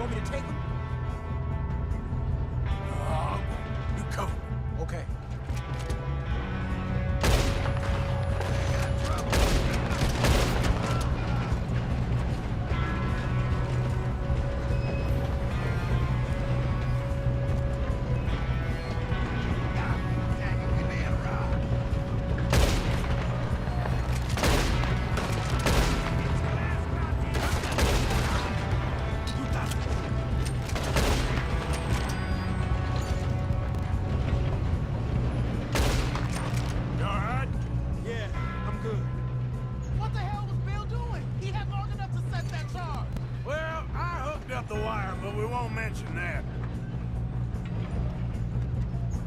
want me to take him? You cover me. Okay.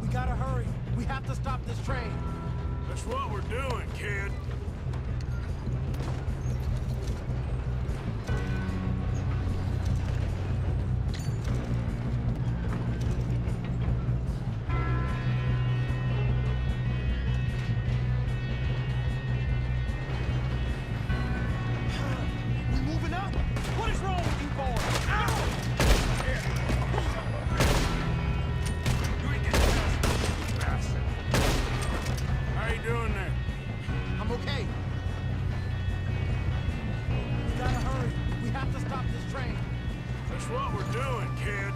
We gotta hurry. We have to stop this train. That's what we're doing, kid. We moving up? What is wrong with you boys? Ow! How you doing there? I'm okay. We gotta hurry. We have to stop this train. That's what we're doing, kid.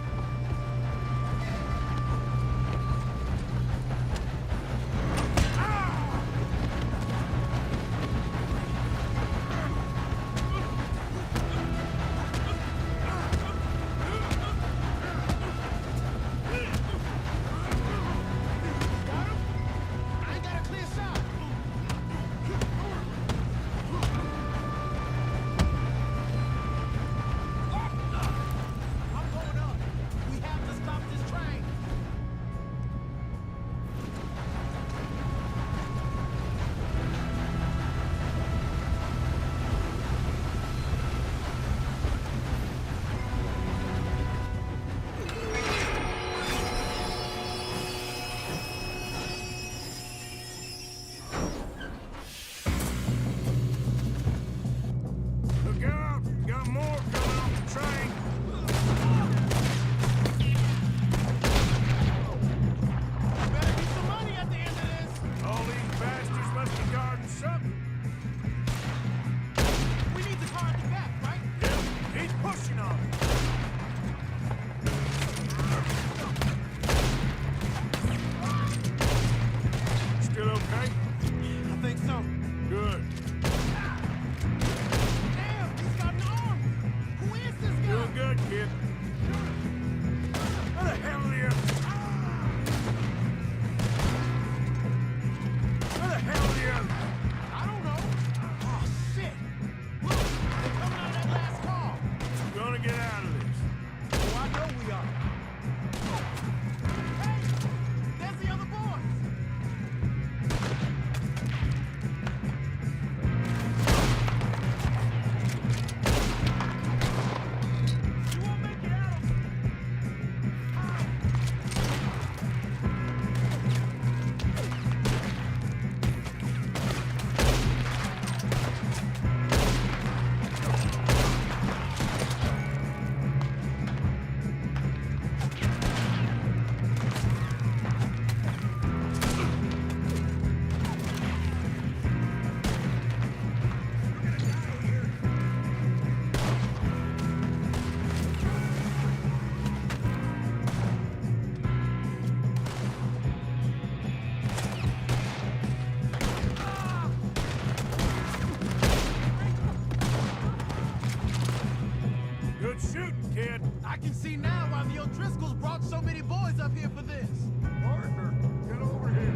I can see now why the O'Driscolls brought so many boys up here for this. Partner, get over here.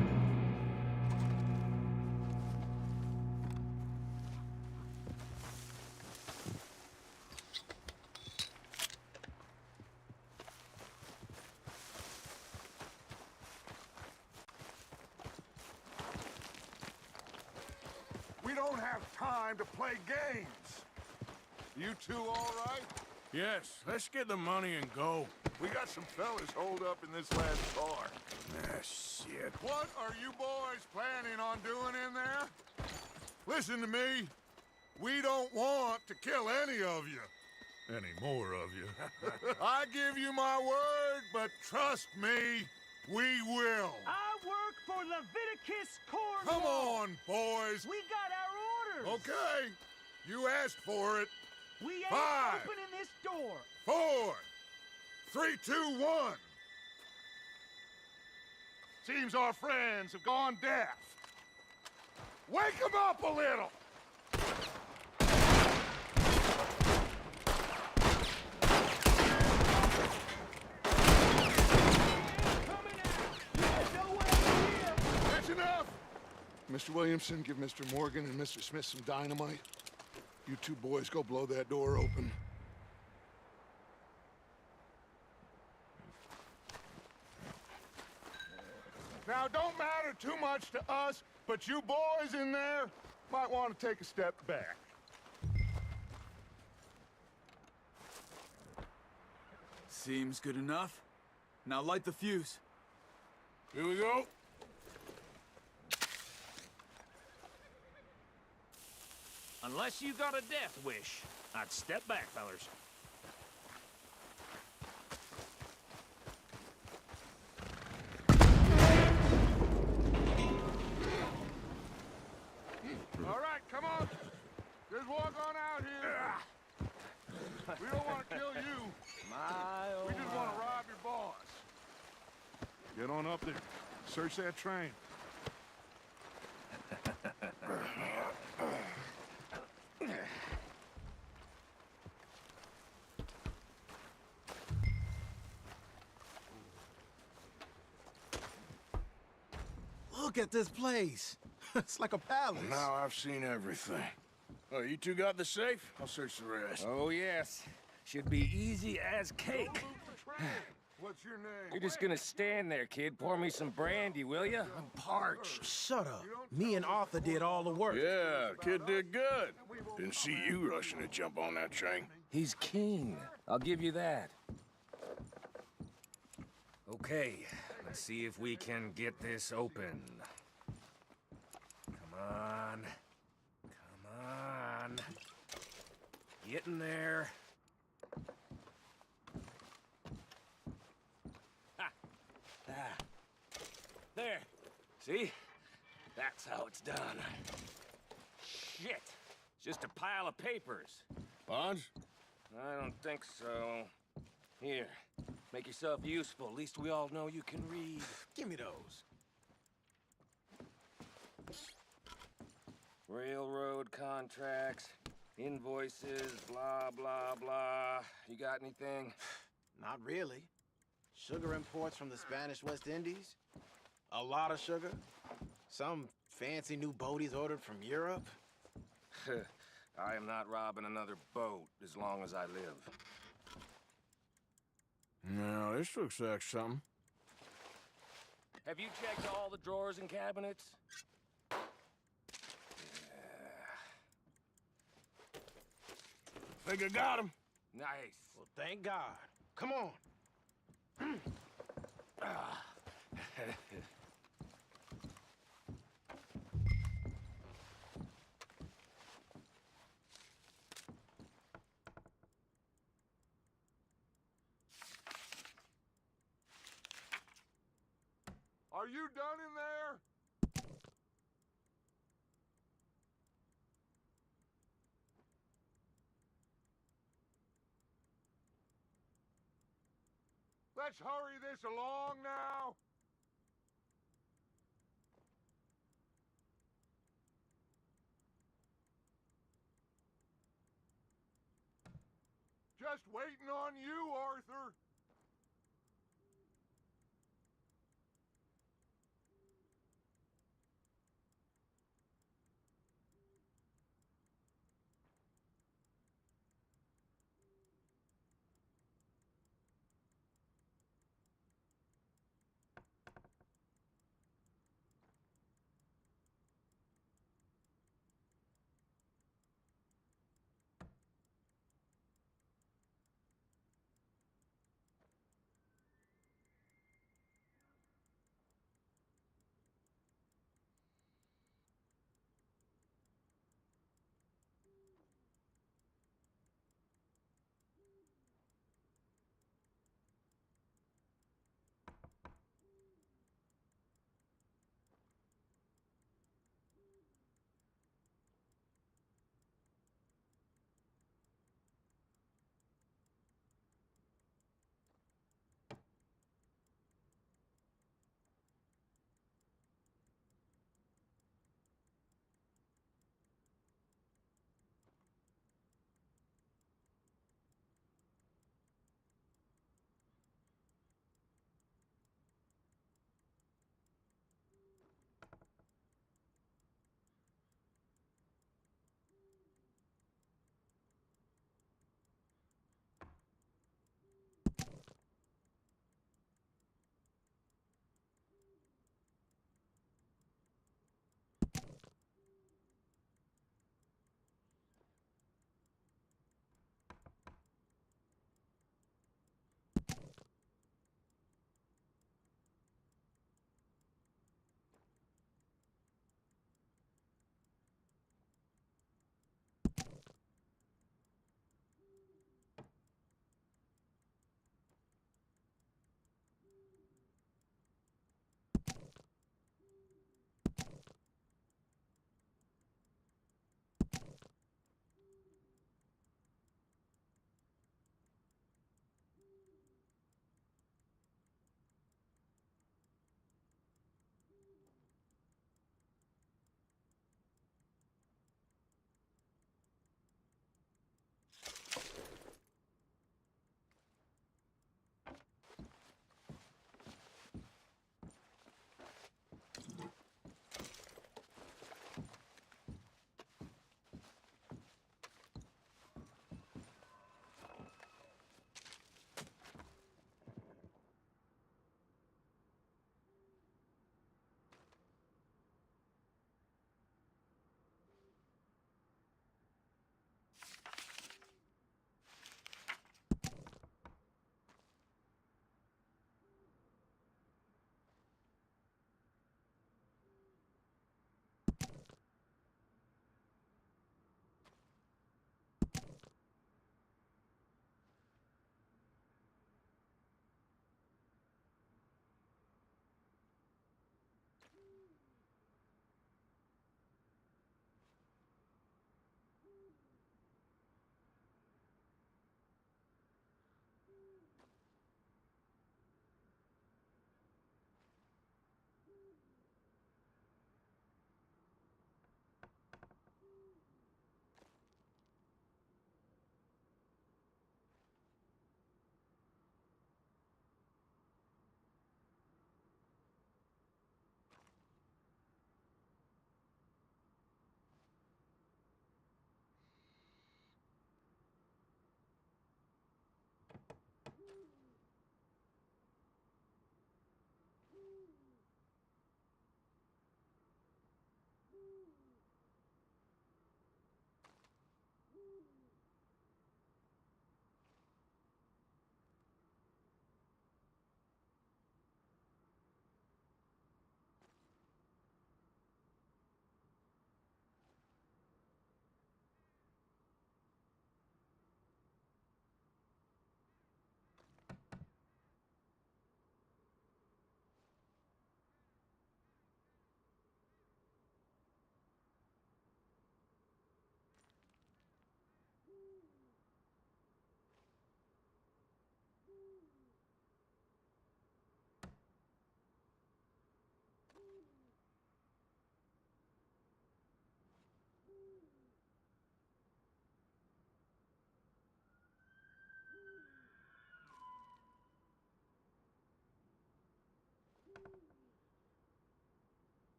We don't have time to play games. You two all right? Yes, let's get the money and go. We got some fellas holed up in this last car. Ah, shit. What are you boys planning on doing in there? Listen to me. We don't want to kill any of you. Any more of you. I give you my word, but trust me, we will. I work for Leviticus Cornwall. Come on, boys. We got our orders. Okay, you asked for it. We ain't 5, opening this door. 4, 3, 2, 1. Seems our friends have gone deaf. Wake them up a little. Coming out. There's no way here. That's enough. Mr. Williamson, give Mr. Morgan and Mr. Smith some dynamite. You two boys go blow that door open. Now, don't matter too much to us, but you boys in there might want to take a step back. Seems good enough. Now light the fuse. Here we go. Unless you got a death wish, I'd step back, fellers. All right, come on. Just walk on out here. We don't want to kill you. We just want to rob your boss. Get on up there. Search that train. Look at this place. It's like a palace. Now I've seen everything. Oh, you two got the safe? I'll search the rest. Oh, yes. Should be easy as cake. What's your name? You're just gonna stand there, kid. Pour me some brandy, will ya? I'm parched. Shut up. Me and Arthur did all the work. Yeah, kid did good. Didn't see you rushing to jump on that train. He's keen. I'll give you that. Okay, let's see if we can get this open. Come on. Come on. Get in there. Ha! Ah. There. See? That's how it's done. Shit. It's just a pile of papers. Bonds? I don't think so. Here, make yourself useful. At least we all know you can read. Give me those. Railroad contracts, invoices, blah, blah, blah. You got anything? Not really. Sugar imports from the Spanish West Indies. A lot of sugar. Some fancy new boat he's ordered from Europe. I am not robbing another boat as long as I live. No, this looks like something. Have you checked all the drawers and cabinets? Think I got him. Nice. Well, thank God. Come on. Are you done in there? Let's hurry this along now. Just waiting on you, Arthur.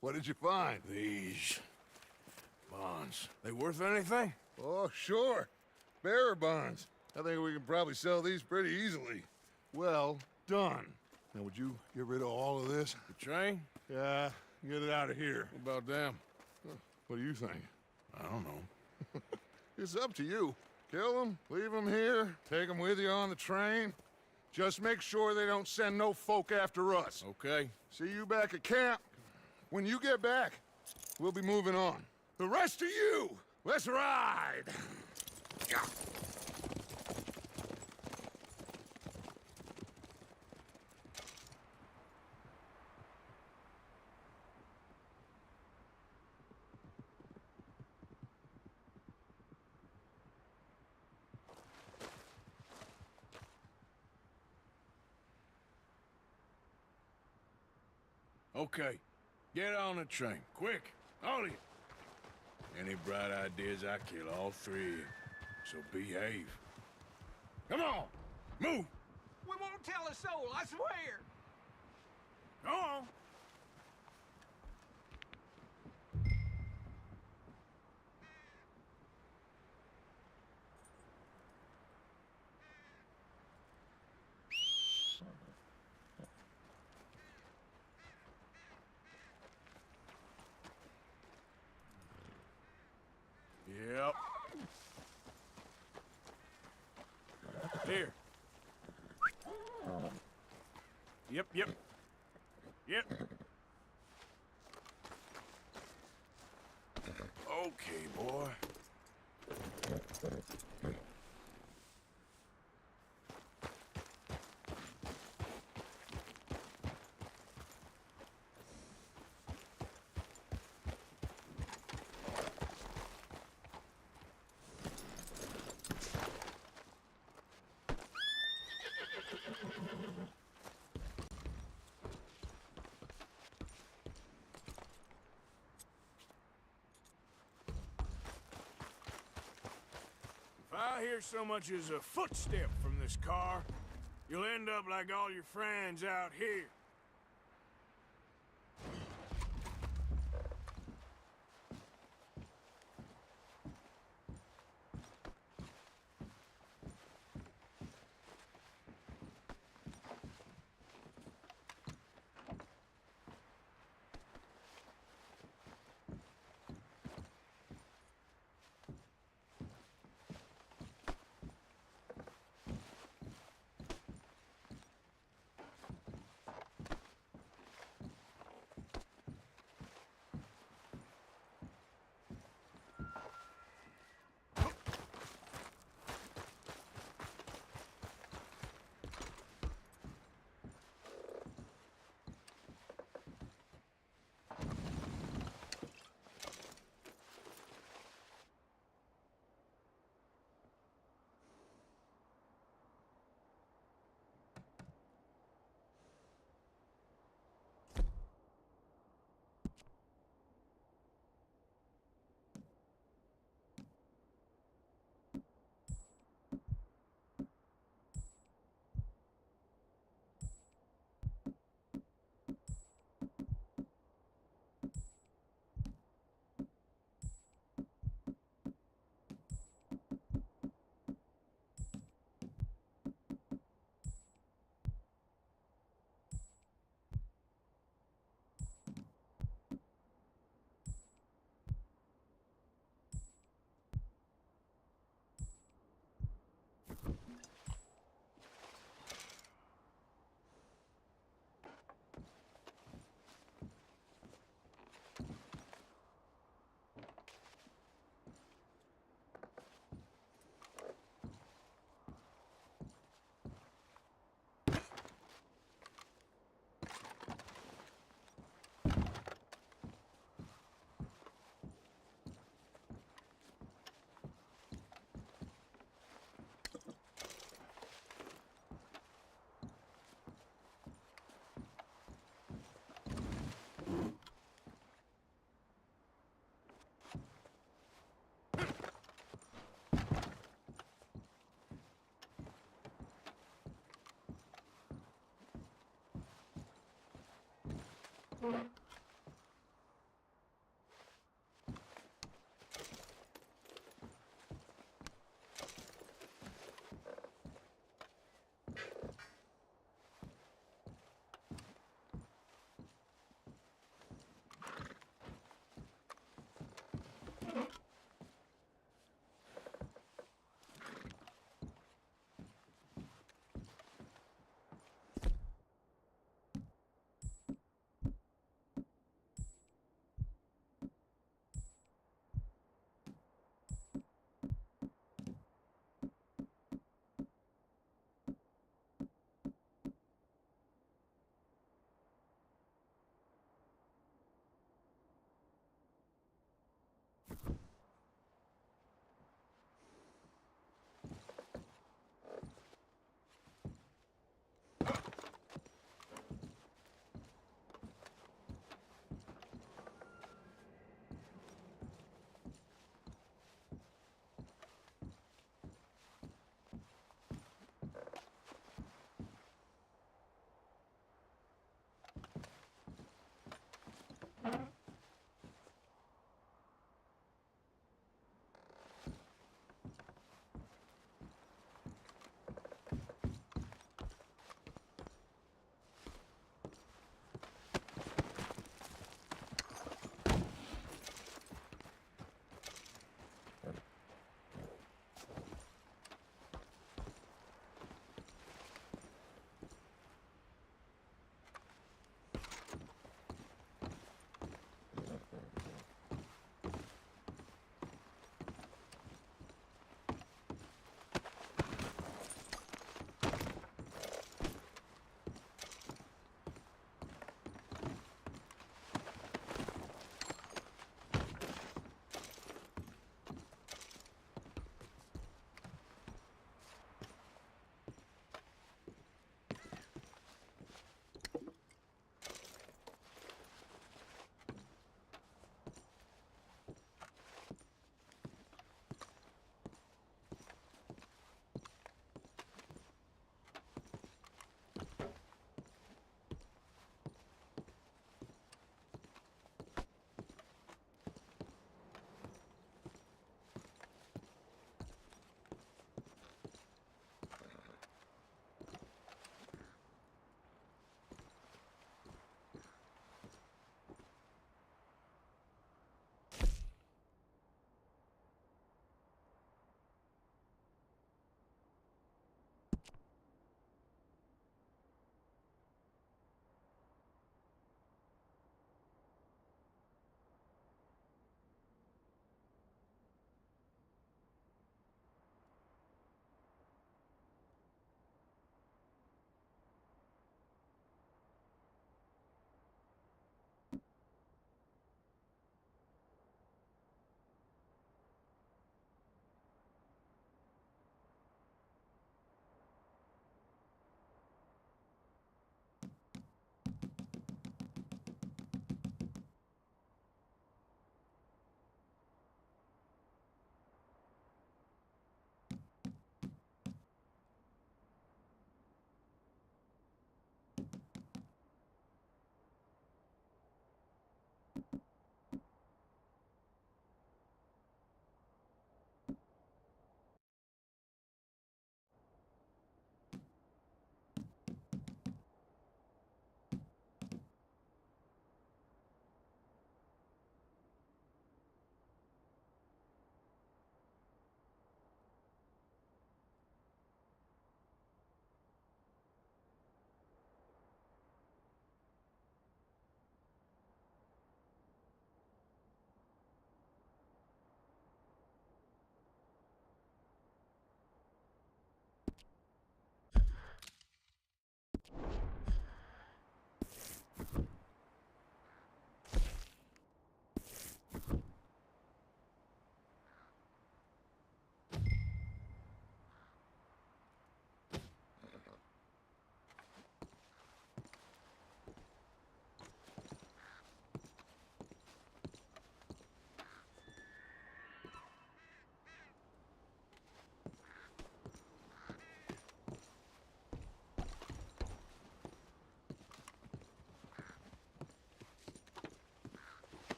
What did you find? These bonds. They worth anything? Oh, sure. Bearer bonds. I think we can probably sell these pretty easily. Well done. Now, would you get rid of all of this? The train? Yeah, get it out of here. What about them? What do you think? I don't know. It's up to you. Kill them, leave them here, take them with you on the train. Just make sure they don't send no folk after us. Okay. See you back at camp. When you get back, we'll be moving on. The rest of you, let's ride! Yeah. Okay. Get on the train. Quick. All of you. Any bright ideas, I kill all three of you. So behave. Come on! Move! We won't tell a soul, I swear. Go on! Yep. Here. Yep. Yep. Okay, boy. If I hear so much as a footstep from this car, you'll end up like all your friends out here.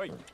Wait.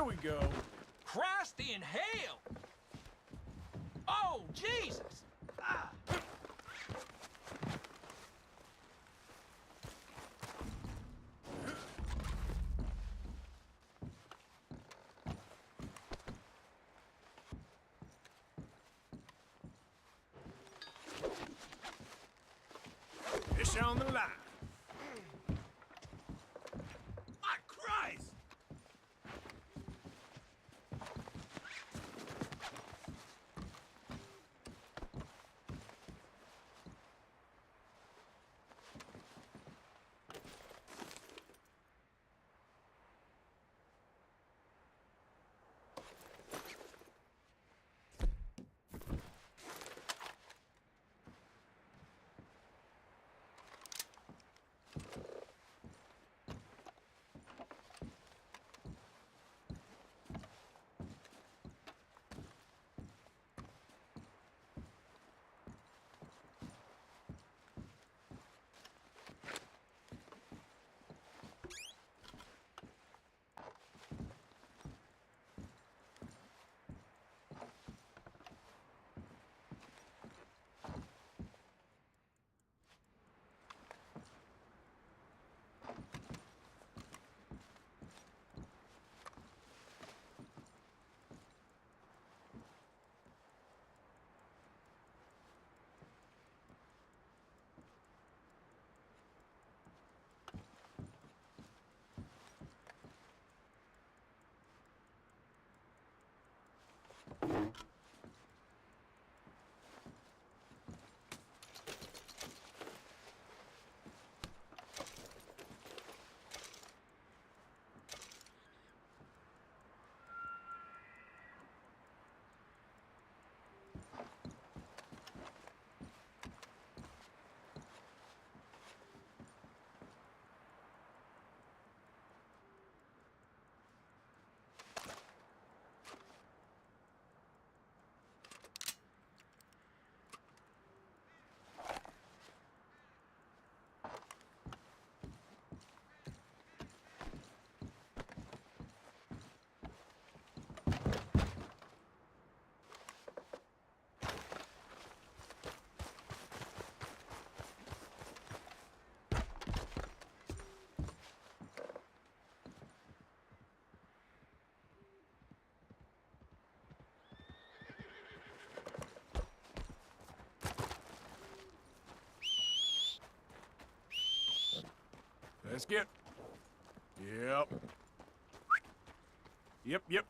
There we go. Christ in hell! Oh, Jesus! Ah. Fish on the line. My Christ! Let's get... Yep. Yep.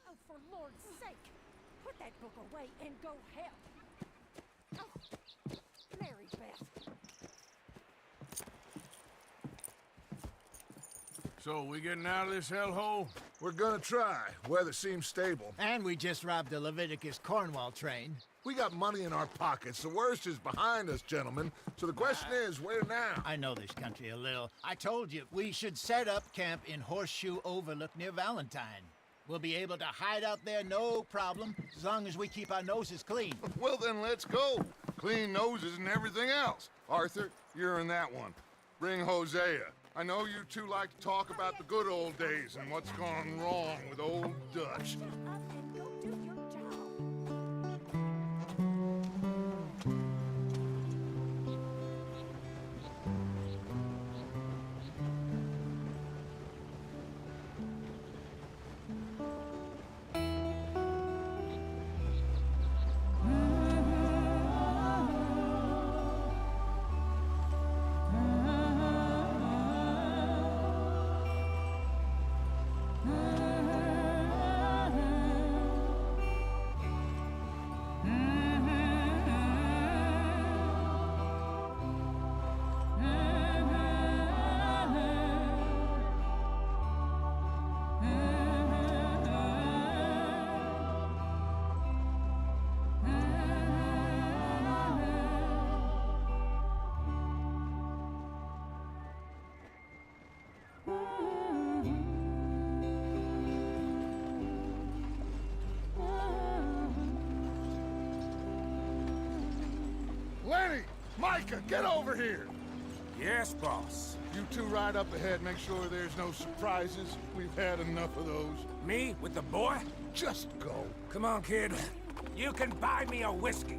Oh, for Lord's sake, put that book away and go help. Oh, Mary Beth. So, we getting out of this hellhole? We're gonna try. Weather seems stable. And we just robbed the Leviticus Cornwall train. We got money in our pockets. The worst is behind us, gentlemen. So the question is, where now? I know this country a little. I told you, we should set up camp in Horseshoe Overlook near Valentine. We'll be able to hide out there, no problem, as long as we keep our noses clean. Well, then let's go. Clean noses and everything else. Arthur, you're in that one. Bring Hosea. I know you two like to talk about the good old days and what's gone wrong with old Dutch. Shut up and go do your job. Micah, get over here! Yes, boss. You two ride up ahead, make sure there's no surprises. We've had enough of those. Me with the boy? Just go. Come on, kid. You can buy me a whiskey.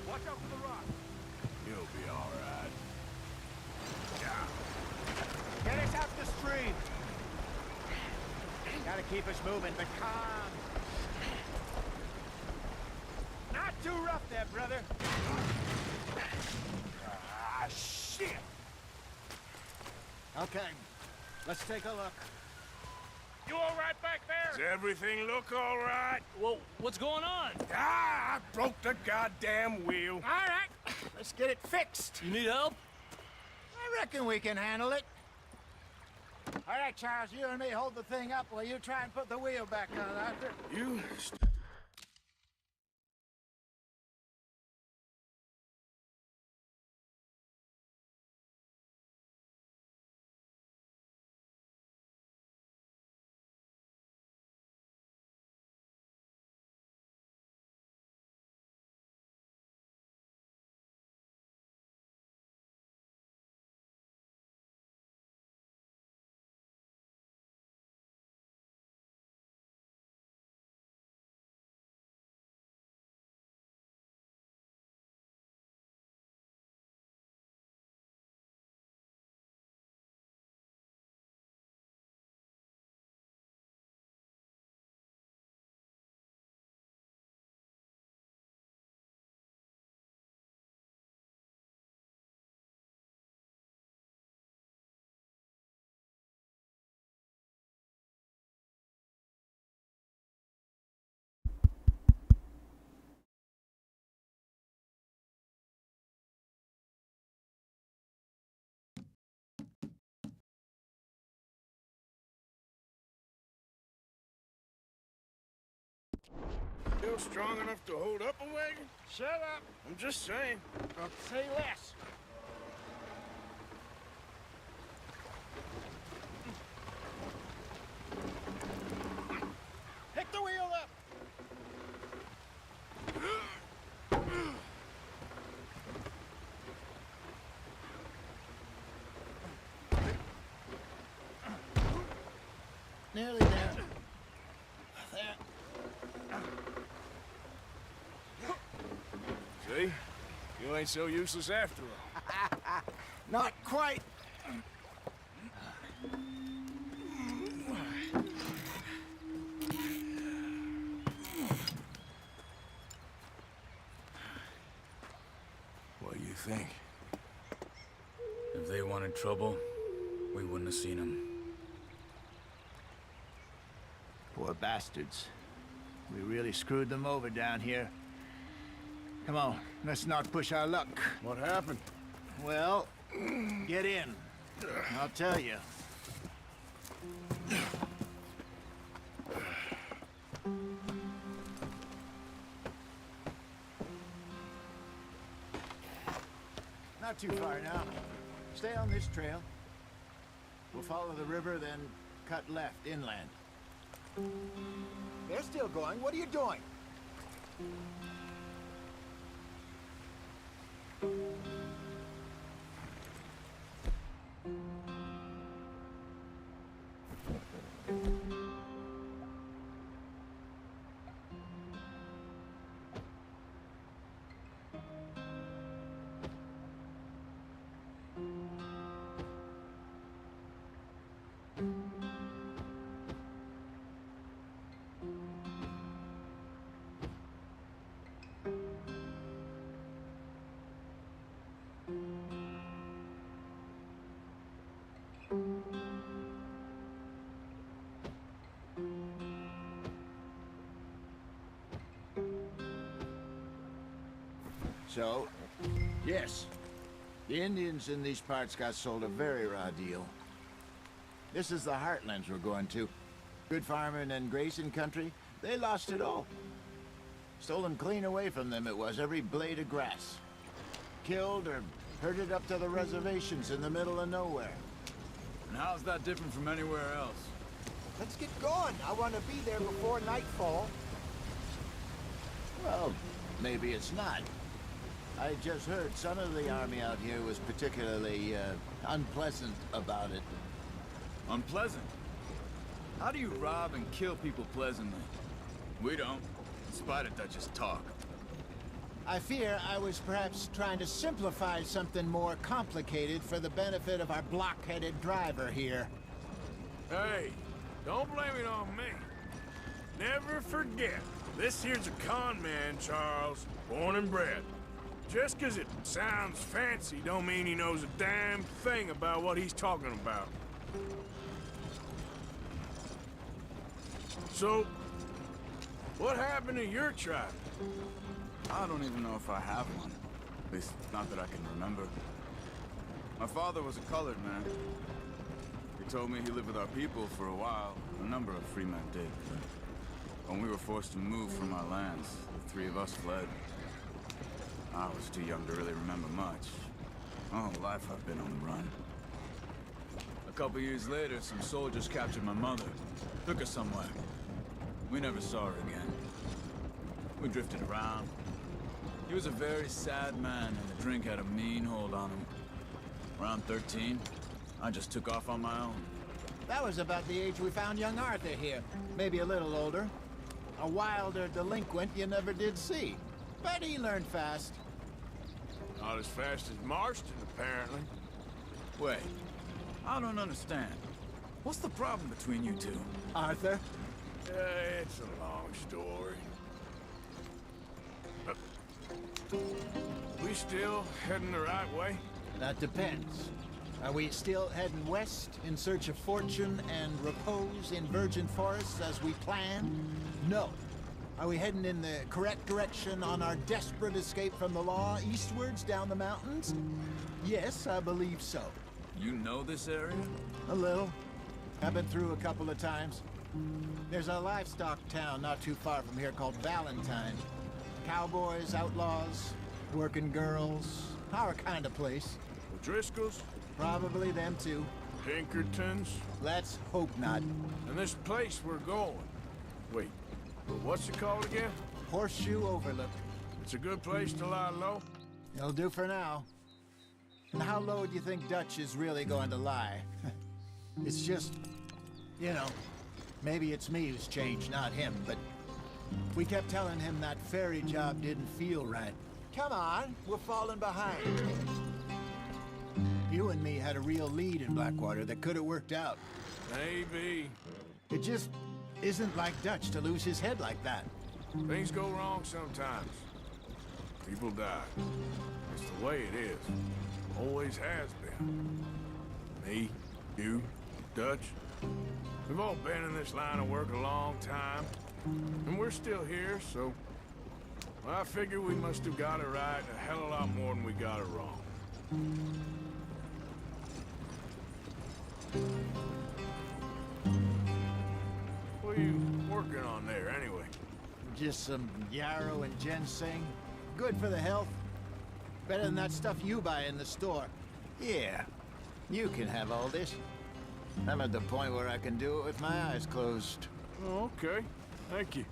Watch out for the rock. You'll be all right. Get us out the stream. Gotta keep us moving, but calm. Not too rough there, brother. Ah, shit! Okay, let's take a look. You all right back there? Does everything look all right? Well, what's going on? Ah, I broke the goddamn wheel. All right, let's get it fixed. You need help? I reckon we can handle it. All right, Charles, you and me hold the thing up while you try and put the wheel back on after. You... Still strong enough to hold up a wagon? Shut up. I'm just saying. Say less. Pick the wheel up. Nearly there. There. See? You ain't so useless after all. Not quite. What do you think? If they wanted trouble, we wouldn't have seen them. Poor bastards. We really screwed them over down here. Come on, let's not push our luck. What happened? Well, get in. I'll tell you. Not too far now. Stay on this trail. We'll follow the river, then cut left inland. They're still going. What are you doing? So, yes, the Indians in these parts got sold a very raw deal. This is the heartlands we're going to. Good farming and grazing country, they lost it all. Stolen clean away from them it was, every blade of grass. Killed or herded up to the reservations in the middle of nowhere. And how's that different from anywhere else? Let's get going. I want to be there before nightfall. Well, maybe it's not. I just heard some of the army out here was particularly, unpleasant about it. Unpleasant? How do you rob and kill people pleasantly? We don't, in spite of Dutch's talk. I fear I was perhaps trying to simplify something more complicated for the benefit of our block-headed driver here. Hey, don't blame it on me. Never forget, this here's a con man, Charles, born and bred. Just 'cause it sounds fancy don't mean he knows a damn thing about what he's talking about. So, what happened to your tribe? I don't even know if I have one. At least, not that I can remember. My father was a colored man. He told me he lived with our people for a while. A number of free men did. When we were forced to move from our lands, the three of us fled. I was too young to really remember much. My whole life I've been on the run. A couple years later, some soldiers captured my mother. Took her somewhere. We never saw her again. We drifted around. He was a very sad man, and the drink had a mean hold on him. Around 13, I just took off on my own. That was about the age we found young Arthur here. Maybe a little older. A wilder delinquent you never did see. But he learned fast. Not as fast as Marston, apparently. Wait, I don't understand. What's the problem between you two? Arthur? It's a long story. We still heading the right way? That depends. Are we still heading west in search of fortune and repose in virgin forests as we planned? No. Are we heading in the correct direction on our desperate escape from the law eastwards down the mountains? Yes, I believe so. You know this area? A little. I've been through a couple of times. There's a livestock town not too far from here called Valentine. Cowboys, outlaws, working girls, our kind of place. The Driscolls? Probably them too. Pinkertons? Let's hope not. And this place we're going. Wait, what's it called again? Horseshoe Overlook. It's a good place to lie low? It'll do for now. And how low do you think Dutch is really going to lie? It's just, you know, maybe it's me who's changed, not him, but we kept telling him that ferry job didn't feel right. Come on, we're falling behind. You and me had a real lead in Blackwater that could have worked out. Maybe. It just isn't like Dutch to lose his head like that. Things go wrong sometimes. People die. It's the way it is. Always has been. Me, you, Dutch. We've all been in this line of work a long time. And we're still here, so... Well, I figure we must have got it right a hell of a lot more than we got it wrong. What are you working on there, anyway? Just some yarrow and ginseng. Good for the health. Better than that stuff you buy in the store. Yeah, you can have all this. I'm at the point where I can do it with my eyes closed. Oh, okay. Thank you.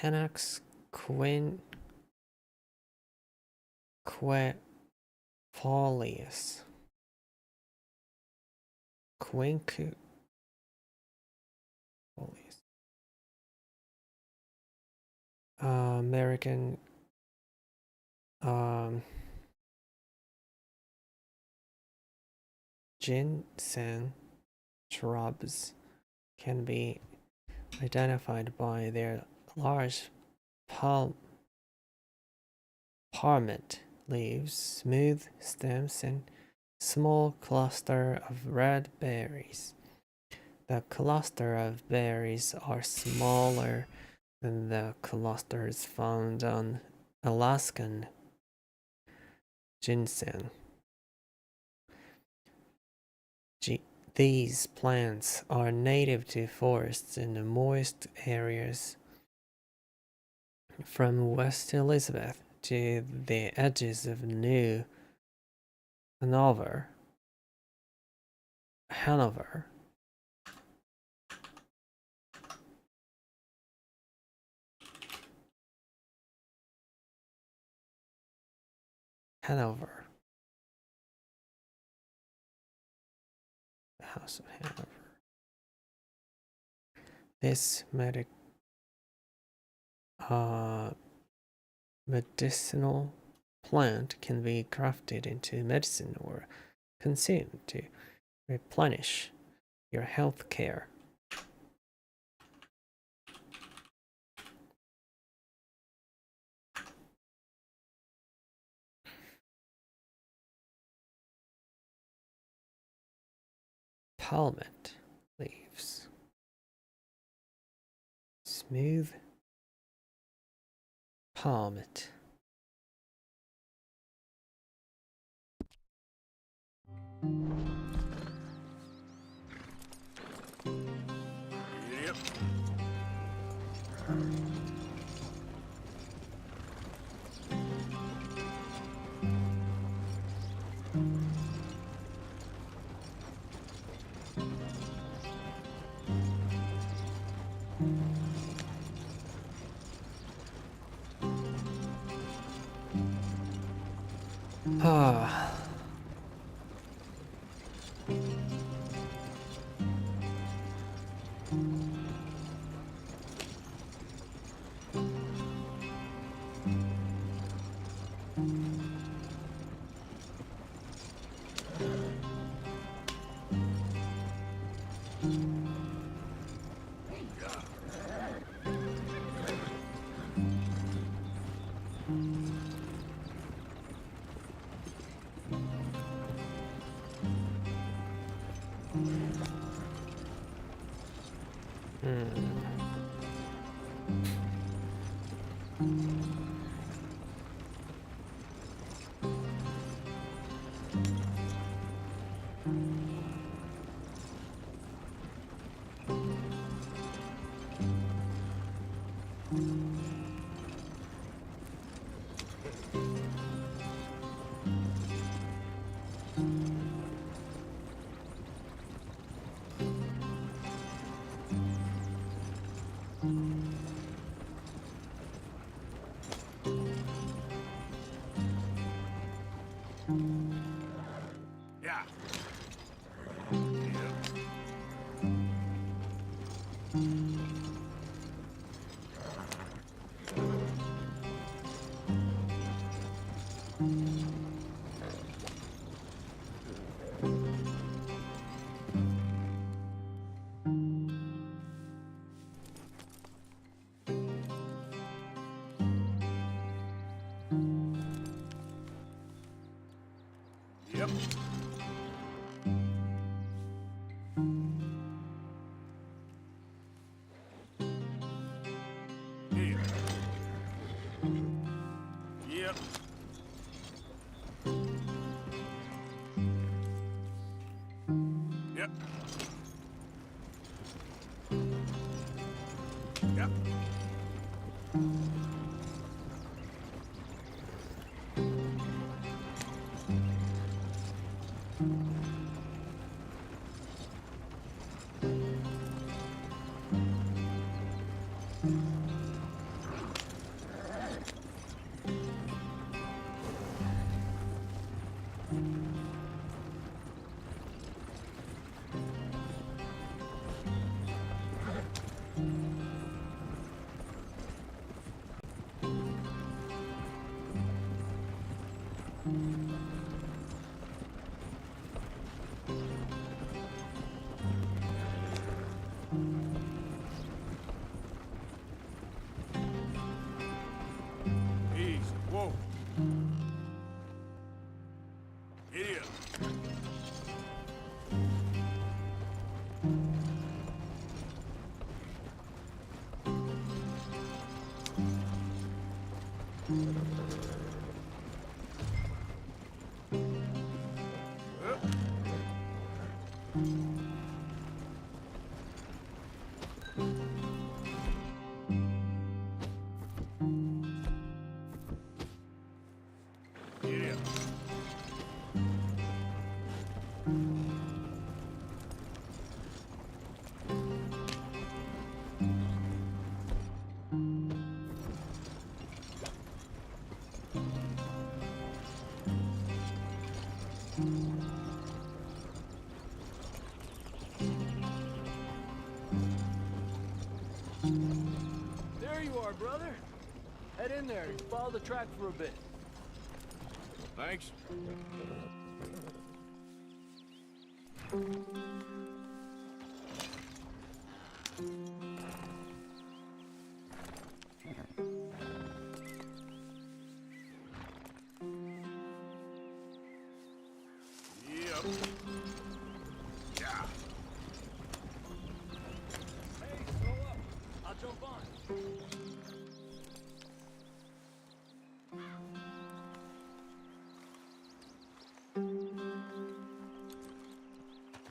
Panax quinquefolius. Quinquefolius. American ginseng shrubs can be identified by their large palmate leaves, smooth stems, and small cluster of red berries. The cluster of berries are smaller than the clusters found on Alaskan ginseng. These plants are native to forests in moist areas from West Elizabeth to the edges of New Hanover. Hanover the House of Hanover. This medicinal plant can be crafted into medicine or consumed to replenish your health care. Palmate leaves. Smooth palmate. Yep. Ah. Yeah. Yep. Here. Yep. Yep. Yep. Yeah. There you are, brother. Head in there and follow the track for a bit. Thanks. Yep. Yeah. Hey, slow up. I'll jump on.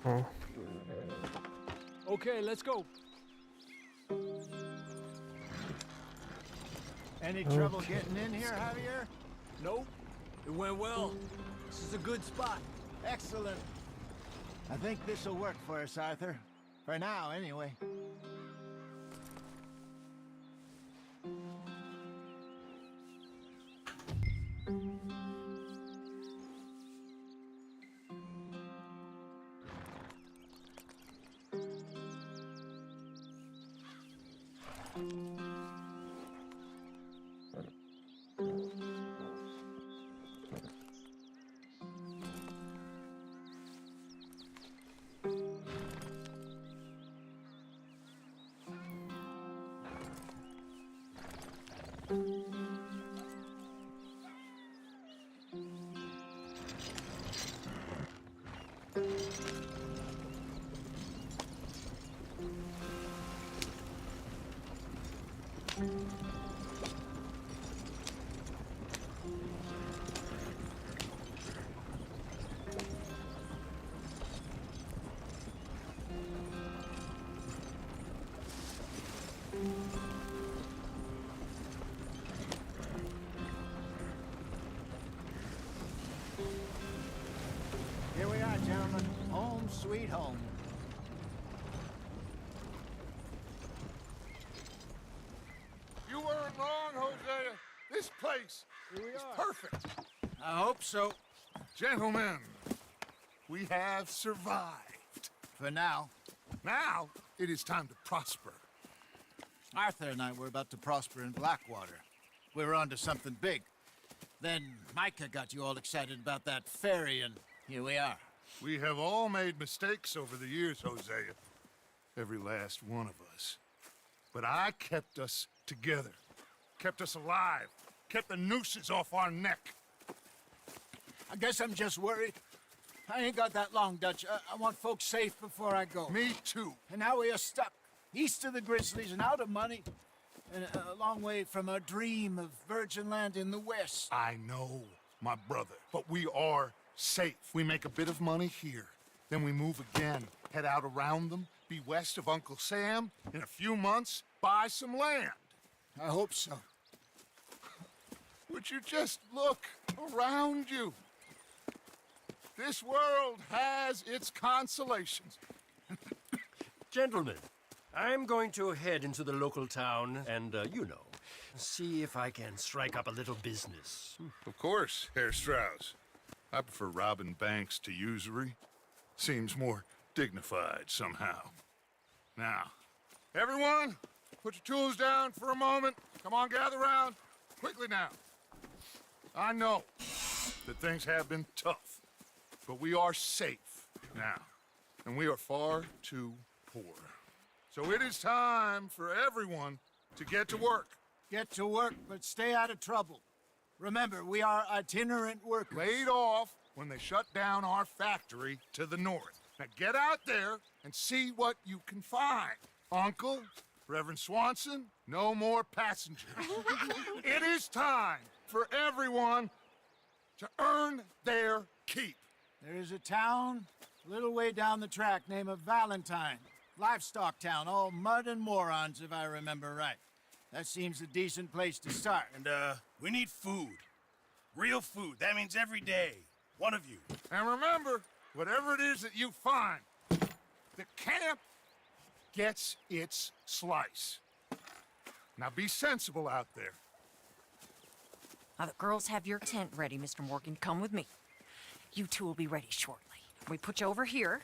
Oh, Okay, let's go. Any trouble getting in here, Javier? Nope. It went well. This is a good spot. Excellent. I think this'll work for us, Arthur. For now, anyway. Here we are, gentlemen. Home sweet home. You weren't wrong, Hosea. This place is perfect. I hope so. Gentlemen, we have survived. For now. Now, it is time to prosper. Arthur and I were about to prosper in Blackwater. We were onto something big. Then Micah got you all excited about that ferry, and here we are. We have all made mistakes over the years, Hosea. Every last one of us. But I kept us together. Kept us alive. Kept the nooses off our neck. I guess I'm just worried. I ain't got that long, Dutch. I want folks safe before I go. Me too. And now we are stuck. East of the Grizzlies and out of money. And a long way from our dream of virgin land in the west. I know, my brother. But we are safe. We make a bit of money here. Then we move again. Head out around them. Be west of Uncle Sam. In a few months, buy some land. I hope so. Would you just look around you? This world has its consolations. Gentlemen, I'm going to head into the local town and, see if I can strike up a little business. Of course, Herr Strauss. I prefer robbing banks to usury. Seems more dignified somehow. Now, everyone, put your tools down for a moment. Come on, gather round. Quickly now. I know that things have been tough, but we are safe now, and we are far too poor. So it is time for everyone to get to work. Get to work, but stay out of trouble. Remember, we are itinerant workers. Laid off when they shut down our factory to the north. Now get out there and see what you can find. Uncle, Reverend Swanson, no more passengers. It is time for everyone to earn their keep. There's a town a little way down the track named Valentine. Livestock town, all mud and morons, if I remember right. That seems a decent place to start. And, we need food. Real food. That means every day. One of you. And remember, whatever it is that you find, the camp gets its slice. Now be sensible out there. Now the girls have your tent ready, Mr. Morgan. Come with me. You two will be ready shortly. We put you over here.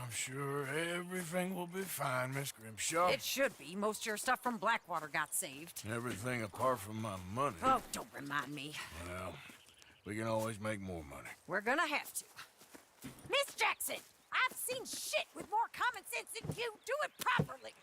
I'm sure everything will be fine, Miss Grimshaw. It should be. Most of your stuff from Blackwater got saved. Everything apart from my money. Oh, don't remind me. Well, we can always make more money. We're gonna have to. Miss Jackson, I've seen shit with more common sense than you. Do it properly.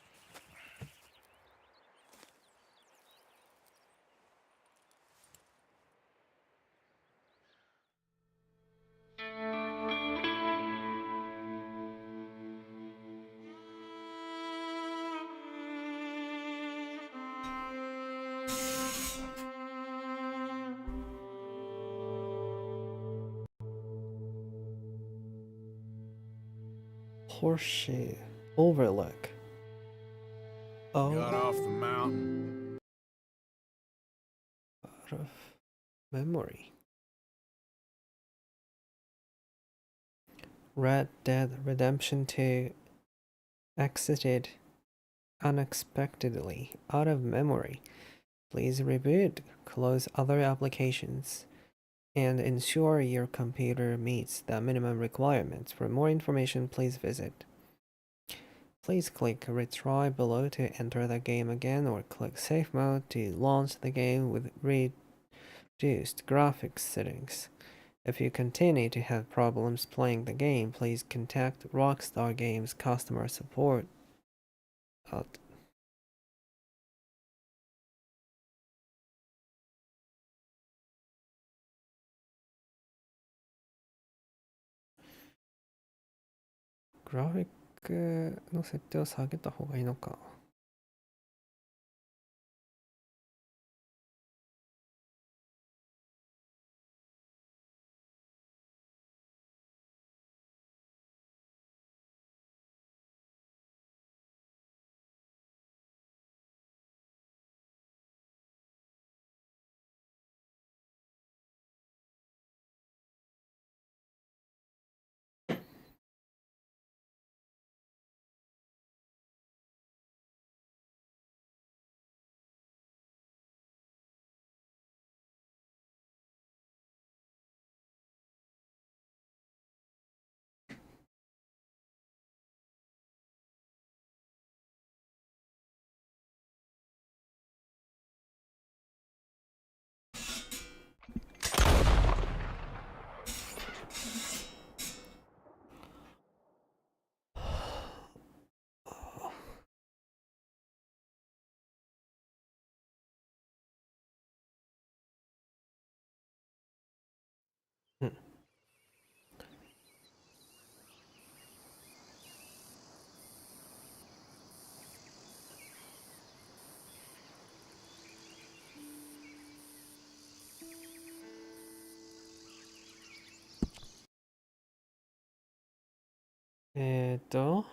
Horseshoe Overlook. Oh, Got off the mountain. out of memory. Red Dead Redemption 2 exited unexpectedly out of memory. Please reboot, close other applications, and ensure your computer meets the minimum requirements. For more information, please visit. Please click retry below to enter the game again, or click save mode to launch the game with reduced graphics settings. If you continue to have problems playing the game, please contact Rockstar Games customer support atグラフィックの設定を下げた方がいいのか。えーと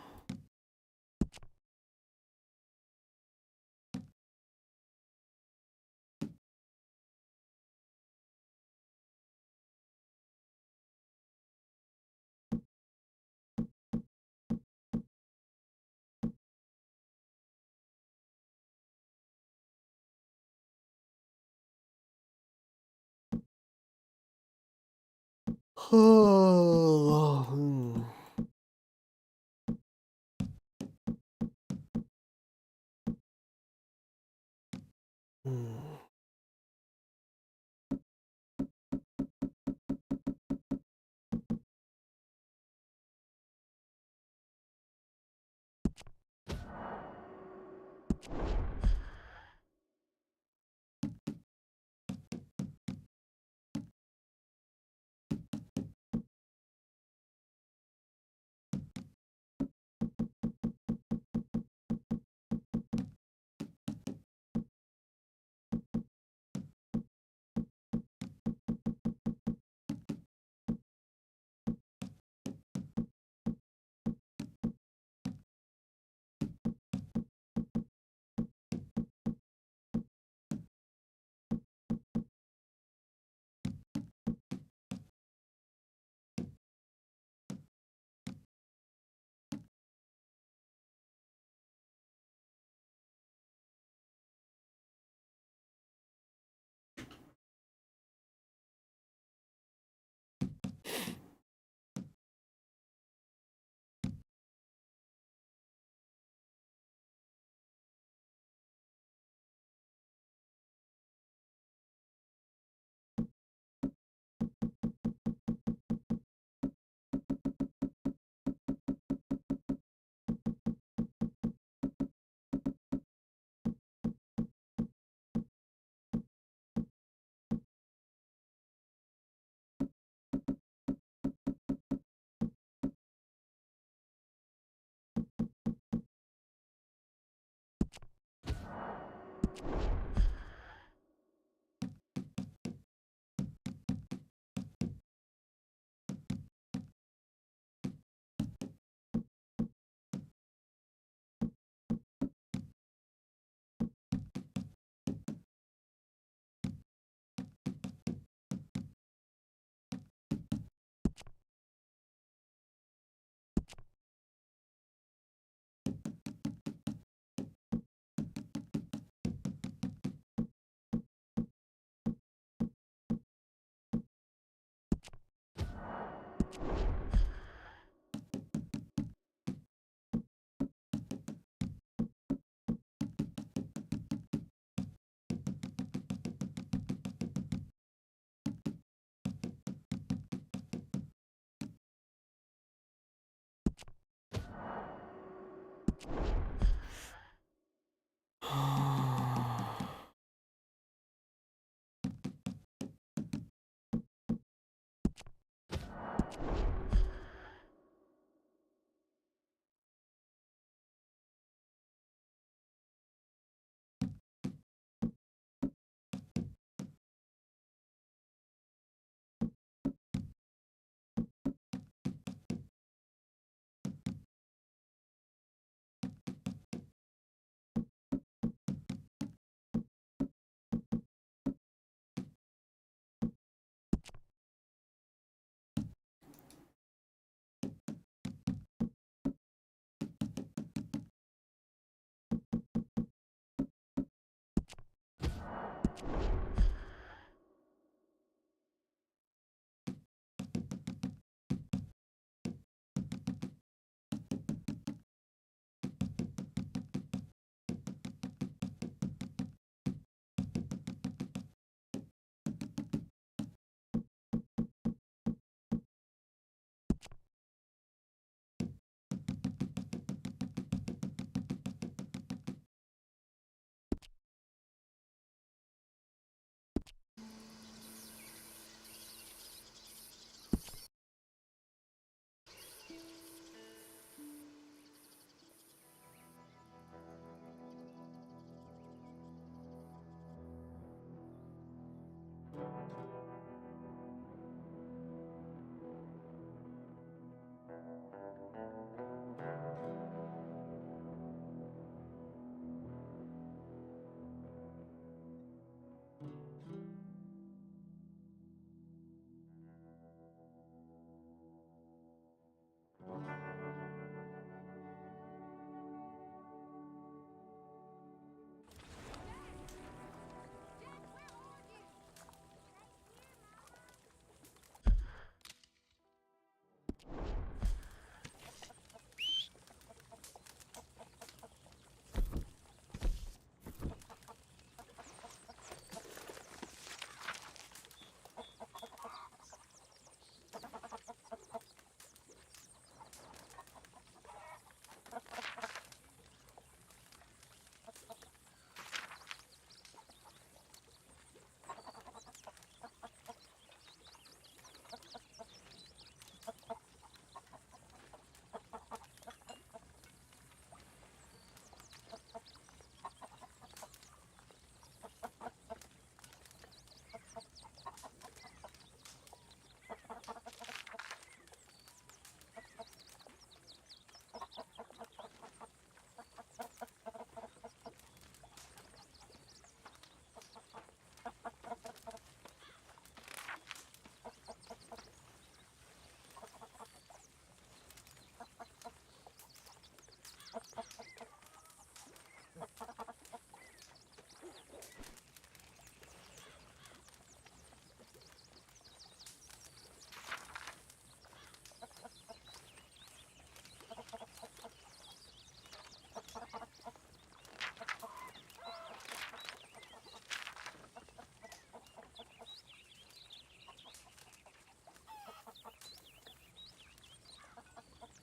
はあ、うん。うん。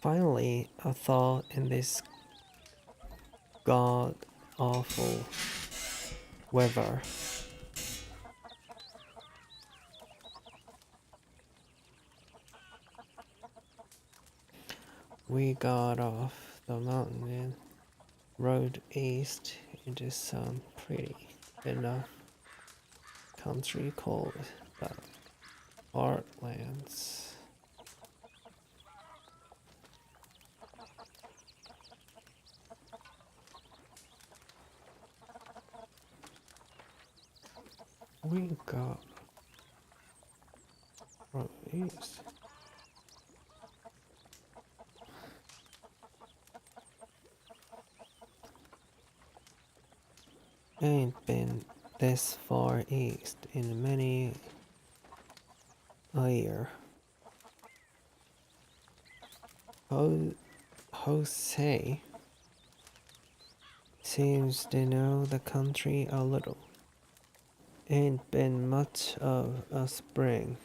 Finally, a thaw in this god awful weather. We got off the mountain and rode east into some pretty enough country called the Heartlands. We got from east. Ain't been this far east in many a year. Jose seems to know the country a little. Ain't been much of a spring.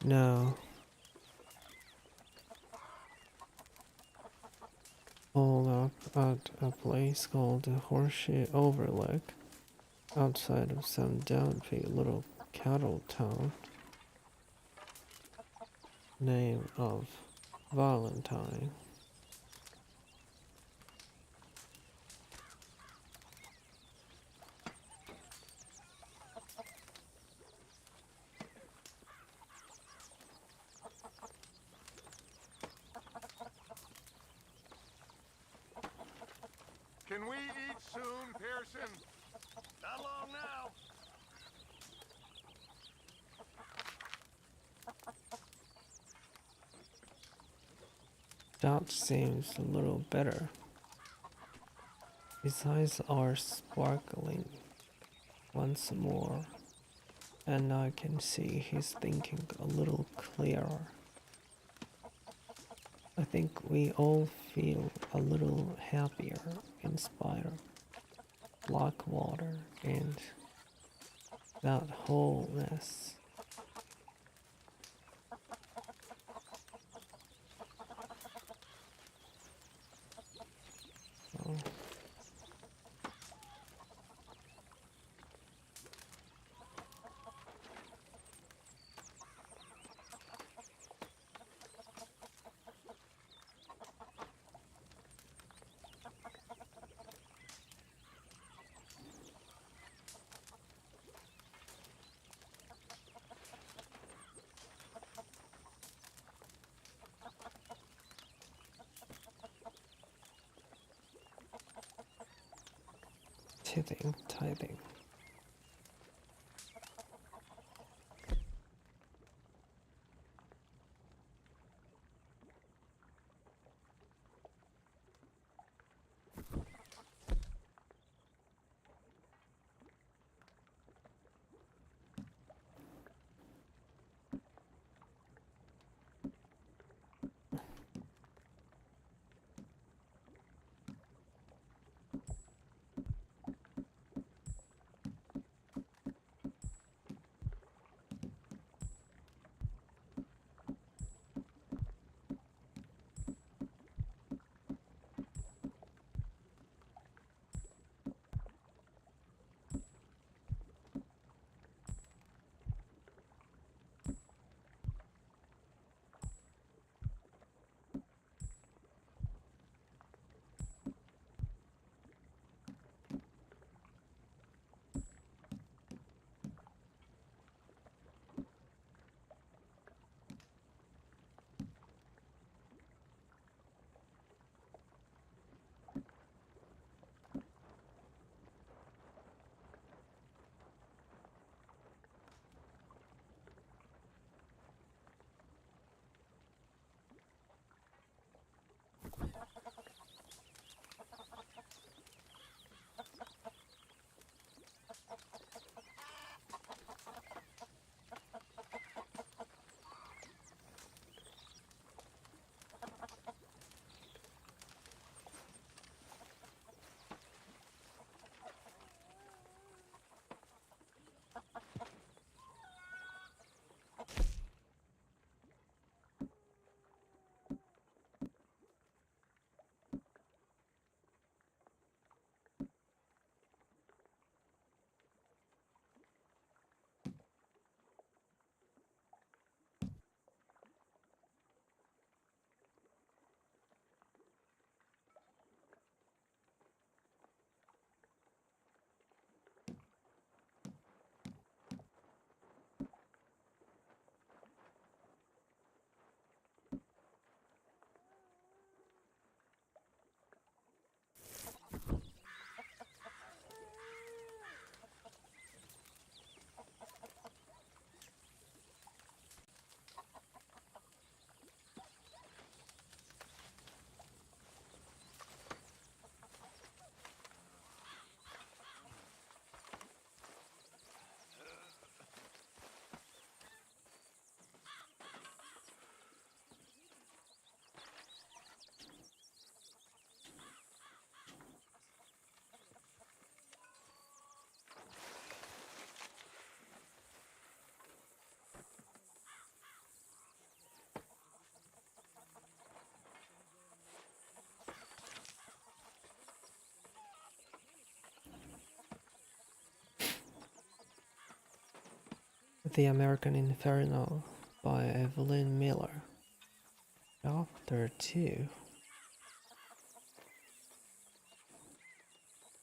No. Pulled up at a place called the Horseshoe Overlook, outside of some downbeat little cattle town, name of Valentine. Can we eat soon, Pearson? Not long now. That seems a little better. His eyes are sparkling once more, and I can see he's thinking a little clearer. I think we all feel a little happier in spite of Blackwater and that whole mess. So, tithing. The American Inferno by Evelyn Miller. Chapter 2.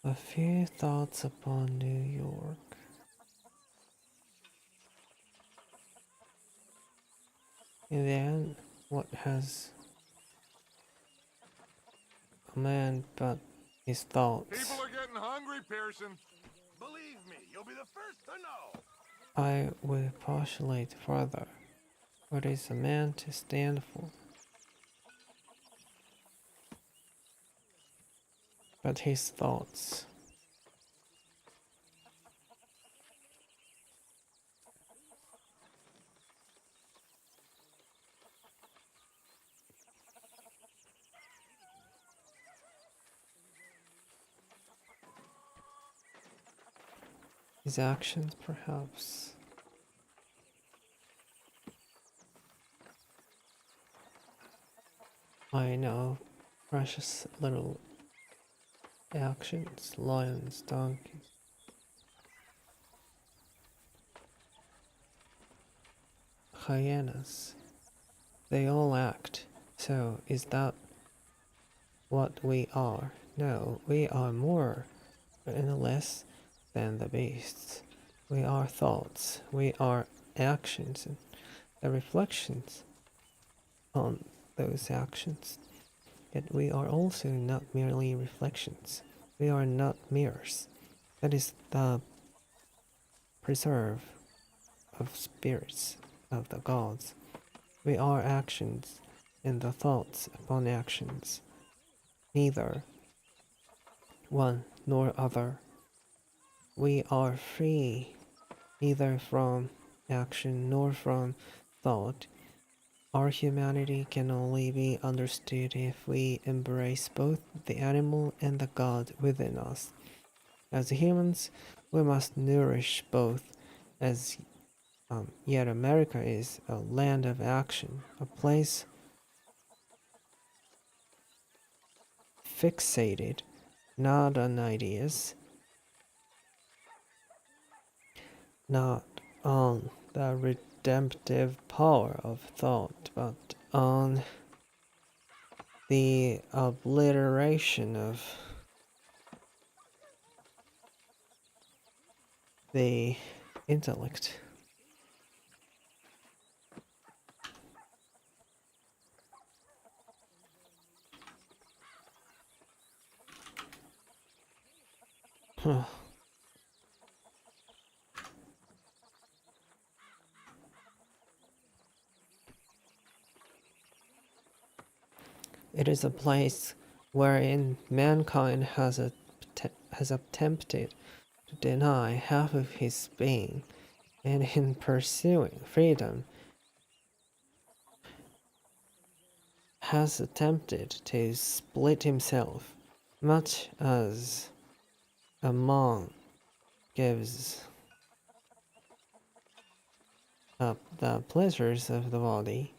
A few thoughts upon New York. In the end, what has a man but his thoughts? People are getting hungry, Pearson. Believe me, you'll be the first to know. I will postulate further. What is a man to stand for? But his thoughts. His actions, perhaps. I know precious little actions, lions, donkeys. Hyenas. They all act. So is that what we are? No, we are more and less than the beasts. We are thoughts. We are actions and the reflections on those actions. Yet we are also not merely reflections. We are not mirrors. That is the preserve of spirits of the gods. We are actions and the thoughts upon actions. Neither one nor other. We are free, neither from action nor from thought. Our humanity can only be understood if we embrace both the animal and the God within us. As humans, we must nourish both, as yet America is a land of action, a place fixated not on ideas, not on the redemptive power of thought, but on the obliteration of the intellect. It is a place wherein mankind has attempted to deny half of his being, and in pursuing freedom has attempted to split himself, much as a monk gives up the pleasures of the body.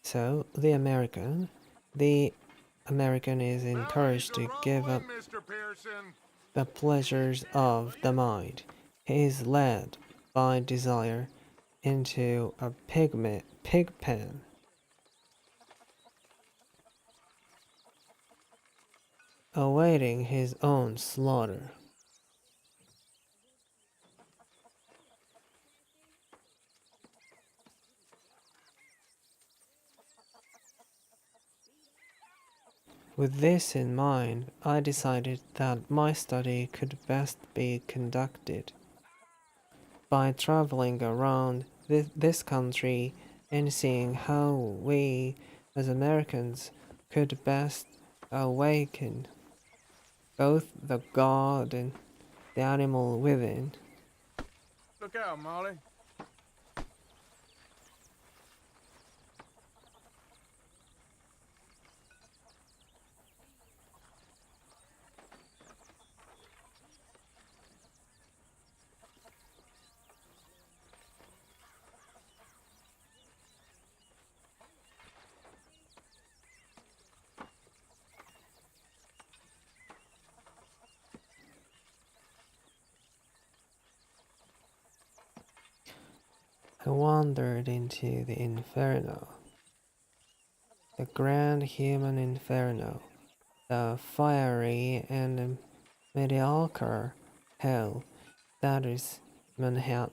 So the American is encouraged to give up the pleasures of the mind. He is led by desire into a pig pen, awaiting his own slaughter. With this in mind, I decided that my study could best be conducted by traveling around this country and seeing how we, as Americans, could best awaken both the God and the animal within. Look out, Molly. I wandered into the inferno, the grand human inferno, the fiery and mediocre hell that is Manhattan,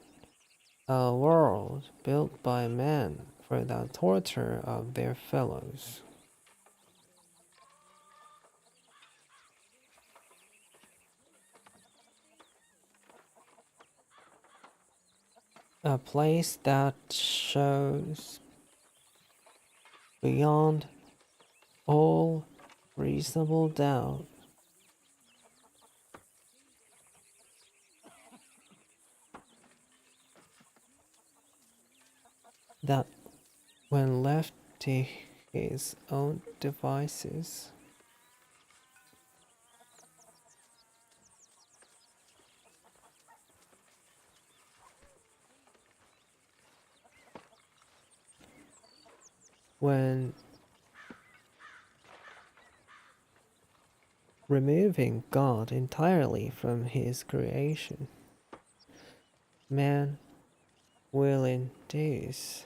a world built by men for the torture of their fellows. A place that shows beyond all reasonable doubt that when left to his own devices, when removing God entirely from his creation, man will induce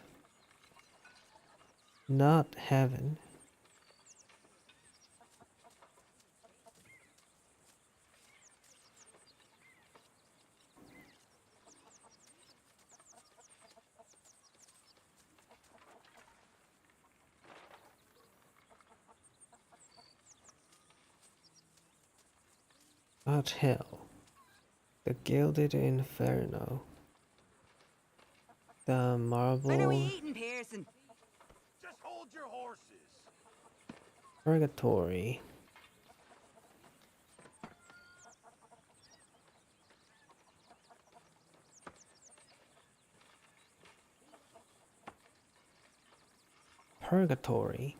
not heaven, but hell, the gilded inferno, the When are we marble eating, Pearson? Just hold your horses. purgatory. Purgatory.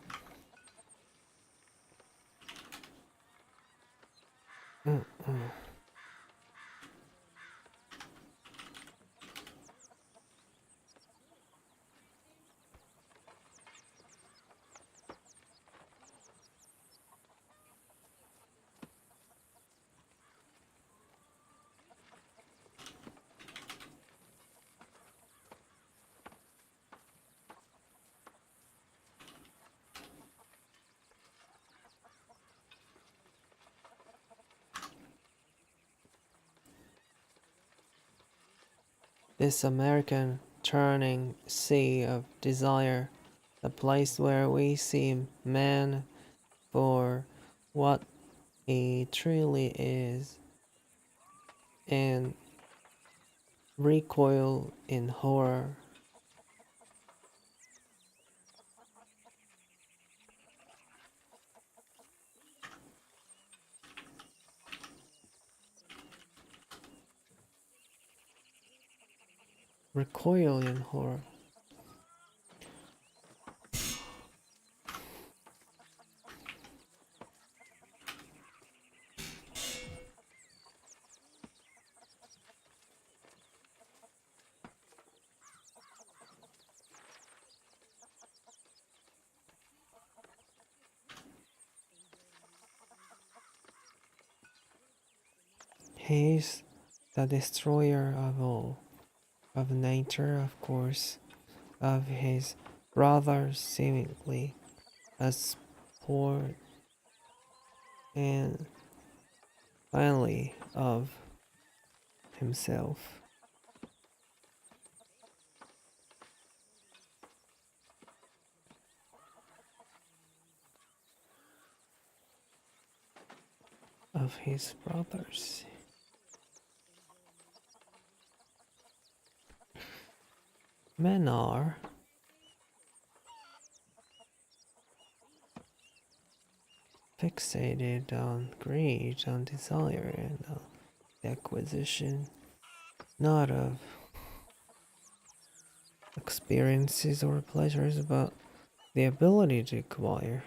This American turning sea of desire, the place where we see man for what he truly is and recoil in horror. Recoil in horror. He is the destroyer of all, of nature, of course, of his brothers seemingly as poor, and finally of himself. Of his brothers. Men are fixated on greed, on desire, and on the acquisition, not of experiences or pleasures, but the ability to acquire.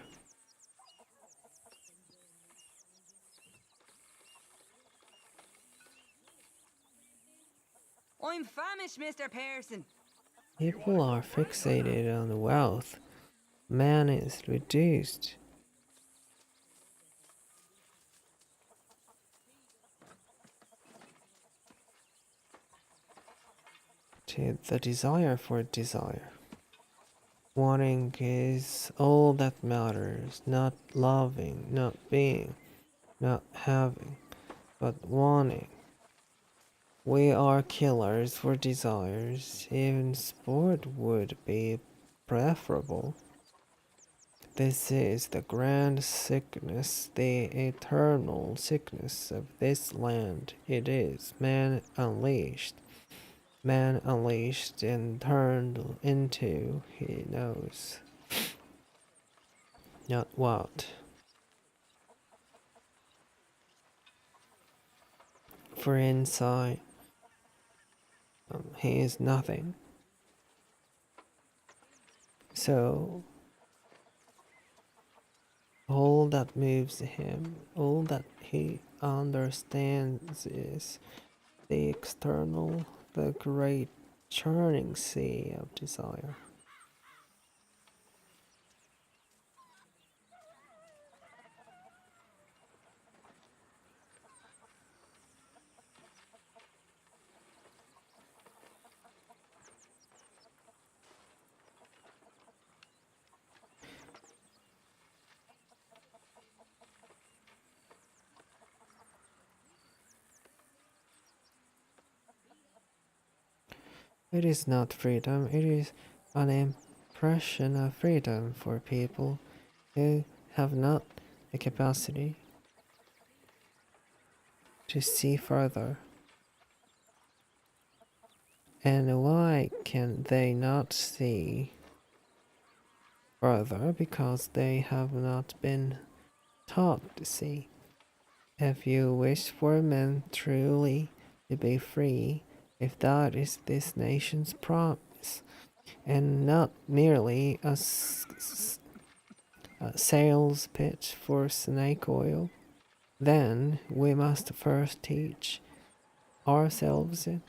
I'm famished, Mr. Pearson. People are fixated on wealth. Man is reduced. to the desire for desire. Wanting is all that matters, not loving, not being, not having, but wanting. We are killers for desires, even sport would be preferable. This is the grand sickness, the eternal sickness of this land. It is man unleashed and turned into he knows not what. For inside, he is nothing. So, all that moves him, all that he understands is the external, the great churning sea of desire. It is not freedom, it is an impression of freedom for people who have not the capacity to see further. And why can they not see further? Because they have not been taught to see. If you wish for men truly to be free, if that is this nation's promise, and not merely a sales pitch for snake oil, then we must first teach ourselves it,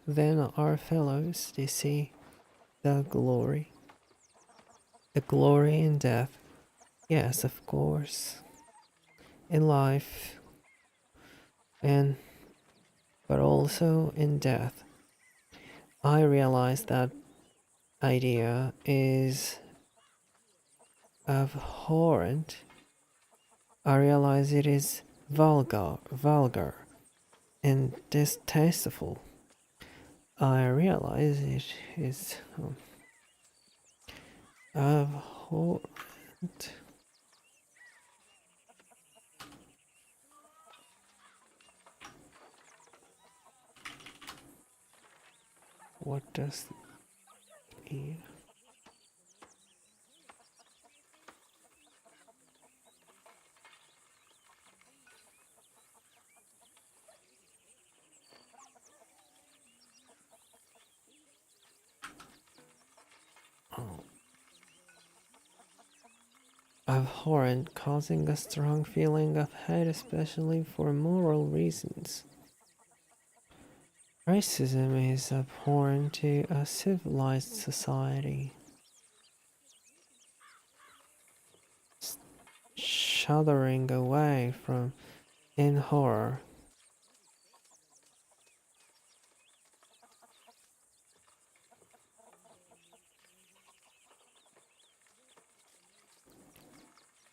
then our fellows to see the glory in death. Yes, of course, in life, but also in death. I realize that idea is abhorrent. I realize it is vulgar and distasteful. I realize it is abhorrent. What does it mean? Abhorrent, causing a strong feeling of hate, especially for moral reasons. Racism is abhorrent to a civilized society. Shuddering away from in horror.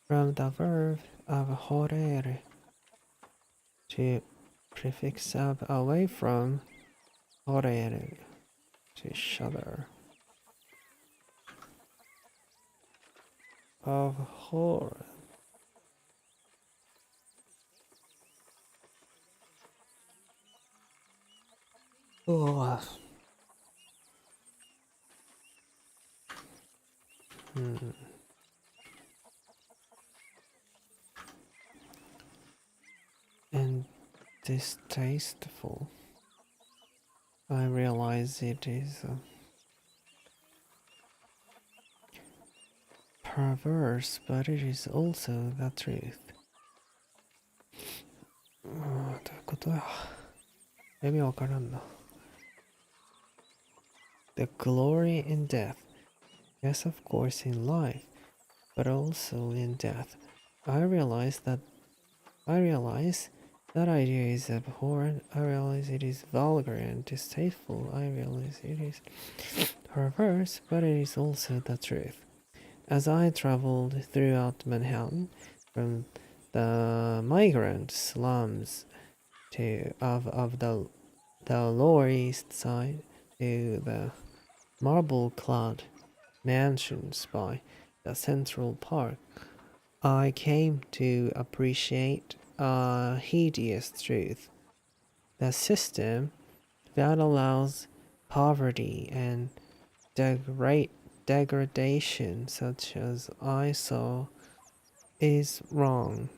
From the verb abhorrere, to prefix ab away from, horrere, to shudder. Abhorrent. Oh. And distasteful. I realize it is perverse, but it is also the truth. どういうことや。意味わからんな。The glory in death. Yes, of course, in life, but also in death. I realize That idea is abhorrent. I realize it is vulgar and distasteful. I realize it is perverse, but it is also the truth. As I traveled throughout Manhattan, from the migrant slums of the Lower East Side to the marble-clad mansions by the Central Park, I came to appreciate a hideous truth. The system that allows poverty and degradation such as I saw is wrong.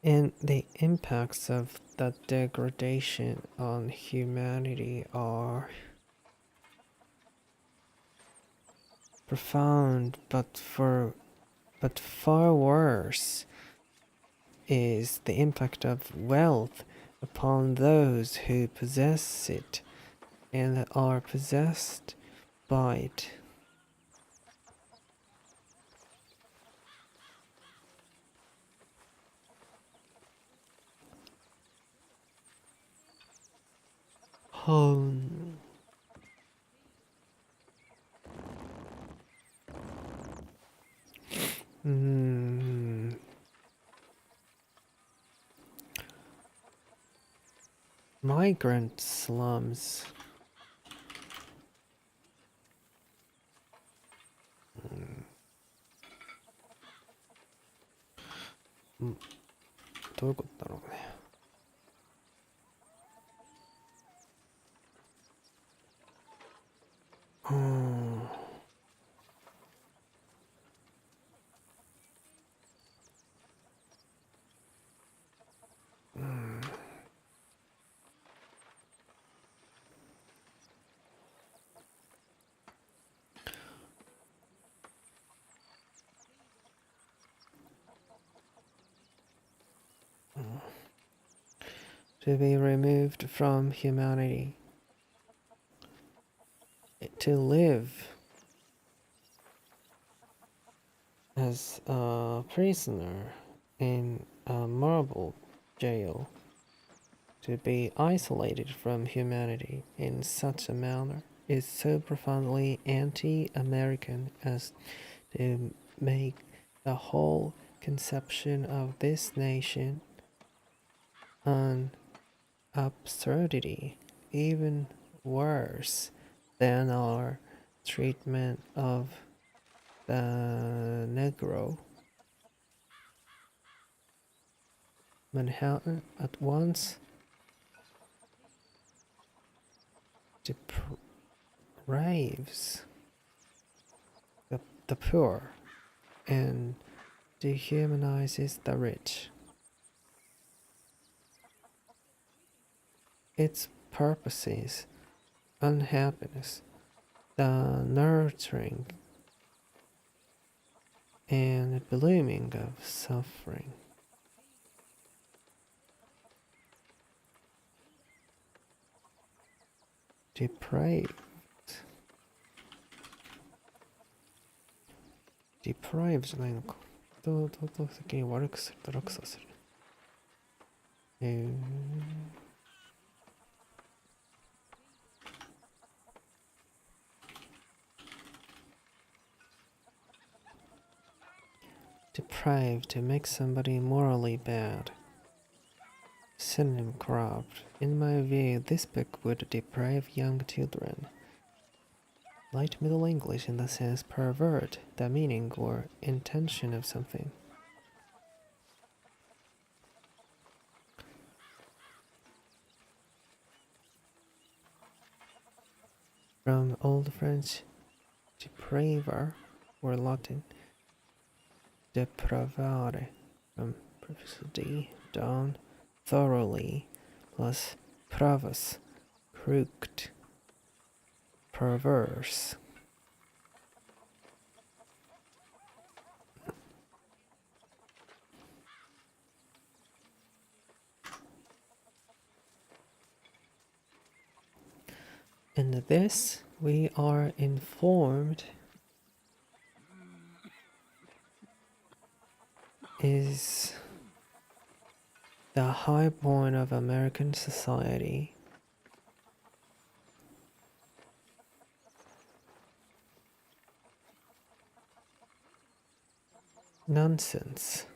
And the impacts of that degradation on humanity are profound, but far worse is the impact of wealth upon those who possess it and are possessed by it. Home. Migrant slums. Mm. どういうことだろうね。To be removed from humanity, to live as a prisoner in a marble jail, to be isolated from humanity in such a manner is so profoundly anti-American as to make the whole conception of this nation an absurdity, even worse than our treatment of the Negro. Manhattan at once deprives the poor and dehumanizes the rich. Its purposes, unhappiness, the nurturing and blooming of suffering. Deprived. Deprive じゃないのか。人を的に悪くすると楽させる。Deprive, to make somebody morally bad. Synonym corrupt. In my view, this book would deprive young children. Light Middle English in the sense pervert the meaning or intention of something. From Old French depraver or Latin depravare, from D, down, thoroughly, plus pravus, crooked, perverse. In this, we are informed is the high point of American society. Nonsense.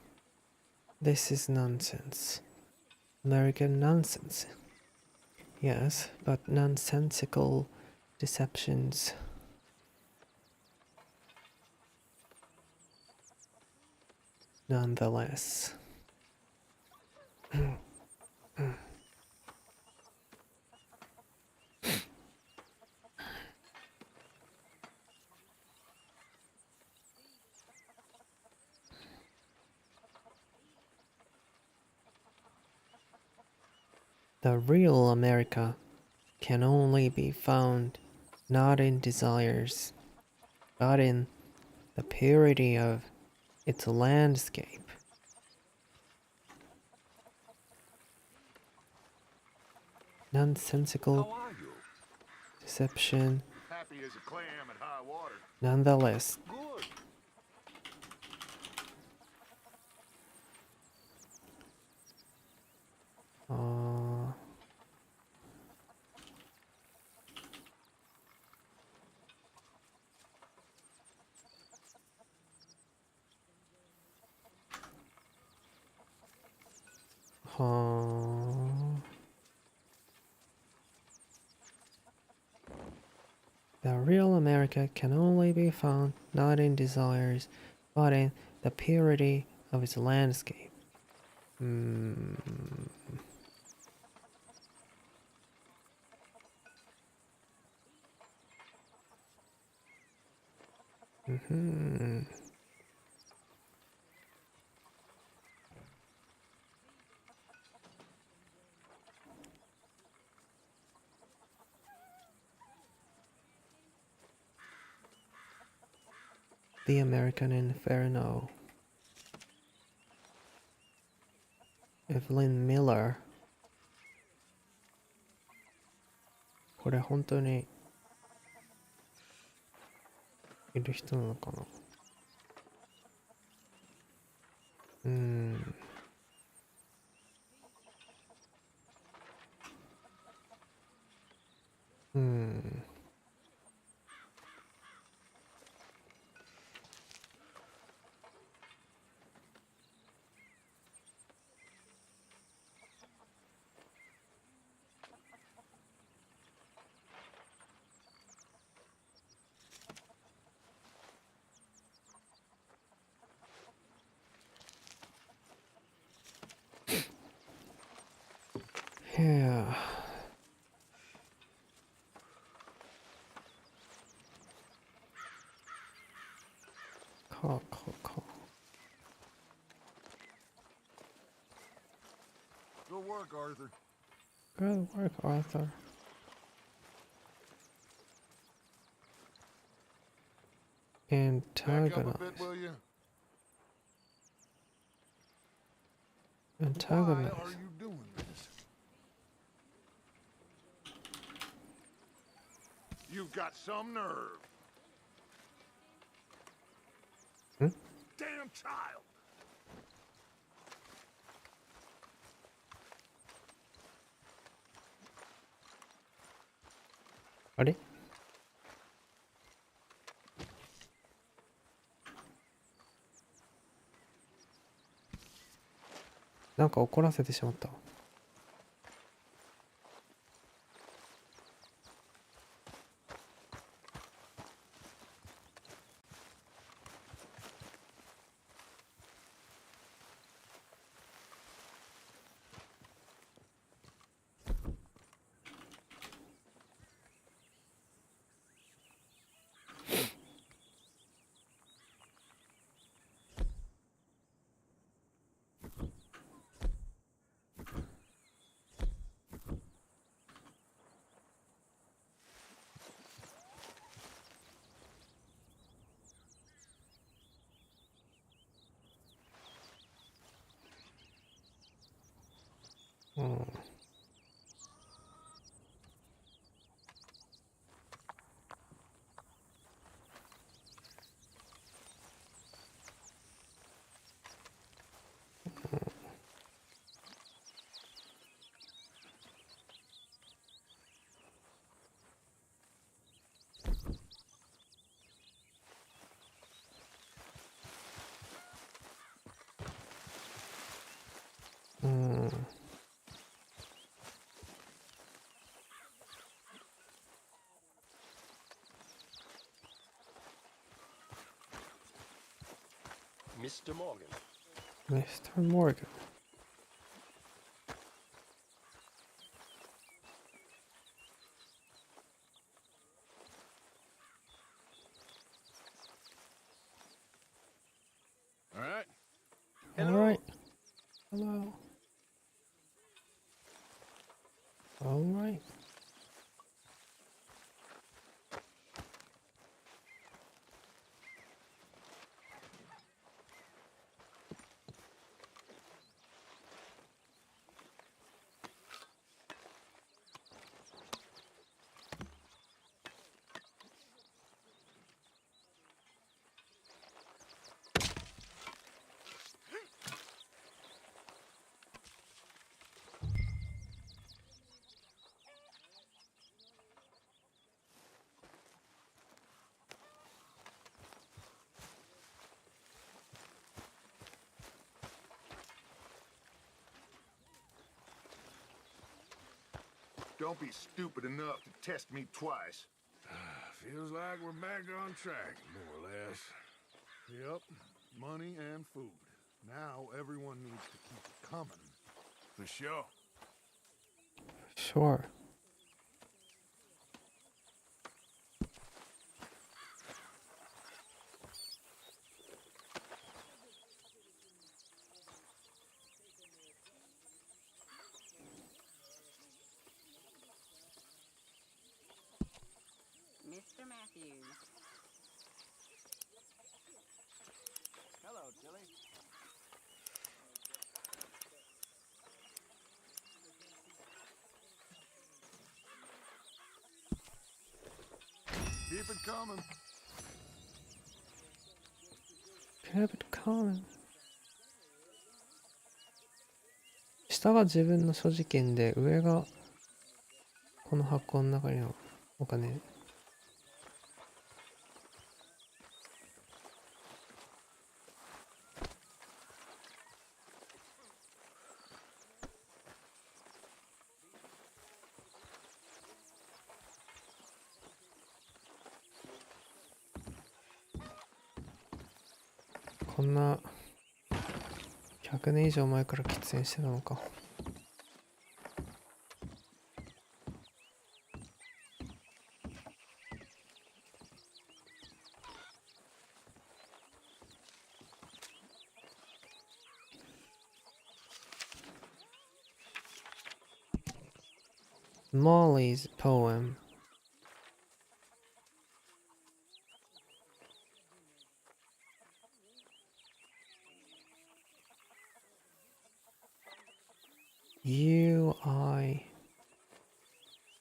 This is nonsense. American nonsense. Yes, but nonsensical deceptions. Nonetheless. The real America can only be found not in desires, but in the purity of its landscape. Nonsensical deception. Happy as a clam at high water. Nonetheless. Good. The real America can only be found not in desires, but in the purity of its landscape. The American Inferno. Evelyn Miller. これ本当にいる人なのかな。Yeah. Call. Good work, Arthur. Good work, Arthur. Back up a bit, will you? Antagonize. Why are you doing this? You've got some nerve. Damn child. Ready?なんか怒らせてしまった。Mr. Morgan. Mr. Morgan. All right. All right. Hello. All right. Don't be stupid enough to test me twice. Feels like we're back on track, more or less. Yep, money and food. Now everyone needs to keep it coming. For sure. Sure. Mr. Matthews. Hello, Tilly. Keep it coming. Keep it coming. 下が自分の所持権で、上がこの箱の中にのお金。こんな100年以上前から喫煙してたのか。Molly's poem.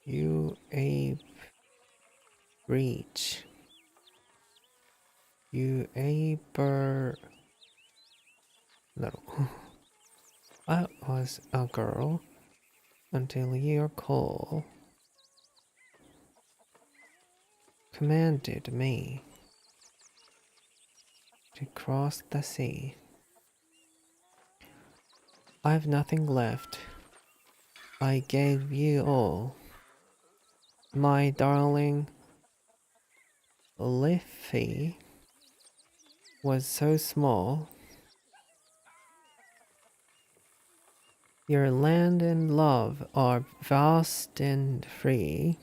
You ape reach. You aber. No. I was a girl until your call commanded me to cross the sea. I've nothing left. I gave you all. My darling Liffey was so small. Your land and love are vast and free.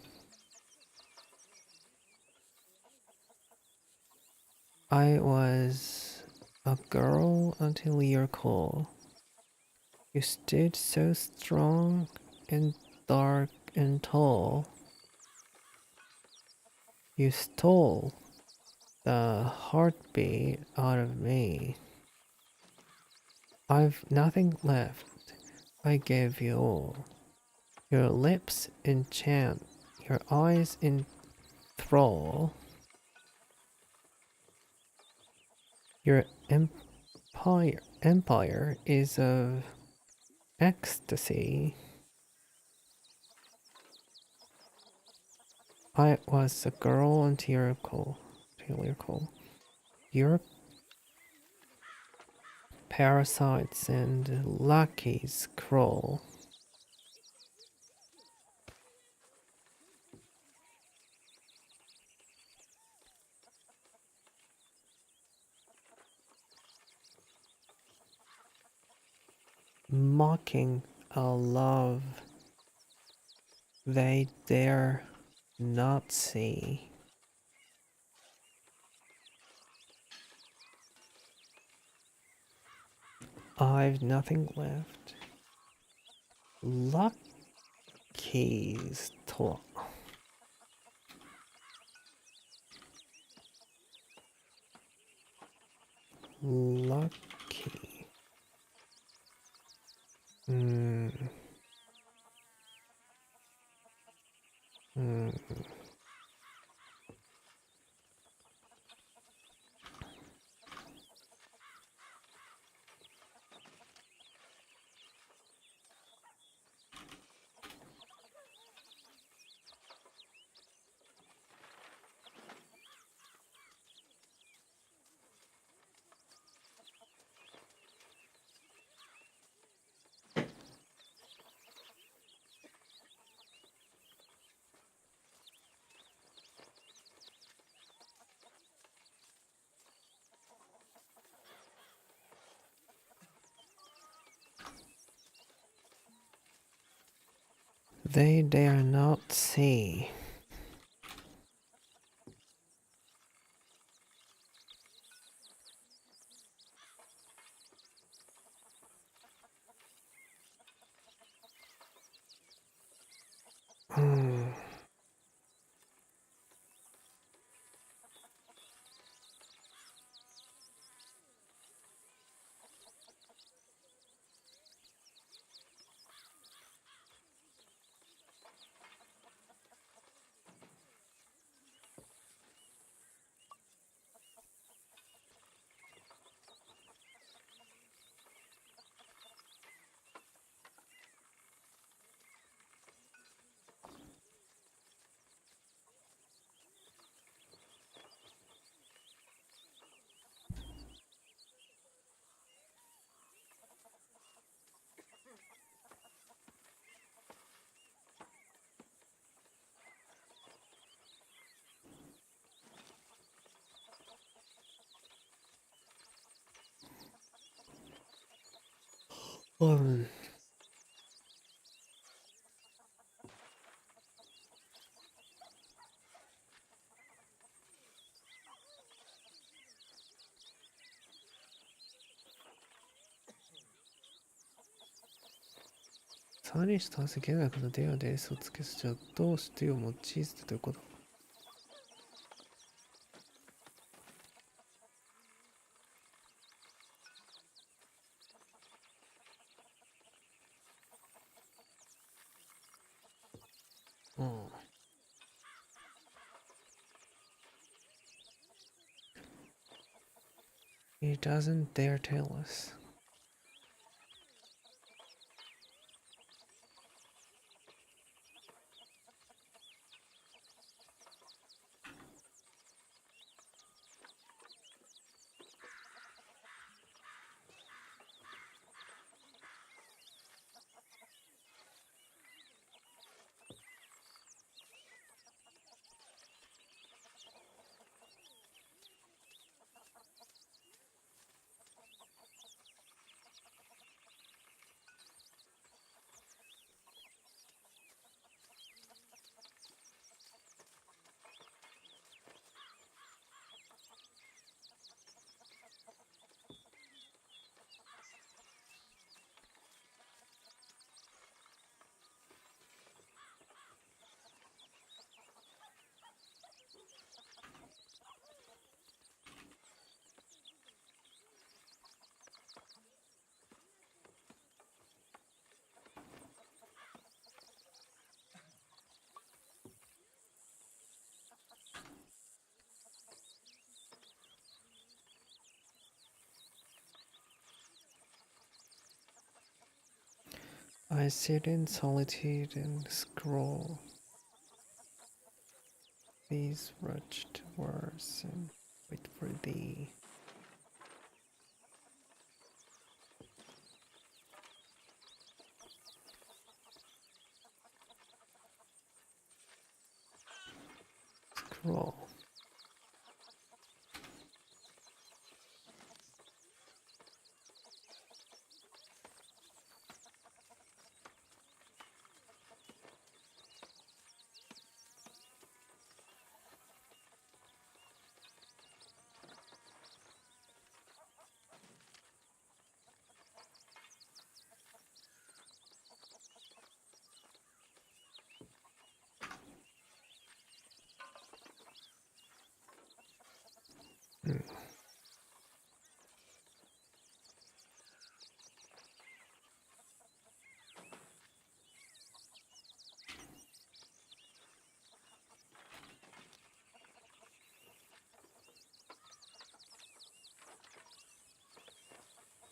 I was a girl until your call. You stood so strong and dark and tall. You stole the heartbeat out of me. I've nothing left. I gave you all. Your lips enchant, your eyes enthrall. Your empire is of ecstasy. I was a girl until your call. Your parasites and lackeys crawl. mocking a love they dare not see. I've nothing left. Lucky's to Lucky. Hmm. Hmm. They dare not see. Hmm. Um. サニスとは関係なくのデアで S をつけすじゃどうしてを用いてということ。うん。He doesn't dare tell us. I sit in solitude and scroll these wretched words and wait for thee. Scroll.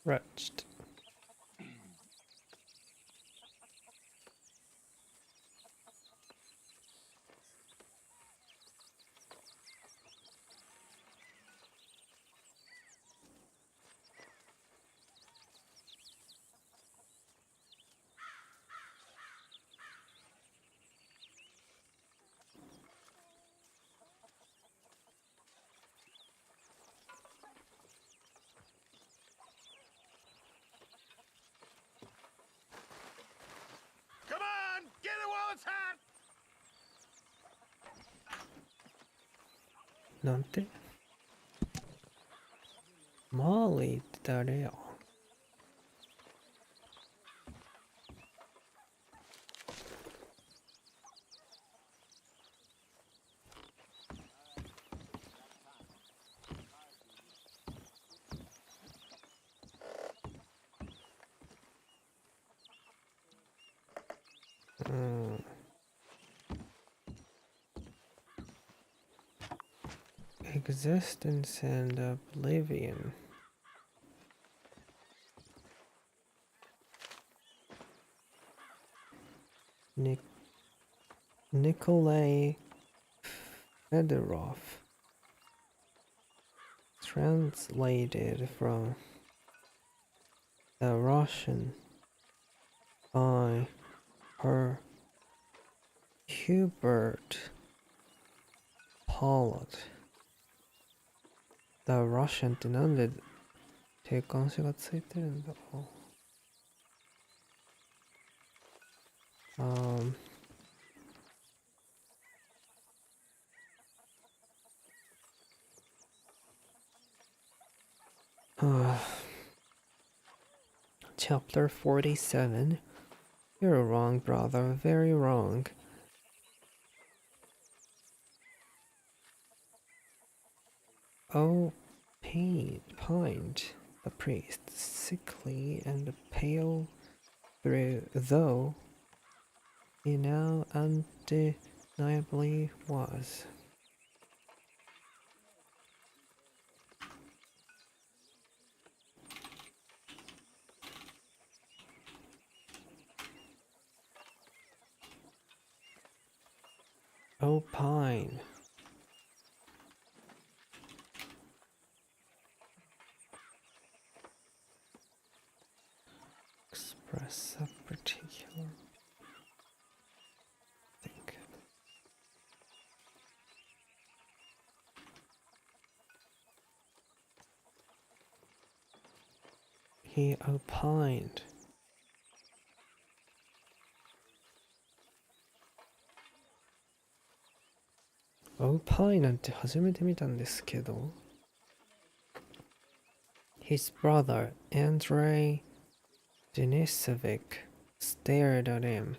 Wretched. Come on, get it while it's hot. なんてマーリーって誰やExistence and Oblivion. Nikolai Fedorov. Translated from the Russian by her Hubert Pollard. The Russian ってなんで定冠詞がついてるんだろう。Chapter 47. You're wrong, brother. Very wrong. Oh, pined the priest, sickly and pale though he now undeniably was. Opine. Express a particular thing. He opined. Opine なんて初めて見たんですけど His brother, Andrei Denisovic, stared at him.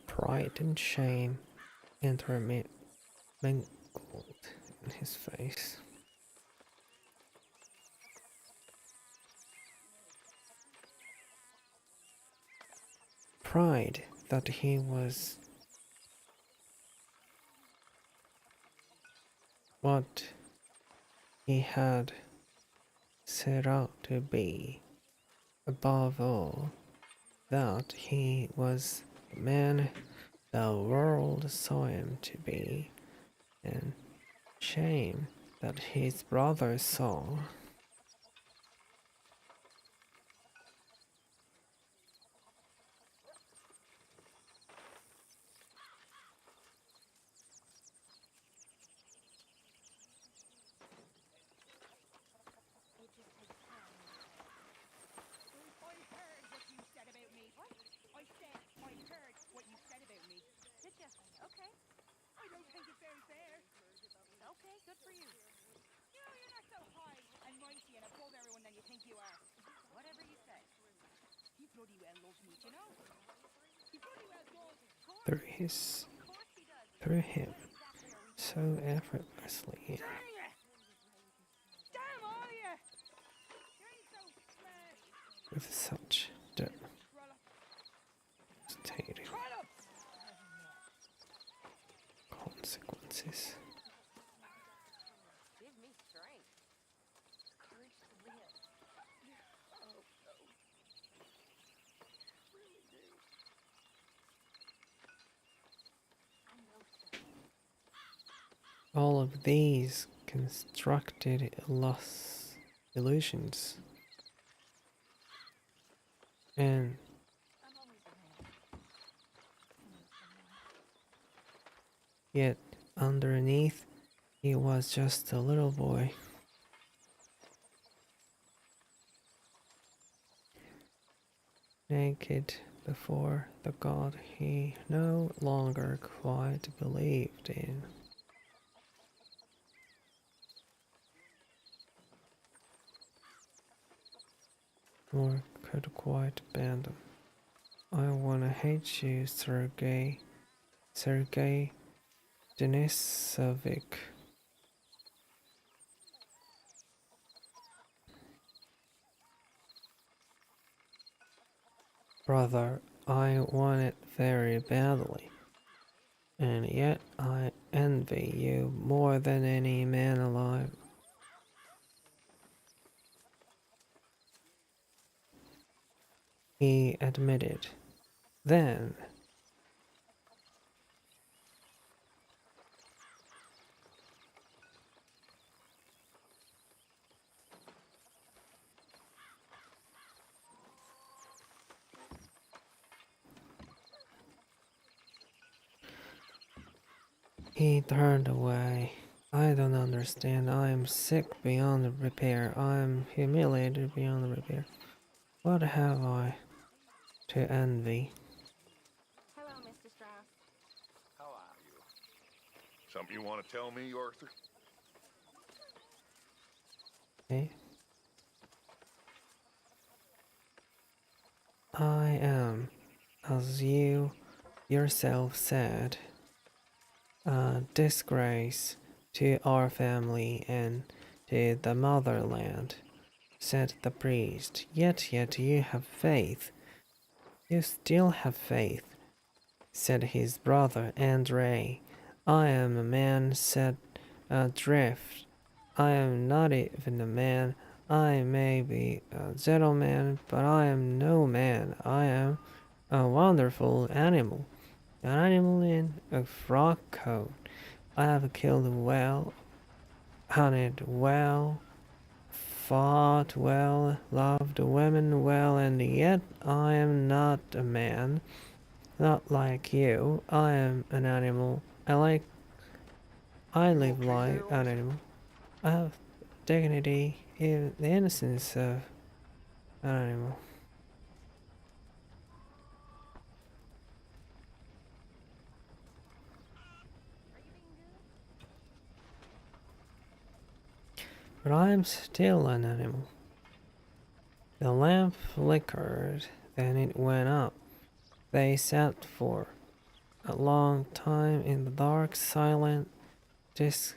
Pride and shame intermingled in his face. Pride that he was what he had set out to be. Above all, that he was the man the world saw him to be, and shame that his brother saw. good for you. You know, you're not so high and mighty and above everyone than you think you are. Whatever you say. He bloody well loves me, you know? He bloody well does. Through him, so effortlessly. Damn you! Damn all of you! You ain't so smart. With such devastating consequences. Give me strength. Courage to live. Oh, no. Really do. I know so. All of these constructed illusions and yet underneath he was just a little boy. Naked before the God he no longer quite believed in. Nor could quite abandon. I wanna hate you, Sergei Denisovich. Brother, I want it very badly, and yet I envy you more than any man alive. He admitted. Then, he turned away. I don't understand. I am sick beyond repair. I am humiliated beyond repair. What have I to envy? Hello, Mr. Strauss. How are you? Something you want to tell me, Arthur? Eh? I am, as you yourself said, a disgrace to our family and to the motherland, said the priest. Yet you have faith. You still have faith, said his brother Andrei. I am a man set adrift. I am not even a man. I may be a gentleman, but I am no man. I am a wonderful animal. An animal in a frock coat. I have killed well, hunted well, fought well, loved women well, and yet I am not a man. Not like you. I am an animal. I live like an animal. I have dignity in the innocence of an animal. But I am still an animal. The lamp flickered, then it went up. They sat for a long time in the dark, silent, disconsolate,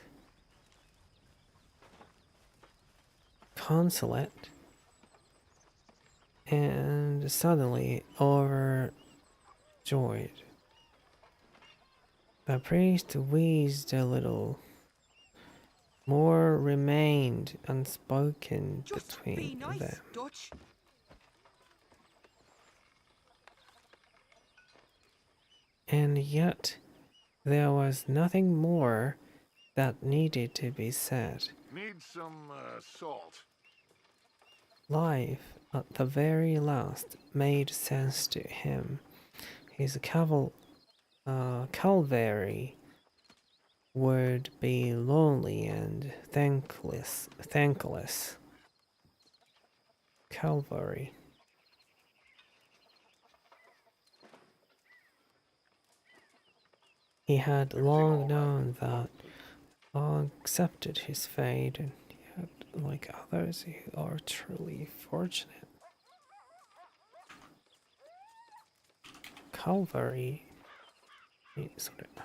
and suddenly overjoyed. The priest wheezed a little. More remained unspoken between them. Dutch. And yet, there was nothing more that needed to be said. Need some salt. Life, at the very last, made sense to him. His Calvary would be lonely and thankless. Calvary. He had long known that accepted his fate, and yet, like others who are truly fortunate, Calvary is sort of.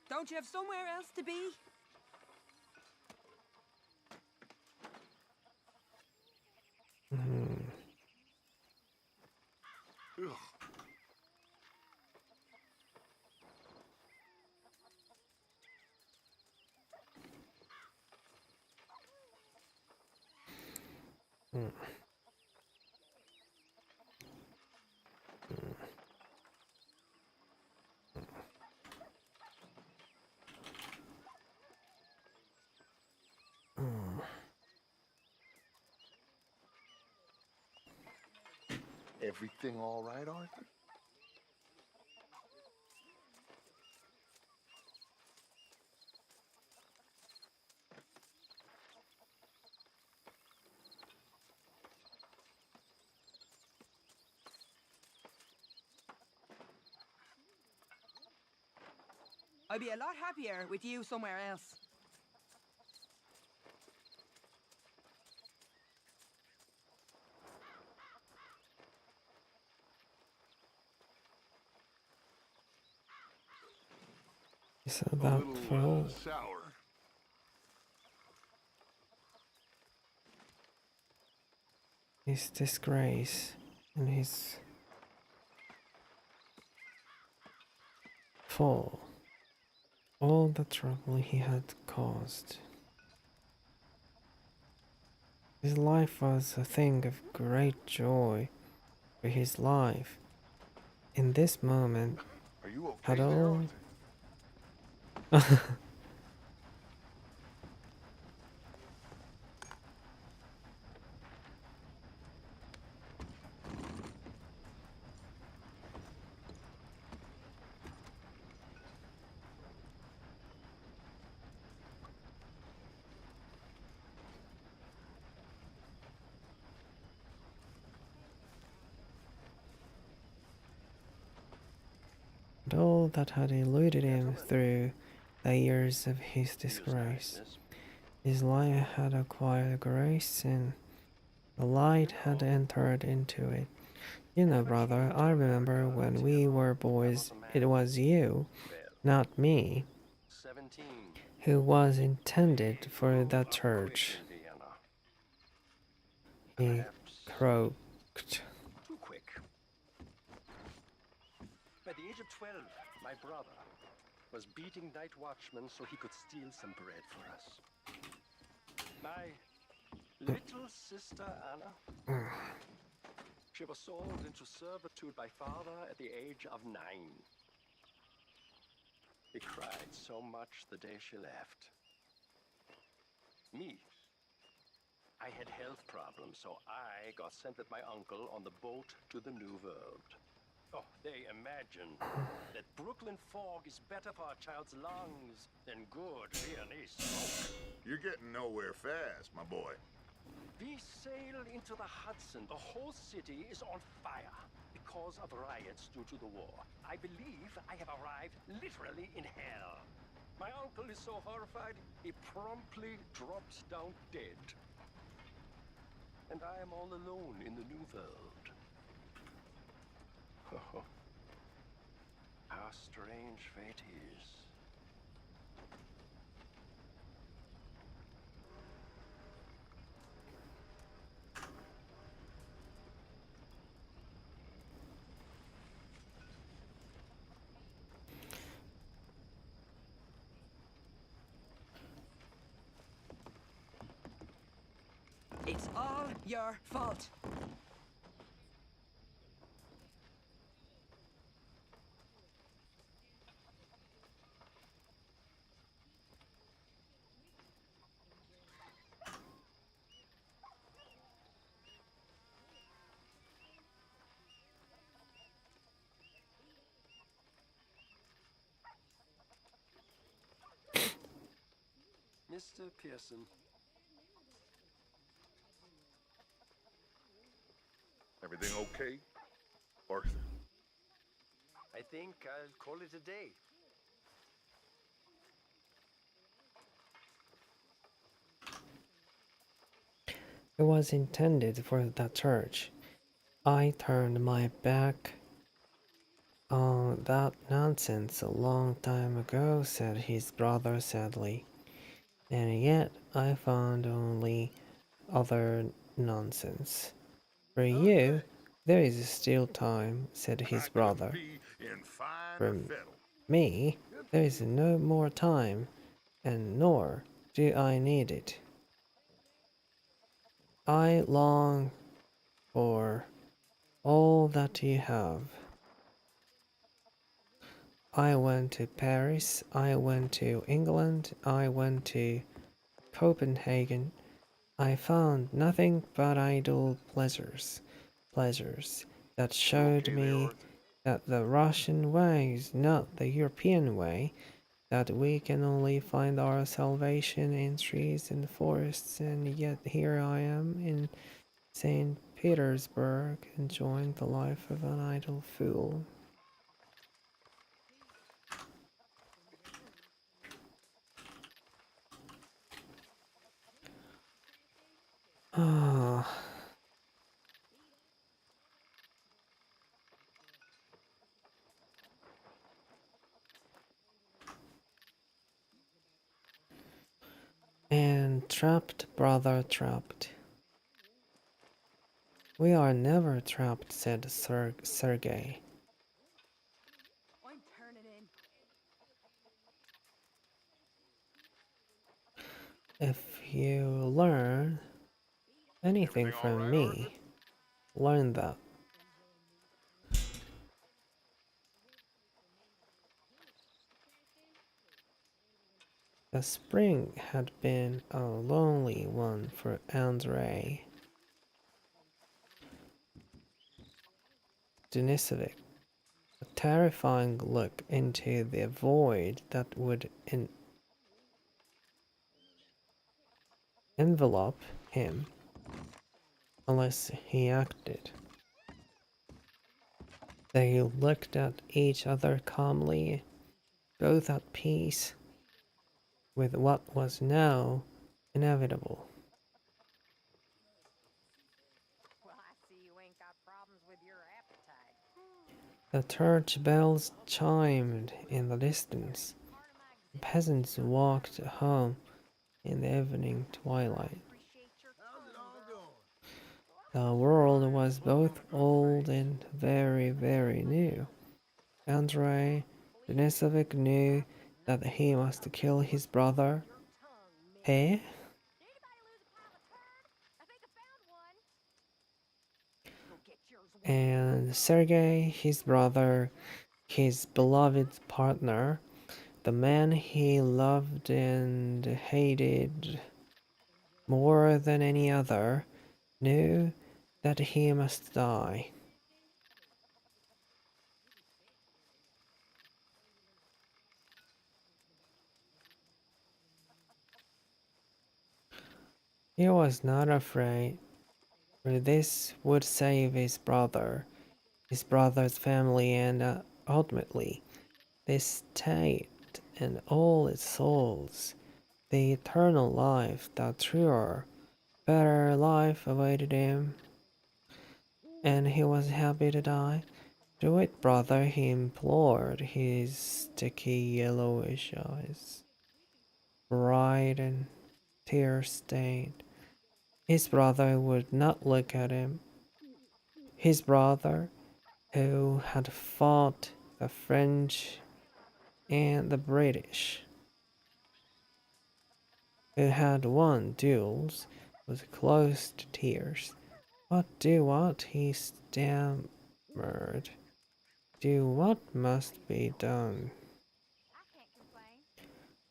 Don't you have somewhere else to be? Everything all right, Arthur? I'd be a lot happier with you somewhere else. Is that Phil? Sour. His disgrace and his fall, all the trouble he had caused. His life was a thing of great joy for his life. In this moment, Are you okay had there, all. And all that had eluded him through the years of his disgrace. His life had acquired grace and the light had entered into it. You know, brother, I remember when we were boys, it was you, not me, who was intended for the church. He croaked. Too quick. By the age of 12, my brother was beating night watchmen so he could steal some bread for us. My little sister Anna, she was sold into servitude by father at the age of 9. He cried so much the day she left. Me, I had health problems, so I got sent with my uncle on the boat to the New World. Oh, they imagine that Brooklyn fog is better for a child's lungs than good Viennese smoke. You're getting nowhere fast, my boy. We sail into the Hudson. The whole city is on fire because of riots due to the war. I believe I have arrived literally in hell. My uncle is so horrified, he promptly drops down dead. And I am all alone in the New World. Oh, how strange fate is. It's all your fault. Mr. Pearson. Everything okay, Arthur? I think I'll call it a day. It was intended for the church. I turned my back on that nonsense a long time ago, said his brother sadly. And yet I found only other nonsense. For you, there is still time, said his brother. For me, there is no more time, and nor do I need it. I long for all that you have. I went to Paris, I went to England, I went to Copenhagen. I found nothing but idle pleasures, pleasures that showed me that the Russian way is not the European way, that we can only find our salvation in trees and forests, and yet here I am in St. Petersburg, enjoying the life of an idle fool. Ah. And trapped, brother, trapped. We are never trapped, said Sergei. I'm turning in. If you learn anything from me, learn that. The spring had been a lonely one for Andrei Denisovic, a terrifying look into the void that would envelop him unless he acted. They looked at each other calmly, both at peace with what was now inevitable. Well, I see you ain't got problems with your appetite. The church bells chimed in the distance. The peasants walked home in the evening twilight. The world was both old and very, very new. Andrei Denisovic knew that he must kill his brother. Eh? And Sergei, his brother, his beloved partner, the man he loved and hated more than any other, knew that he must die. He was not afraid, for this would save his brother, his brother's family, and ultimately, this state and all its souls. The eternal life, the truer, better life awaited him, and he was happy to die. Do it, brother, he implored, his sticky yellowish eyes bright and tear-stained. His brother would not look at him. His brother, who had fought the French and the British, who had won duels, was close to tears. Do what? He stammered. Do what must be done.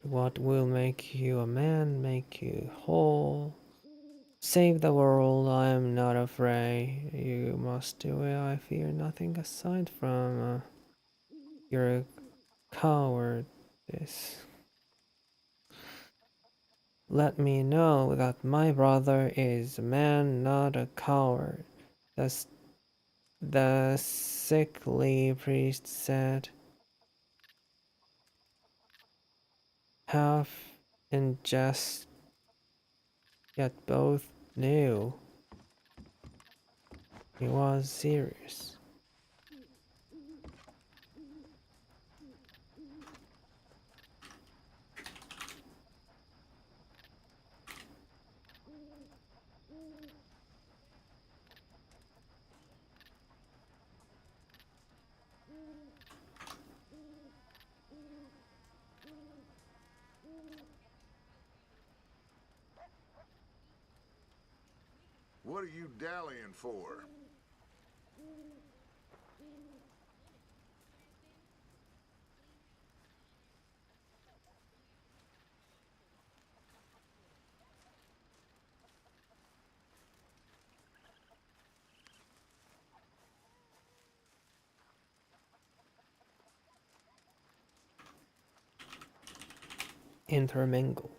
What will make you a man, make you whole. Save the world, I am not afraid. You must do it, I fear nothing aside from your cowardice. Let me know that my brother is a man, not a coward. The The sickly priest said, half in jest, yet both knew he was serious. What are you dallying for? Intermingle.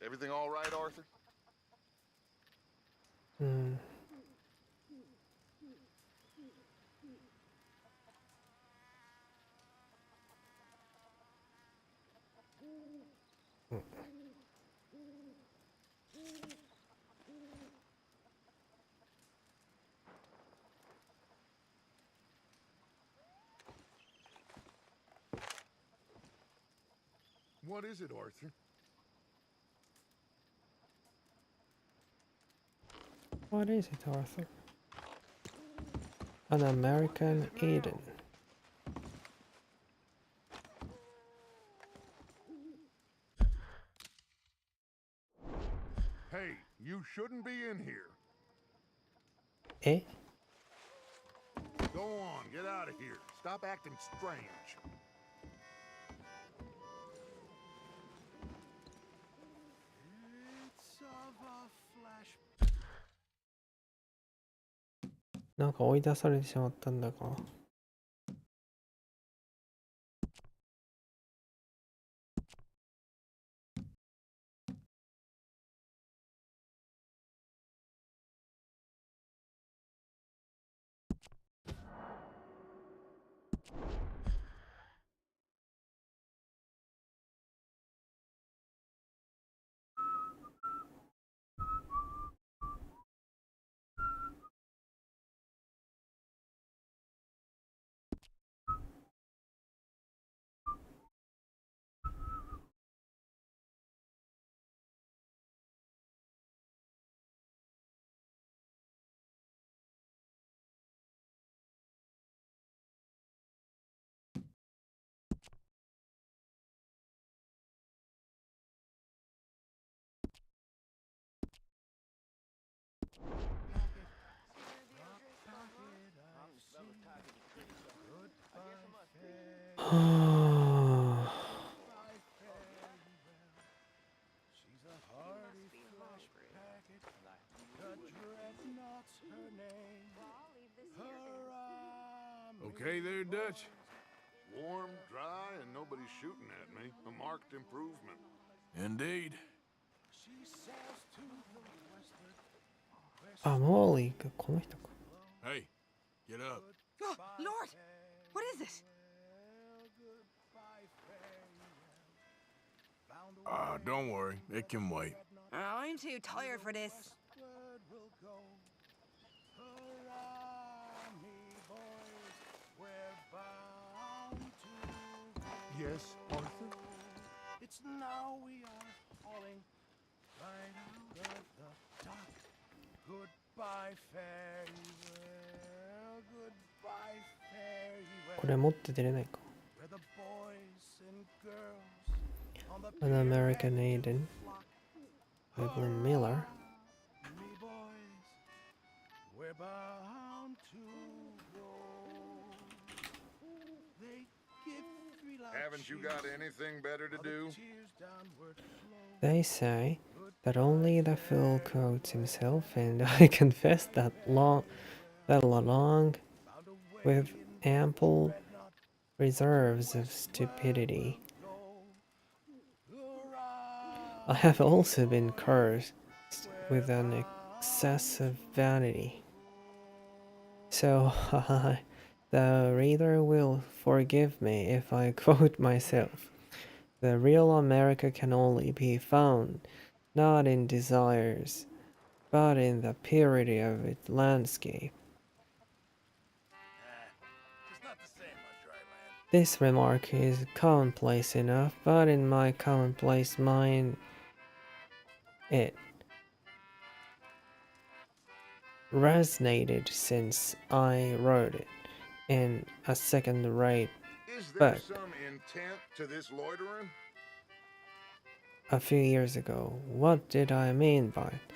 Everything all right, Arthur? What is it, Arthur? What is it, Arthur? An American Eden. Hey, you shouldn't be in here. Eh? Go on, get out of here. Stop acting strange. It's of a flash. なんか追い出されてしまったんだが。Okay there, Dutch? Warm, dry, and nobody's shooting at me. A marked improvement. Indeed. あ、モーリーがこの人か。Hey, get up. Oh, Lord! What is this? Don't worry. It can wait. Oh, I'm too tired for this. Yes, Arthur? It's now we are falling right out of the dock. Goodbye, farewell. Goodbye, farewell. これ持って出れないか。Where the boys and girls on the An American Eden. Evelyn Miller. me boys. we're bound to go. They give free like Haven't you got anything better to do? They say that only the fool quotes himself, and I confess that along with ample reserves of stupidity, I have also been cursed with an excess of vanity. So the reader will forgive me if I quote myself. The real America can only be found not in desires, but in the purity of its landscape. It's not the same on dry land. This remark is commonplace enough, but in my commonplace mind, it resonated since I wrote it in a second-rate Is there book some intent to this loitering? a few years ago. What did I mean by it?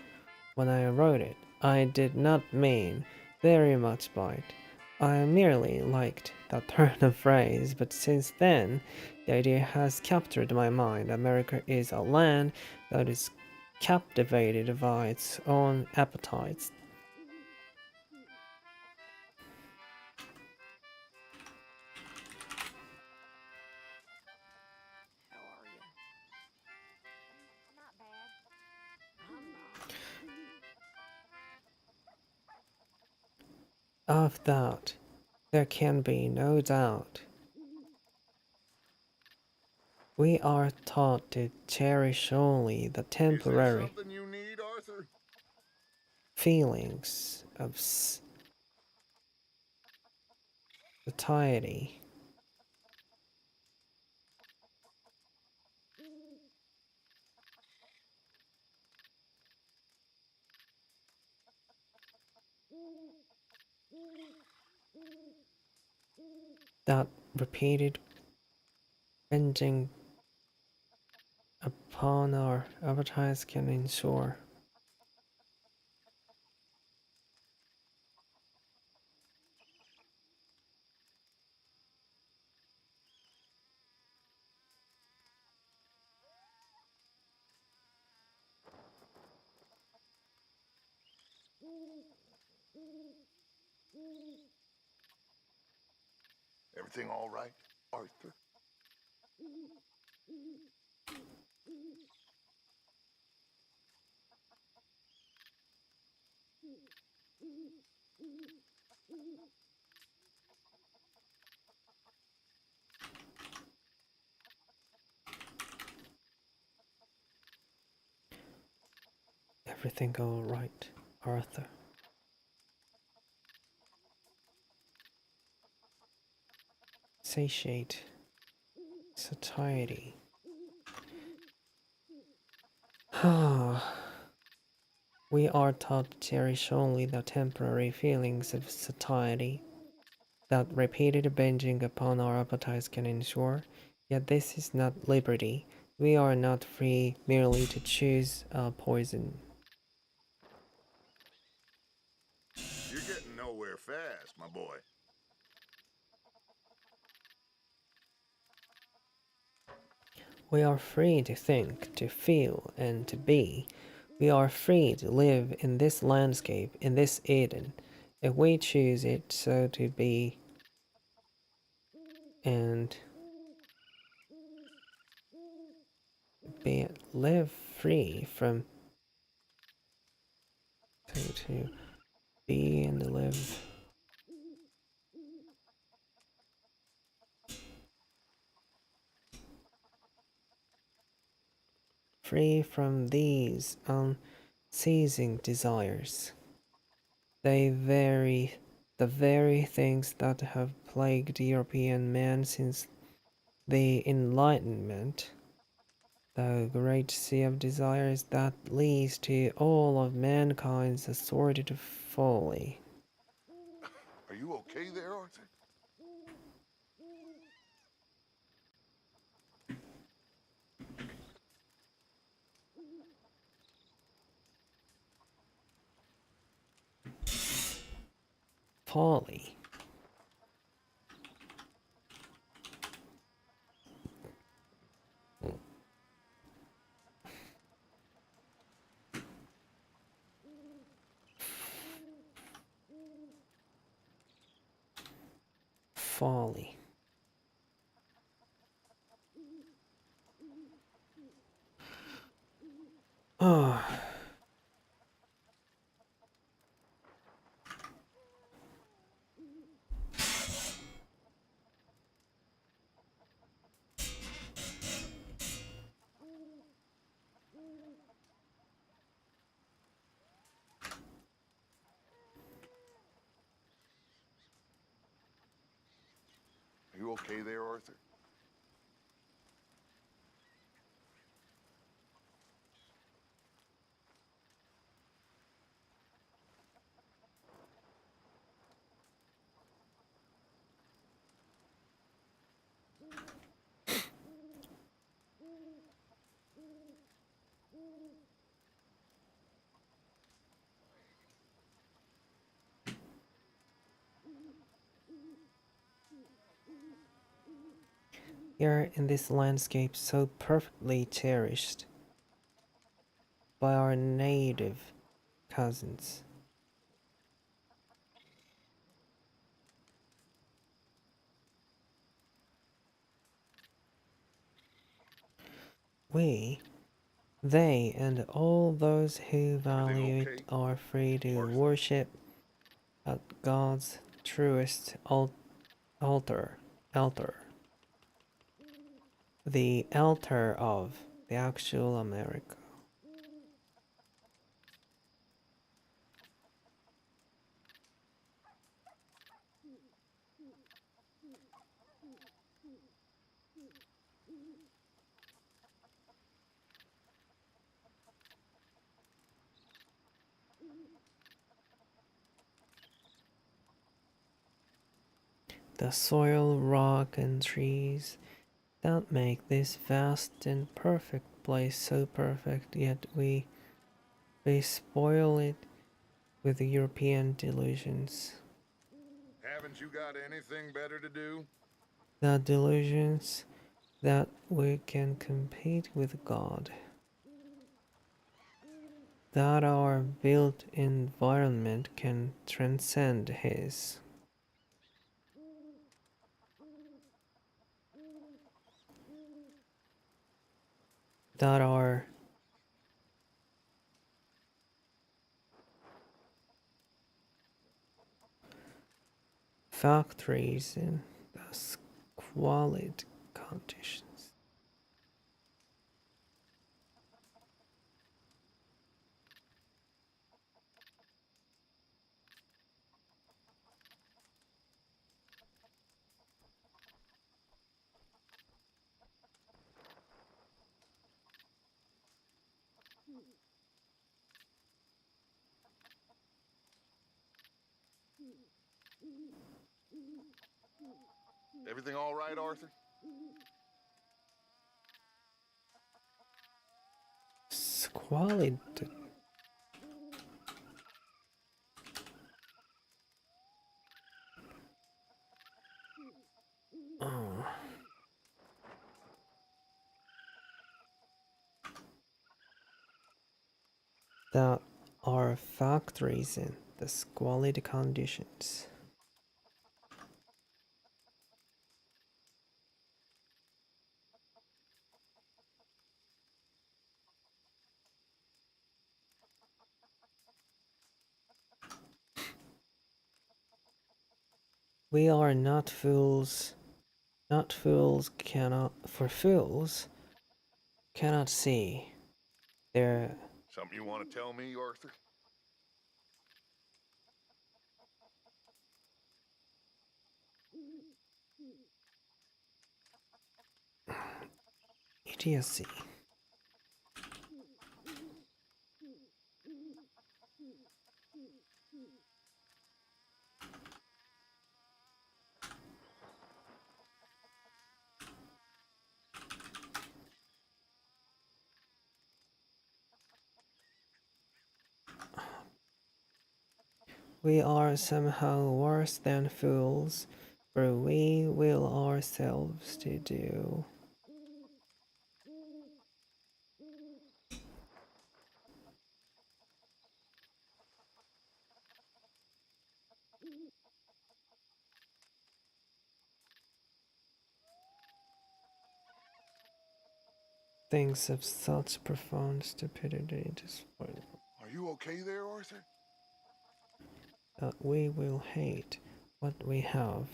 When I wrote it, I did not mean very much by it. I merely liked that turn of phrase, but since then, the idea has captured my mind. America is a land that is captivated by its own appetites. Of that, there can be no doubt. We are taught to cherish only the temporary Something you need, Arthur? feelings of satiety. That repeated binging upon our appetites can ensure. Everything all right, Arthur? Everything all right, Arthur? Satiate satiety. We are taught to cherish only the temporary feelings of satiety that repeated binging upon our appetites can ensure. Yet this is not liberty. We are not free merely to choose a poison. You're getting nowhere fast, my boy. We are free to think, to feel, and to be. We are free to live in this landscape, in this Eden, if we choose it so to be, and live free from to be and live free from these unceasing desires. The very things that have plagued European man since the Enlightenment. The great sea of desires that leads to all of mankind's assorted folly. Are you okay there, Arthur? folly. Folly. Oh. Are you okay there, Arthur? Here in this landscape so perfectly cherished by our native cousins. They, and all those who value it are free to worship at God's truest altar, the altar of the actual America. The soil, rock, and trees that make this vast and perfect place so perfect, yet we spoil it with European delusions. Haven't you got anything better to do? The delusions that we can compete with God, that our built environment can transcend His, that our factories in the squalid conditions. Everything all right, Arthur? Squalid. Oh. That are factories in the squalid conditions. We are not fools. Not fools cannot, for fools cannot see their. Something you want to tell me, Arthur? Idiocy. We are somehow worse than fools, for we will ourselves to do. Things of such profound stupidity Are you okay there, Arthur? that we will hate what we have.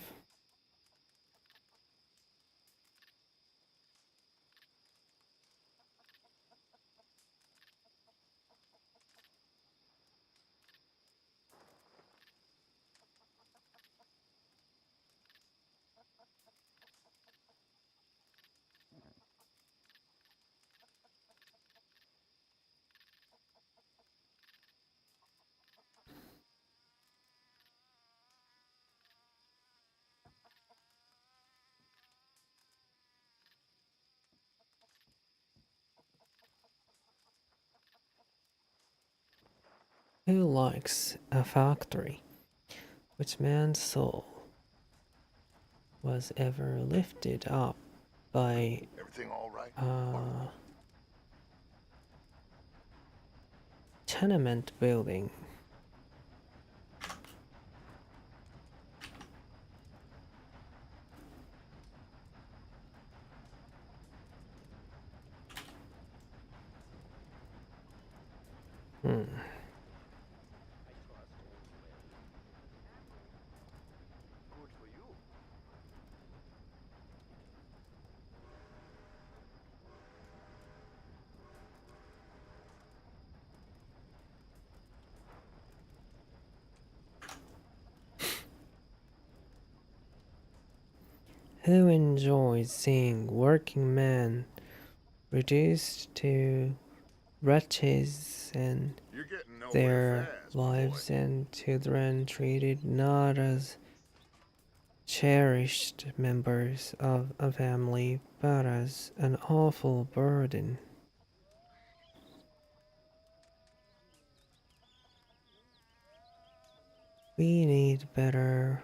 Who likes a factory which man's soul was ever lifted up by Everything all right? tenement building? Hmm. Good for you. Who enjoys seeing working men reduced to wretches and You're getting nowhere their fast, my boy. wives and children treated not as cherished members of a family but as an awful burden? We need better,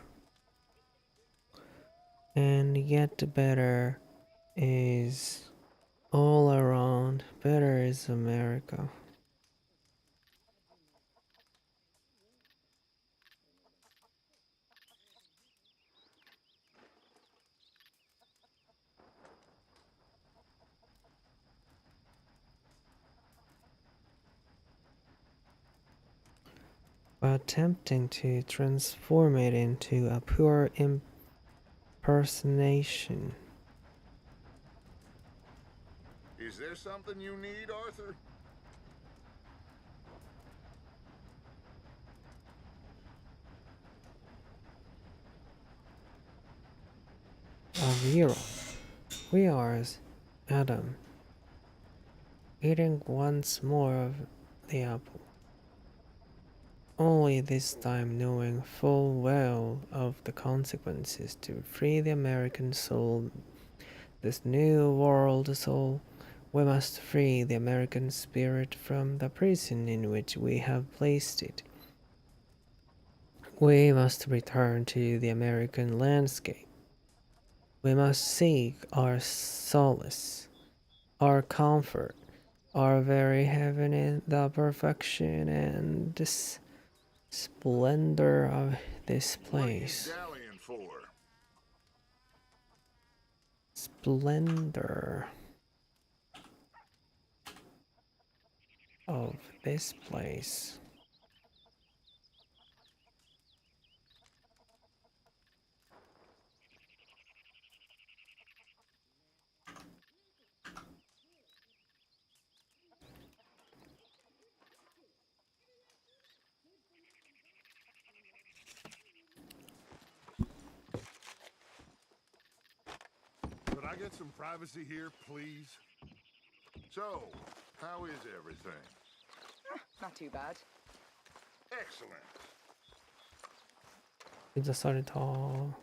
and yet better is all around. Better is America. By attempting to transform it into a pure impersonation. Is there something you need, Arthur? Of hero. We are as Adam, eating once more of the apple. Only this time knowing full well of the consequences to free the American soul, this new world soul. We must free the American spirit from the prison in which we have placed it. We must return to the American landscape. We must seek our solace, our comfort, our very heaven in the perfection and splendor of this place. What are you dallying for? Splendor of this place. Could I get some privacy here, please? So, how is everything? Not too bad. Excellent. 잊었어리터.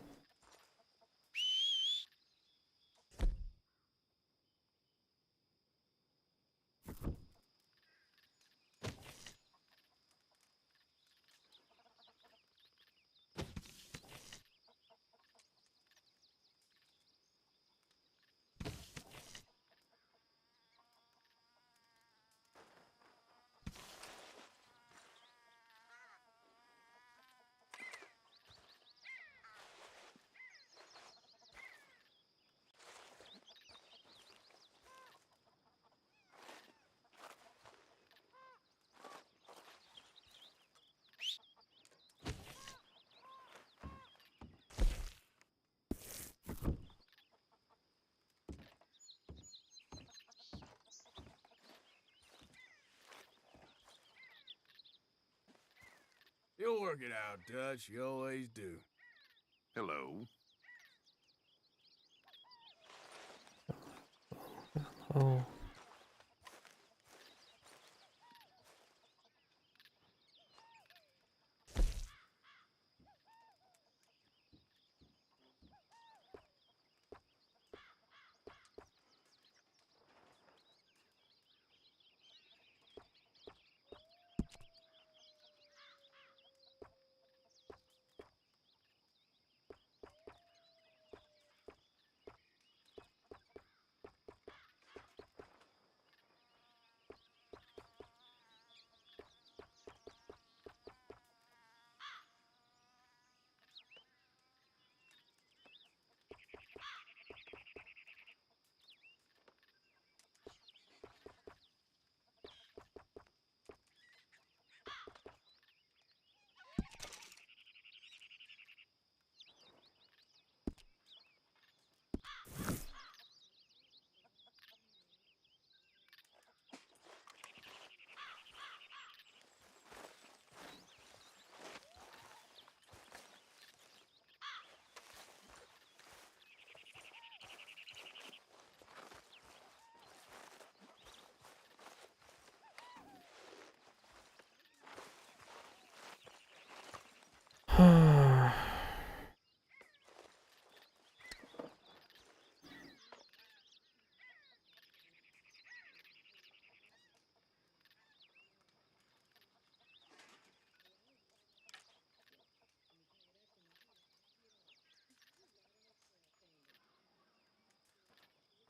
You'll work it out, Dutch. You always do. Hello. Oh.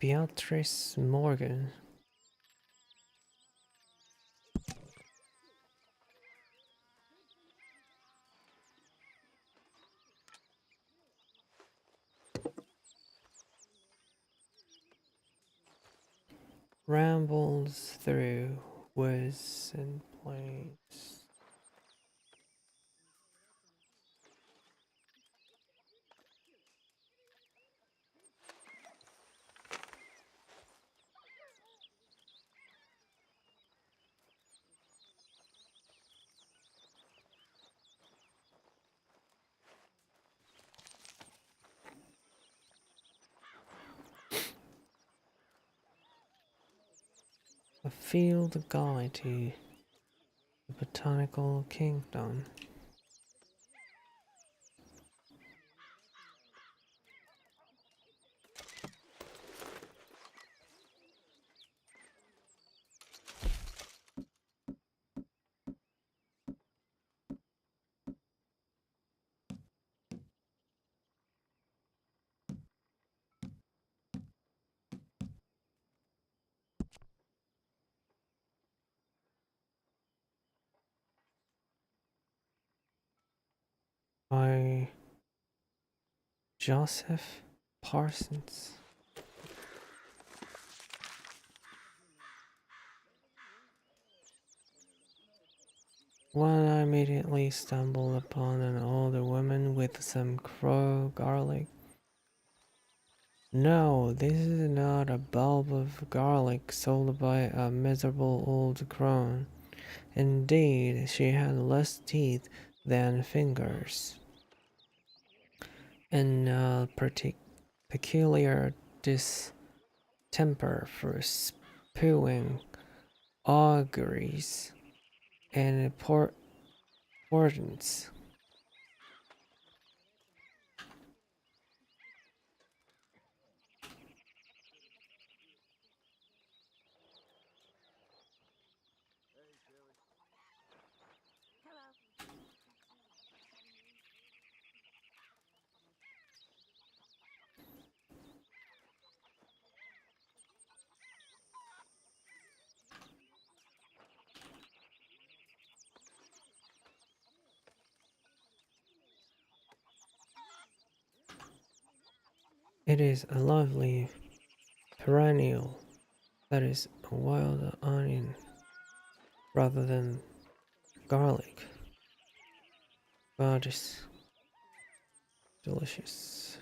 Beatrice Morgan. Rambles through woods and plains. A field guide to the Botanical Kingdom. By Joseph Parsons. When I immediately stumbled upon an older woman with some crow garlic. No, this is not a bulb of garlic sold by a miserable old crone. Indeed, she had less teeth than fingers, and a peculiar distemper for spewing auguries and portents. It is a lovely perennial that is a wild onion rather than garlic. God is delicious.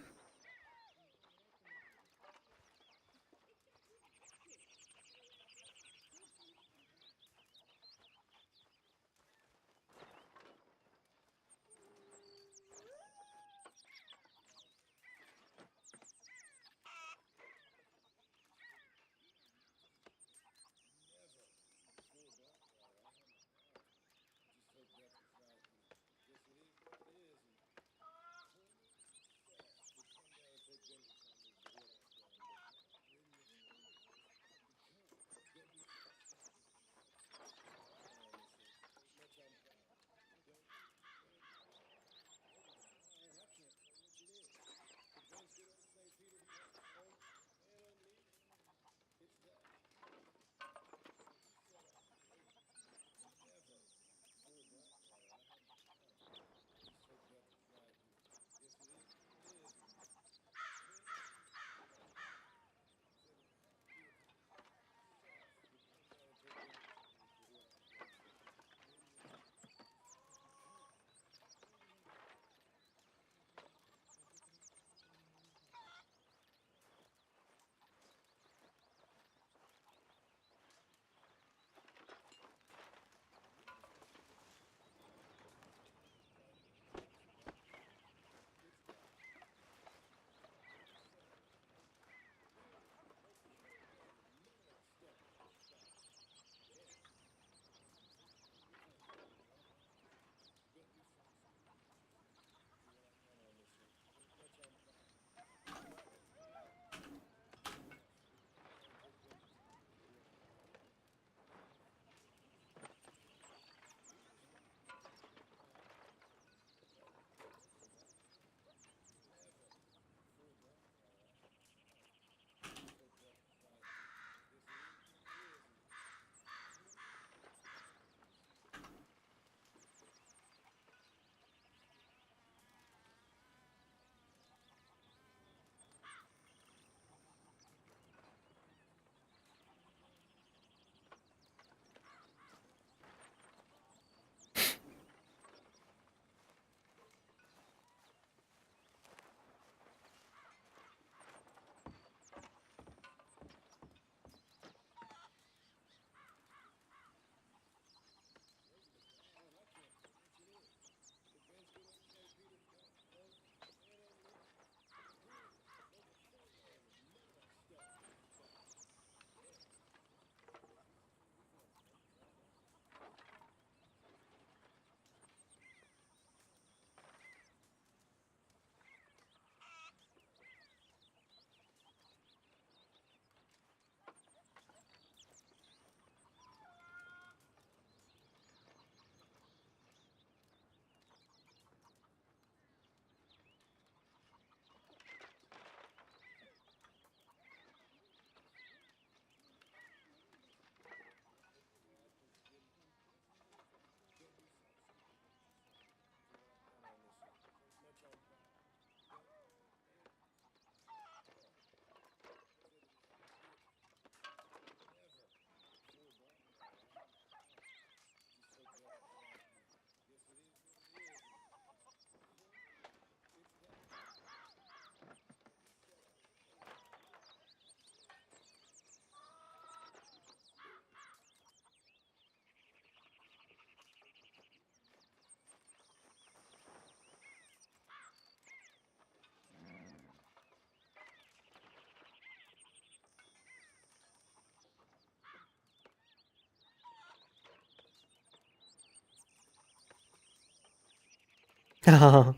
Well,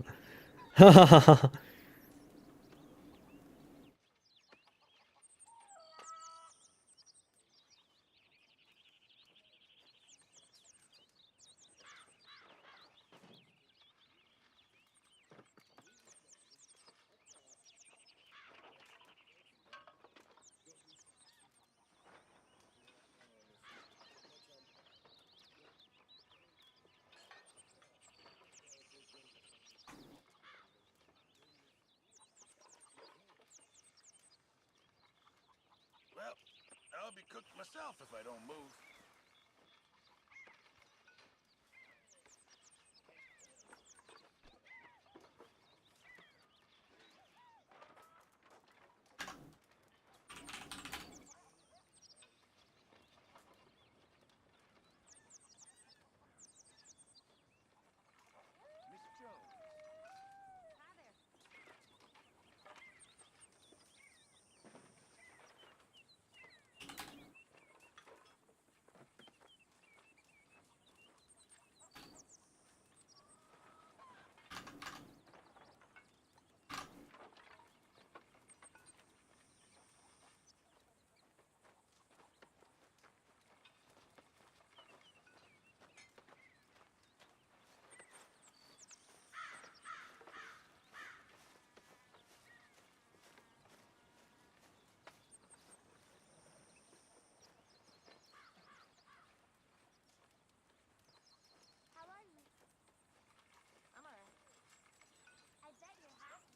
I'll be cooked myself if I don't move. How are you? I'm alright. I bet you're happy.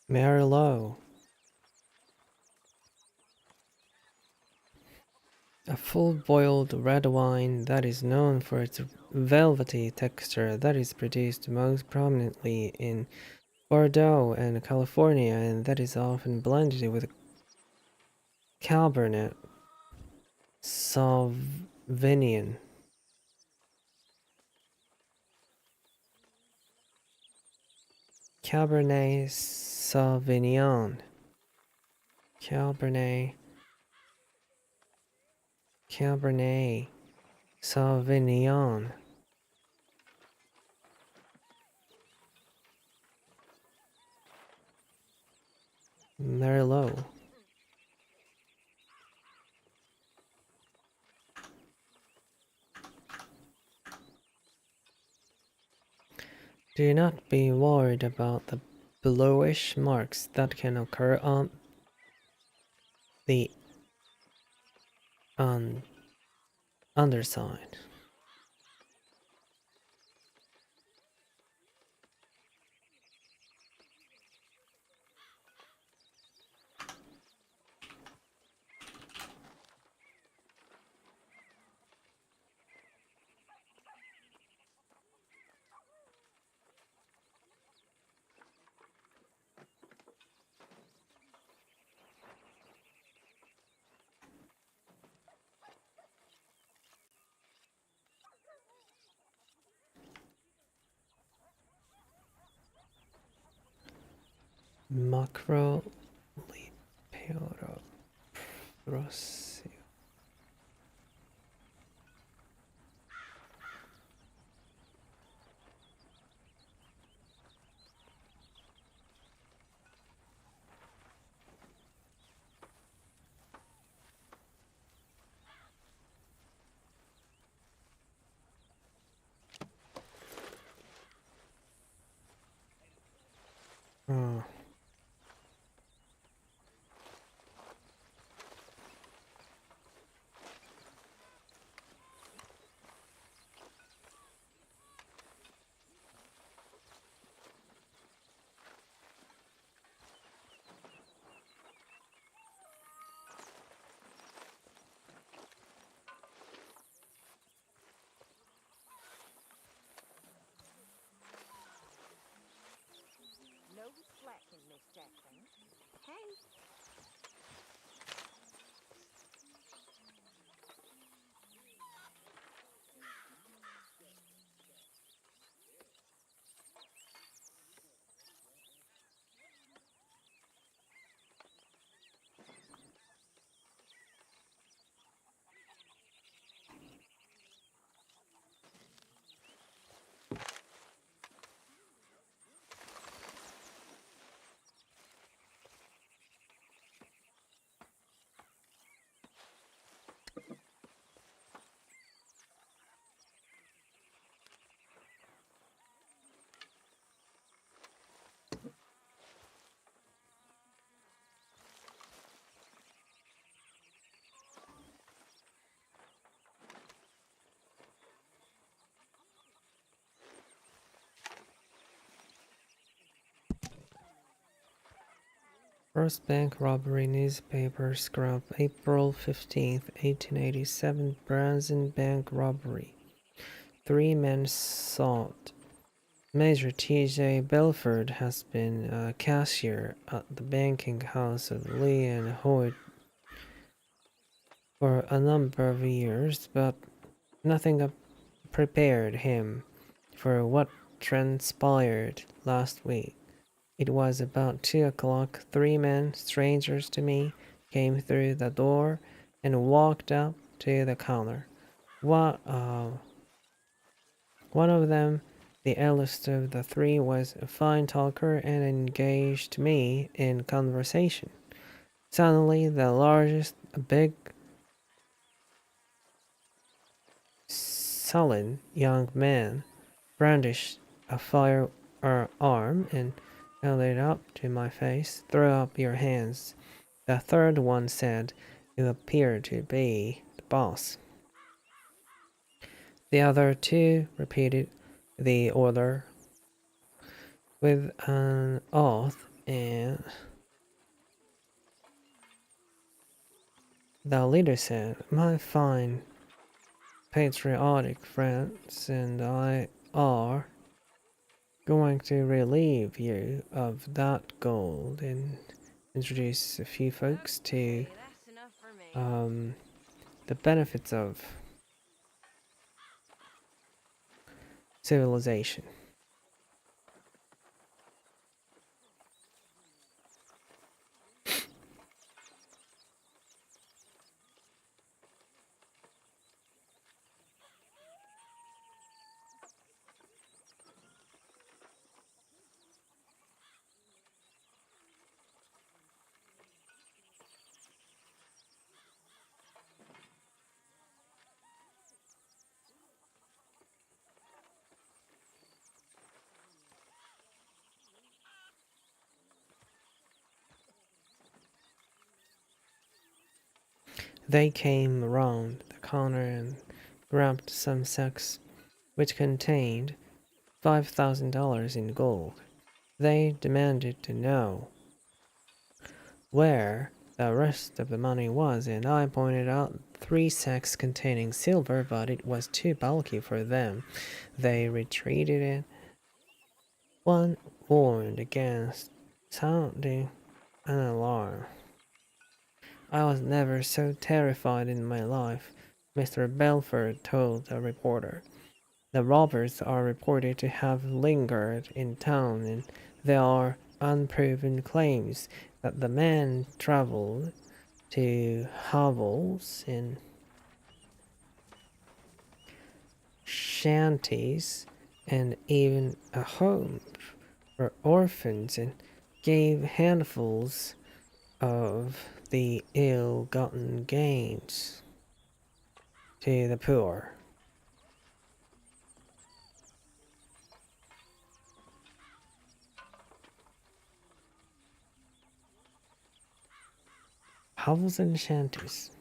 Merlot. A full-boiled red wine that is known for its velvety texture that is produced most prominently in Bordeaux and California, and that is often blended with Cabernet Sauvignon. Cabernet Sauvignon. Cabernet Sauvignon. Merlot. Do not be worried about the bluish marks that can occur on the underside. Macro Liperoprosia. Oh. No slacking, Miss Jackson. Hey. First bank robbery newspaper scrap April 15th, 1887 Branson Bank robbery. 3 men sought. Major T.J. Belford has been a cashier at the banking house of Lee and Hoyt for a number of years, but nothing prepared him for what transpired last week. It was about 2 o'clock. 3 men, strangers to me, came through the door and walked up to the counter. One of them, the eldest of the 3, was a fine talker and engaged me in conversation. Suddenly, the largest, a big, sullen young man, brandished a firearm and held it up to my face. "Throw up your hands," the third one said. "You appear to be the boss." The other 2 repeated the order with an oath, and the leader said, "My fine patriotic friends and I are going to relieve you of that gold and introduce a few folks to the benefits of civilization." They came around the corner and grabbed some sacks which contained $5,000 in gold. They demanded to know where the rest of the money was, and I pointed out 3 sacks containing silver, but it was too bulky for them. They retreated and one warned against sounding an alarm. I was never so terrified in my life, Mr. Belford told a reporter. The robbers are reported to have lingered in town, and there are unproven claims that the men traveled to hovels and shanties and even a home for orphans and gave handfuls of the ill-gotten gains to the poor. Hovels and shanties.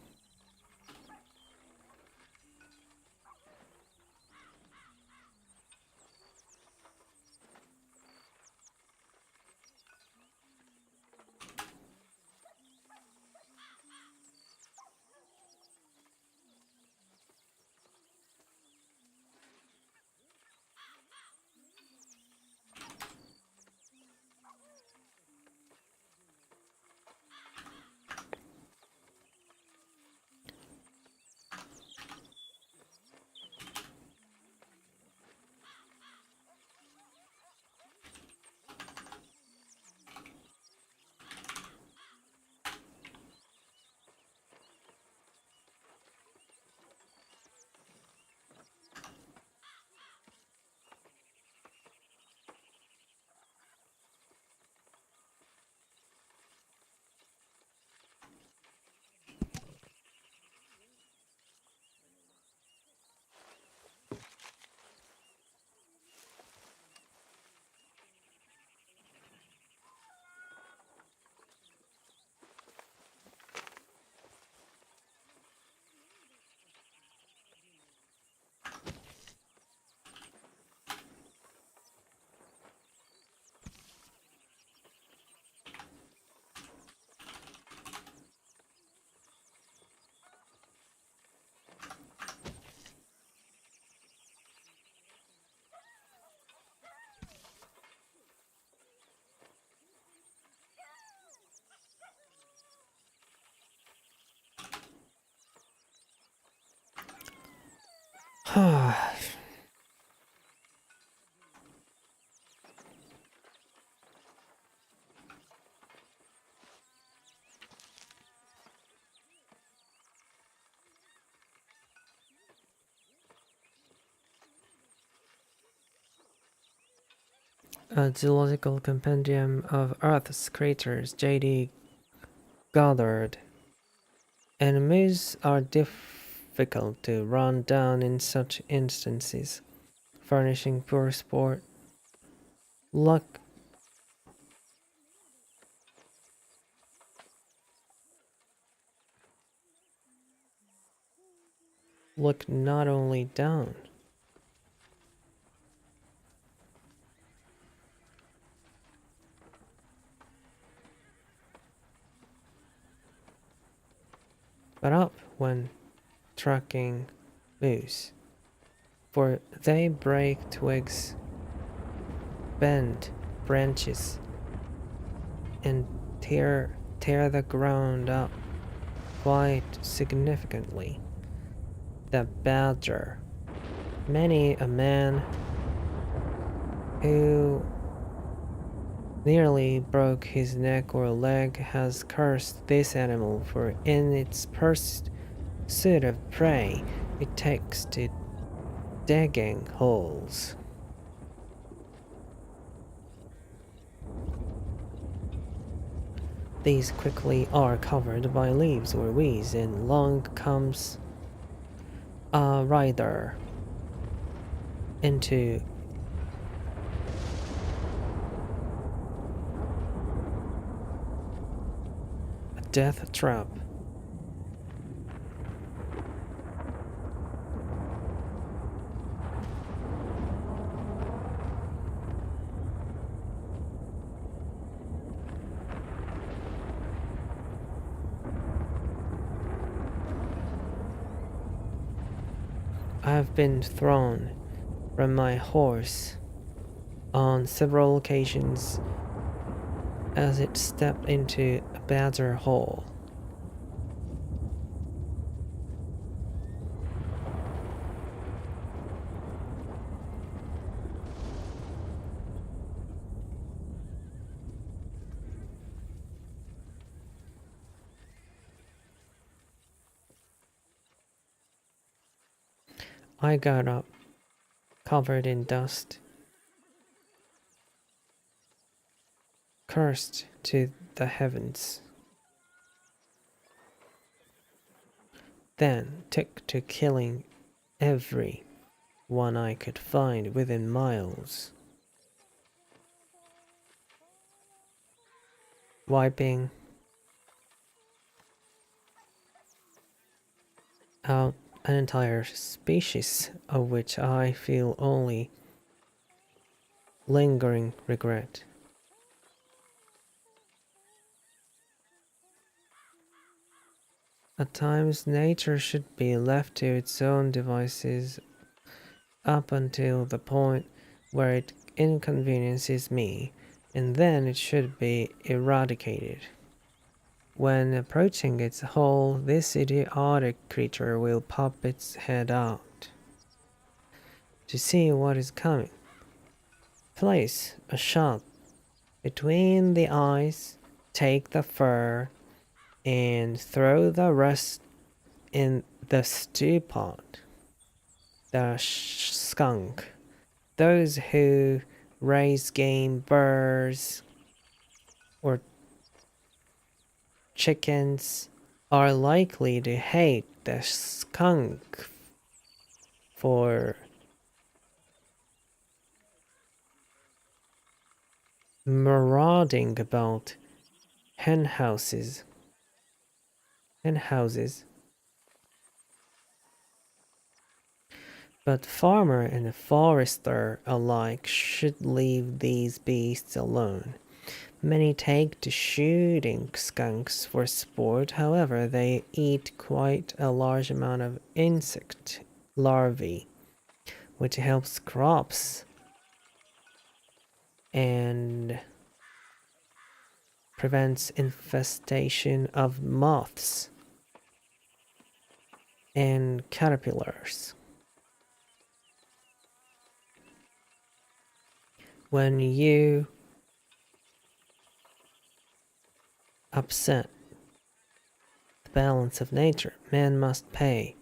A Geological Compendium of Earth's Craters, J.D. Goddard. Enemies are difficult to run down in such instances, furnishing poor sport. Look not only down, but up when tracking moose, for they break twigs, bend branches, and tear the ground up quite significantly. The badger. Many a man who nearly broke his neck or leg has cursed this animal, for in its pursuit of prey, it takes to digging holes. These quickly are covered by leaves or weeds, and along comes a rider into a death trap. have been thrown from my horse on several occasions as it stepped into a badger hole. I got up, covered in dust, cursed to the heavens, then took to killing every one I could find within miles, wiping out an entire species of which I feel only lingering regret. At times, nature should be left to its own devices up until the point where it inconveniences me, and then it should be eradicated. When approaching its hole, this idiotic creature will pop its head out to see what is coming. Place a shot between the eyes, take the fur, and throw the rest in the stew pot. The skunk, those who raise game birds or chickens are likely to hate the skunk for marauding about hen houses. But farmer and forester alike should leave these beasts alone. Many take to shooting skunks for sport, however, they eat quite a large amount of insect larvae, which helps crops and prevents infestation of moths and caterpillars. When you upset the balance of nature, man must pay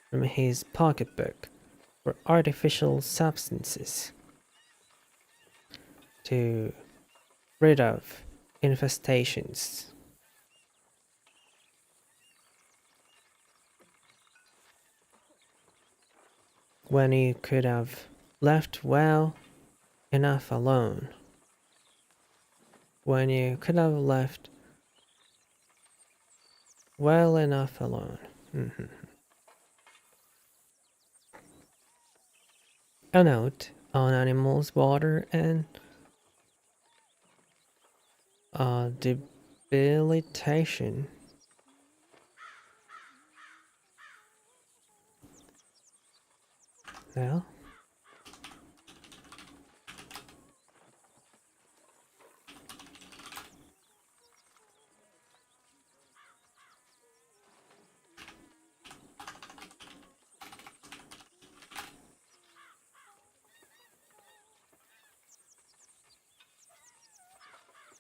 from his pocketbook for artificial substances to rid of infestations. When you could have left well enough alone. When you could have left well enough alone. A note on animals, water, and debilitation. Now,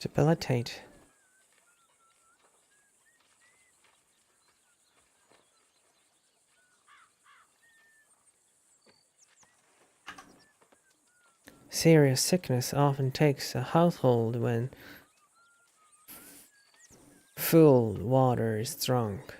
debilitate. Serious sickness often takes a household when fouled water is drunk.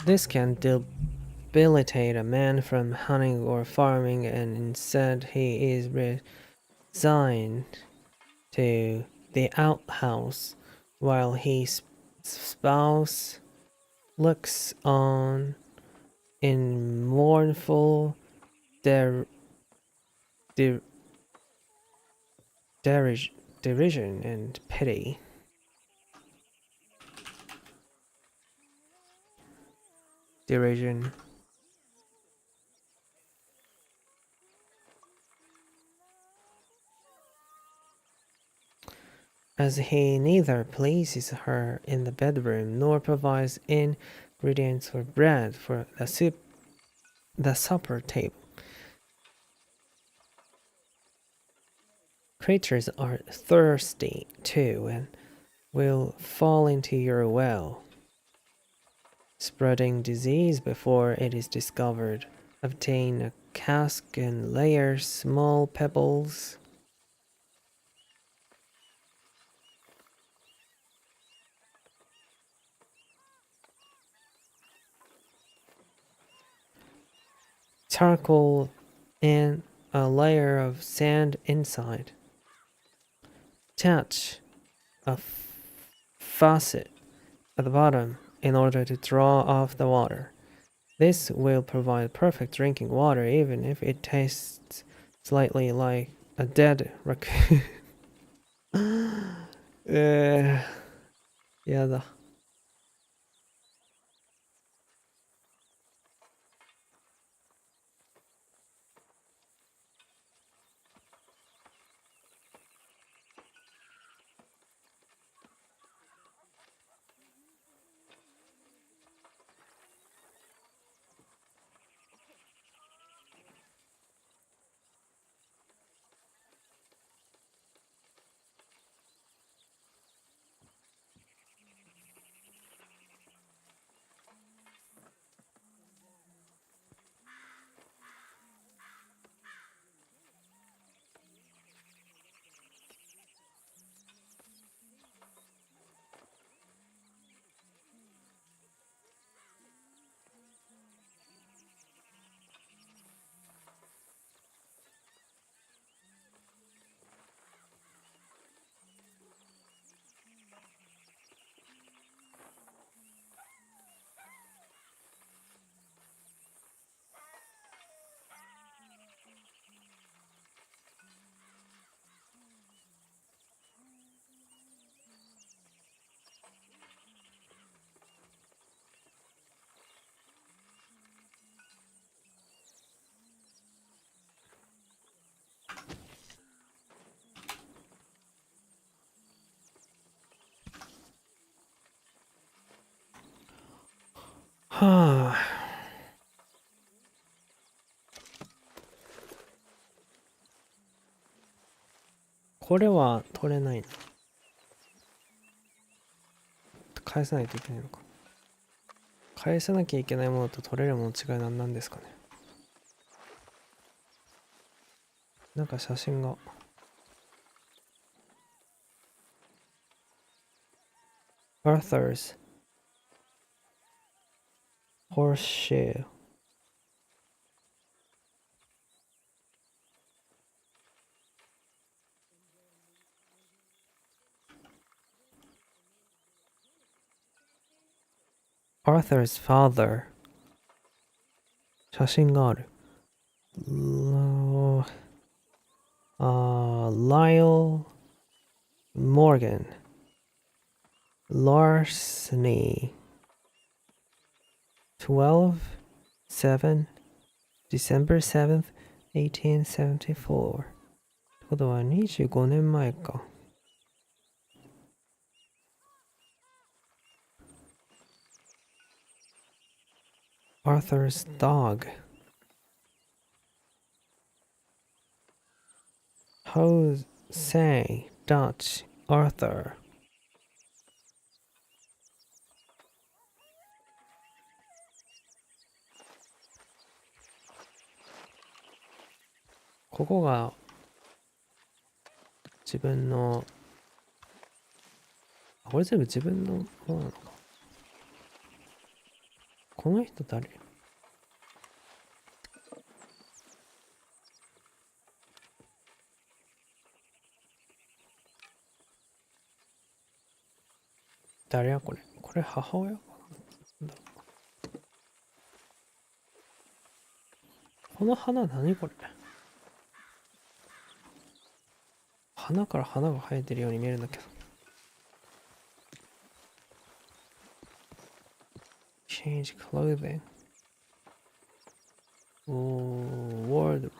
This can debilitate a man from hunting or farming, and instead he is resigned to the outhouse while his spouse looks on in mournful derision and pity. Derision. As he neither places her in the bedroom nor provides ingredients for bread for the supper table. Creatures are thirsty too and will fall into your well, spreading disease before it is discovered. Obtain a cask and layer small pebbles. Charcoal and a layer of sand inside. Attach a faucet at the bottom in order to draw off the water. This will provide perfect drinking water even if it tastes slightly like a dead raccoon. やだ。はあ。これは取れないの。返さないといけないのか。返さなきゃいけないものと取れるものの違いは何ですかね。なんか写真が。Arthur's Horseshoe. Arthur's father. 写真がある。Lyle Morgan. Larceny. 12/7 December 7th, 1874. ってことは25年前か。Arthur's dog. Jose Dutch Arthur.ここが自分の、これ全部自分のものなのか。この人誰？誰やこれ？これ母親かな？この花何これ？花から花が生えてるように見えるんだけど。Change clothing. Wardrobe.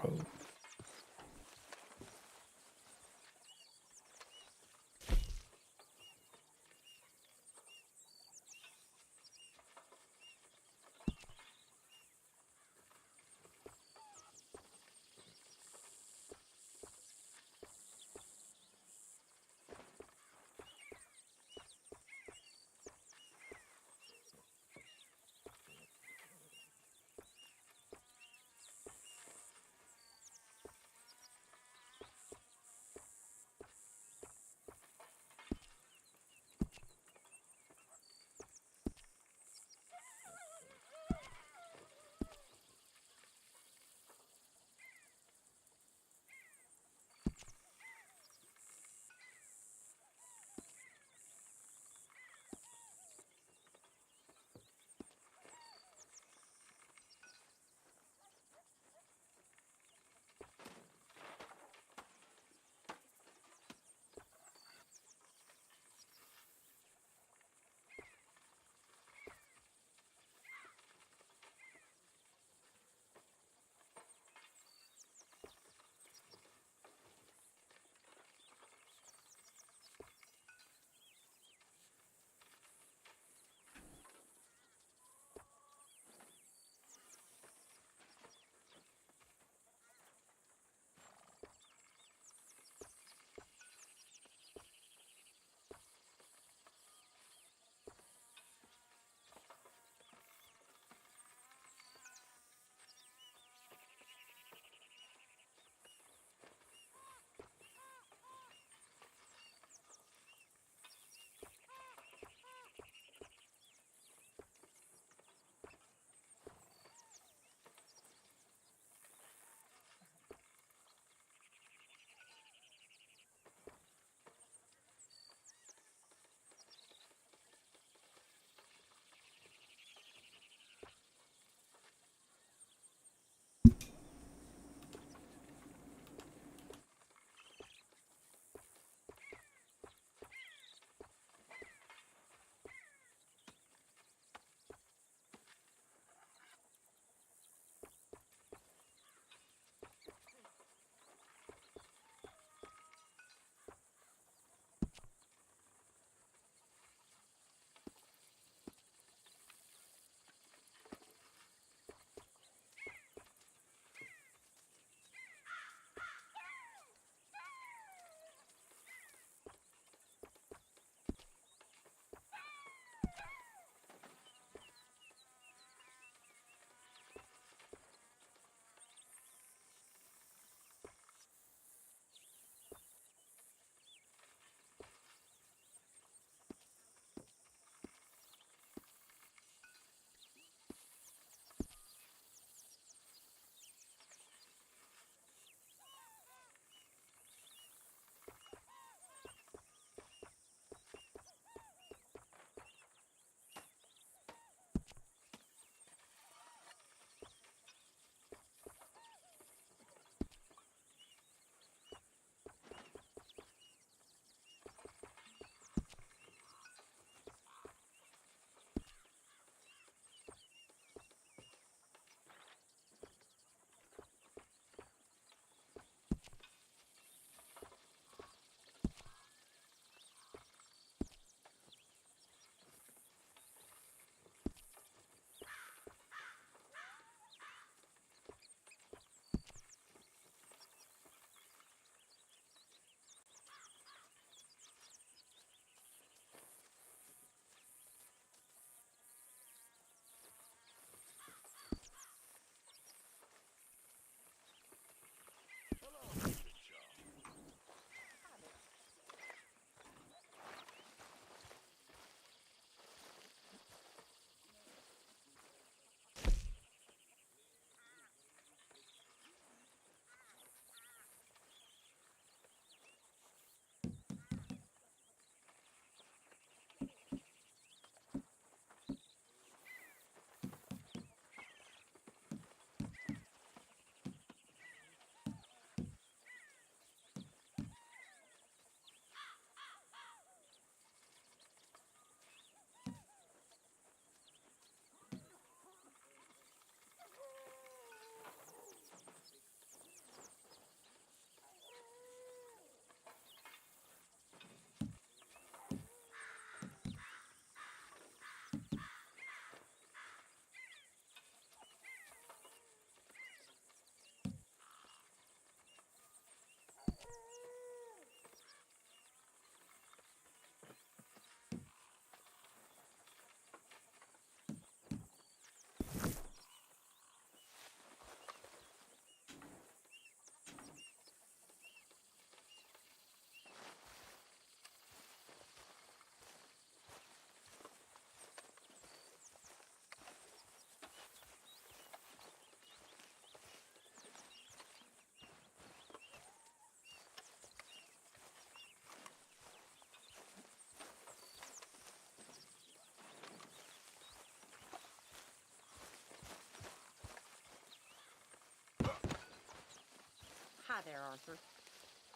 Hi there, Arthur.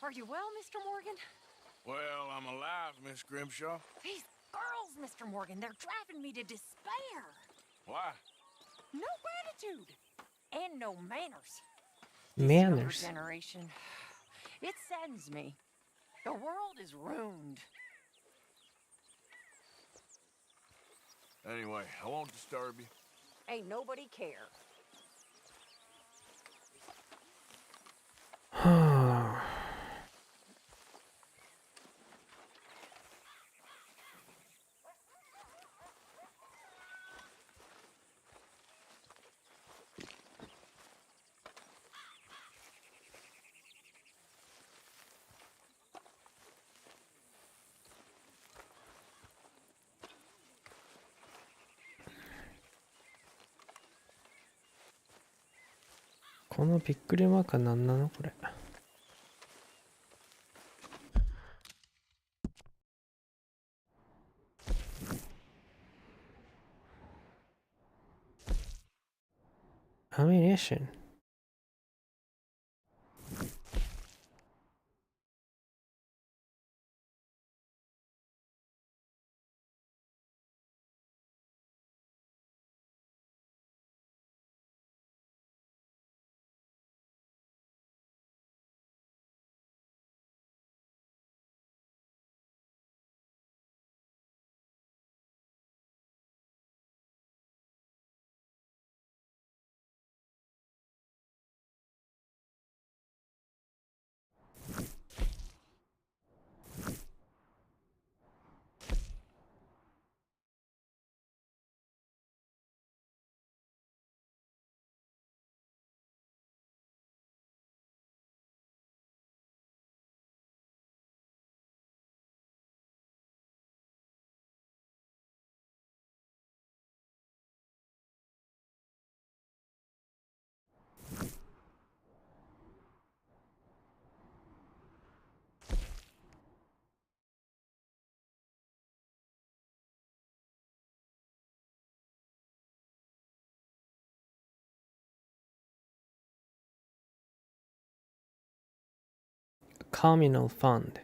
Are you well, Mr. Morgan? Well, I'm alive, Miss Grimshaw. These girls, Mr. Morgan, they're driving me to despair. Why? No gratitude. And no manners. Manners. This younger generation, it saddens me. The world is ruined. Anyway, I won't disturb you. Ain't nobody care.このびっくりマークは何なのこれ。Ammunition. Communal fund.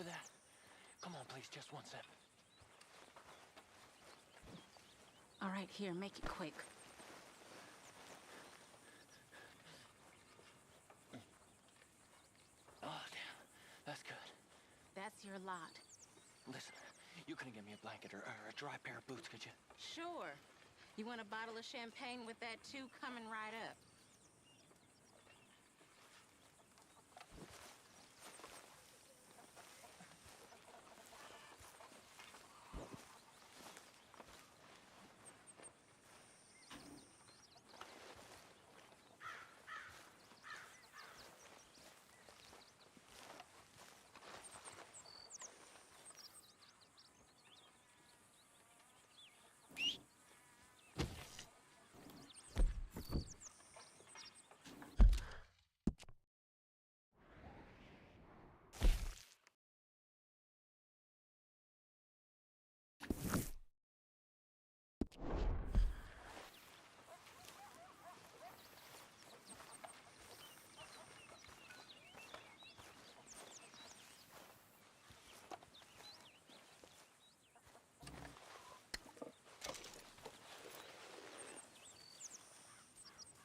of that? Come on, please, just one sip. All right, here, make it quick. Oh, damn. That's good. That's your lot. Listen, you couldn't get me a blanket or a dry pair of boots, could you? Sure. You want a bottle of champagne with that too? Coming right up.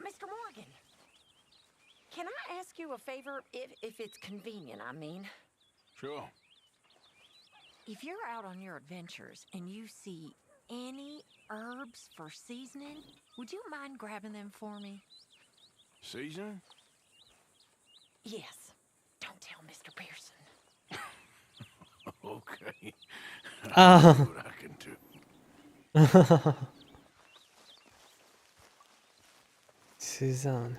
Mr. Morgan, can I ask you a favor, if it's convenient, I mean? Sure. If you're out on your adventures and you see any herbs for seasoning, would you mind grabbing them for me? Seasoning? Yes. Don't tell Mr. Pearson. Okay. Oh. I'll see what I can do. Suzanne.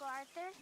Uncle Arthur?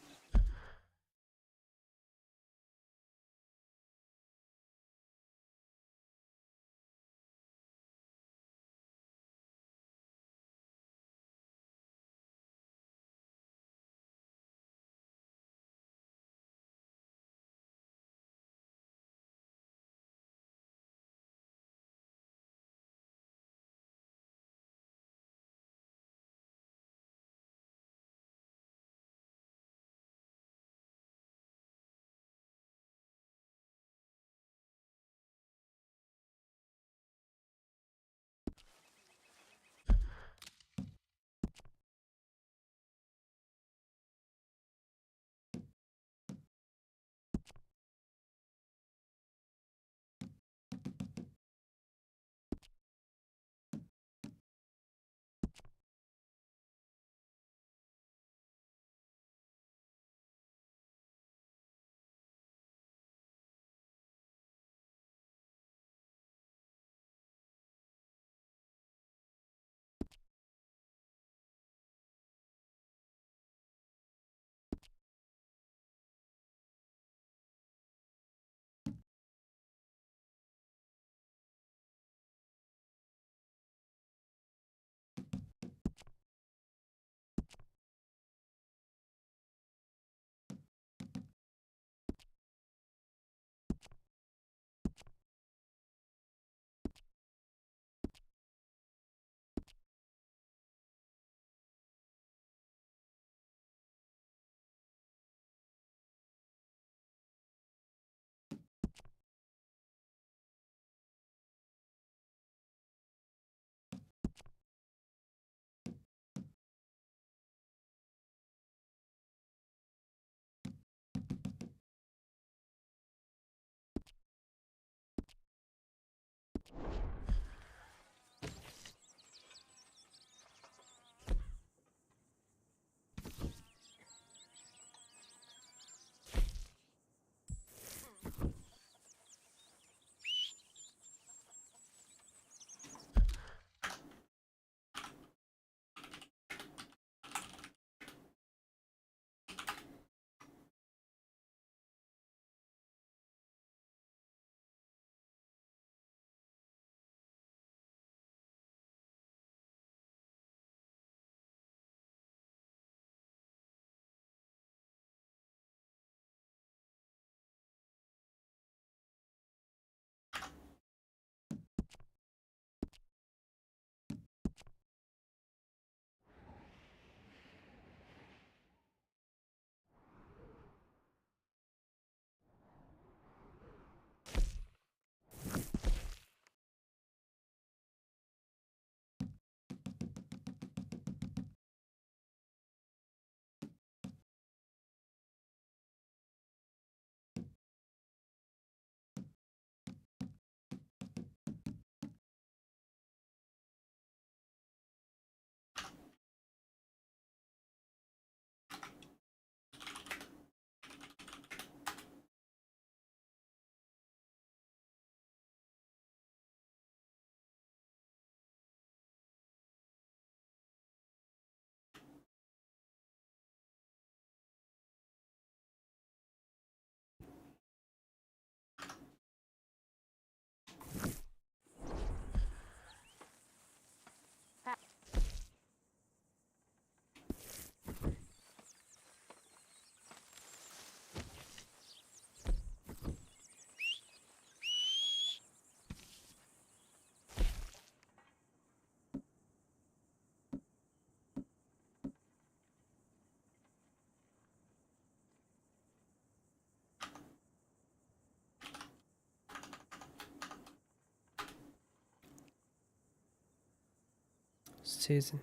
Susan.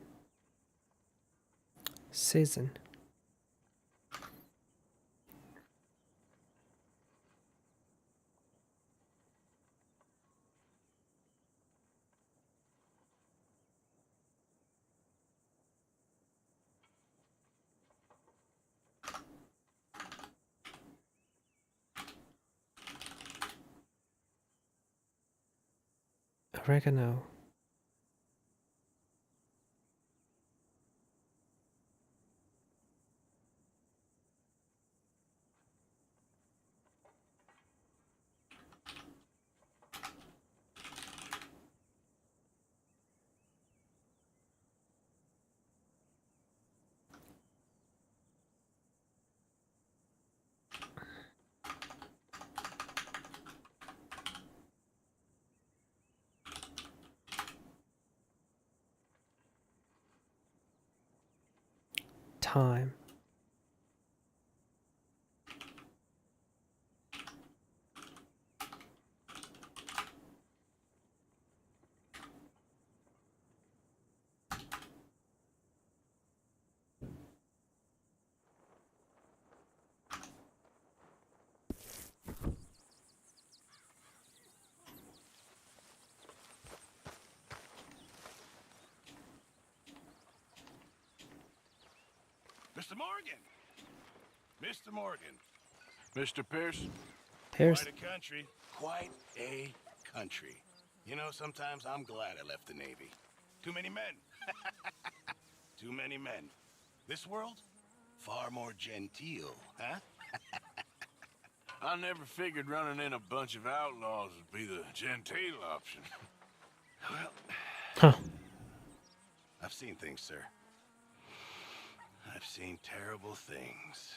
Susan. Oregano. time. Mr. Morgan! Mr. Morgan. Mr. Pierce? Pierce. Quite a country. Quite a country. You know, sometimes I'm glad I left the Navy. Too many men. Too many men. This world? Far more genteel, huh? I never figured running in a bunch of outlaws would be the genteel option. Well, I've seen things, sir. I've seen terrible things.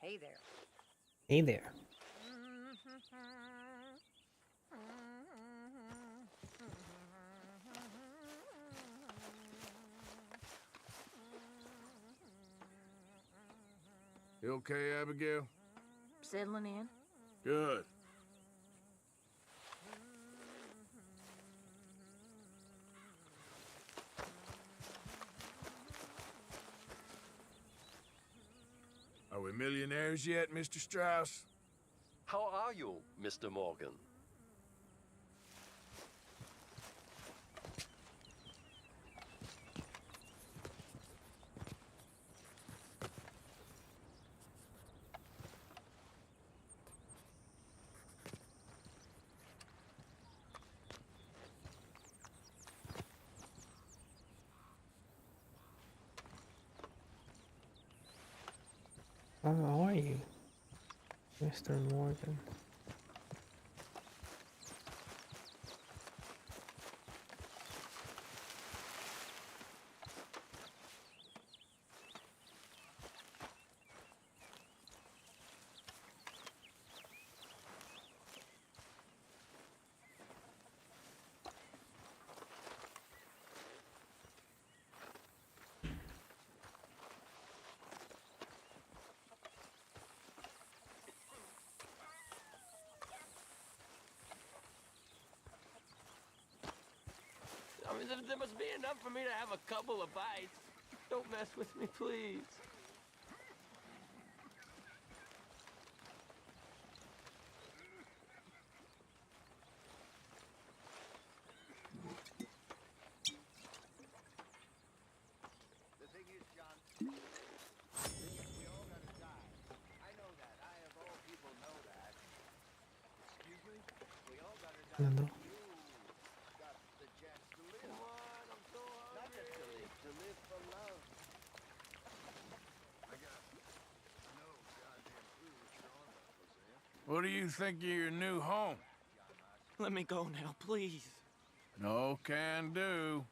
Hey there. Hey there. You okay, Abigail? Settling in? Good. Are we millionaires yet, Mr. Strauss? How are you, Mr. Morgan? How are you, Mr. Morgan? I mean, there must be enough for me to have a couple of bites. Don't mess with me, please. The thing is, John, we all gotta die. I know that. I, of all people, know that. Excuse me? We all gotta die. No. You got the chance to live. Come on, I'm so hungry. Not just to live for love. I got no goddamn clue what you're on about, Hosea. What do you think of your new home? Let me go now, please. No can do.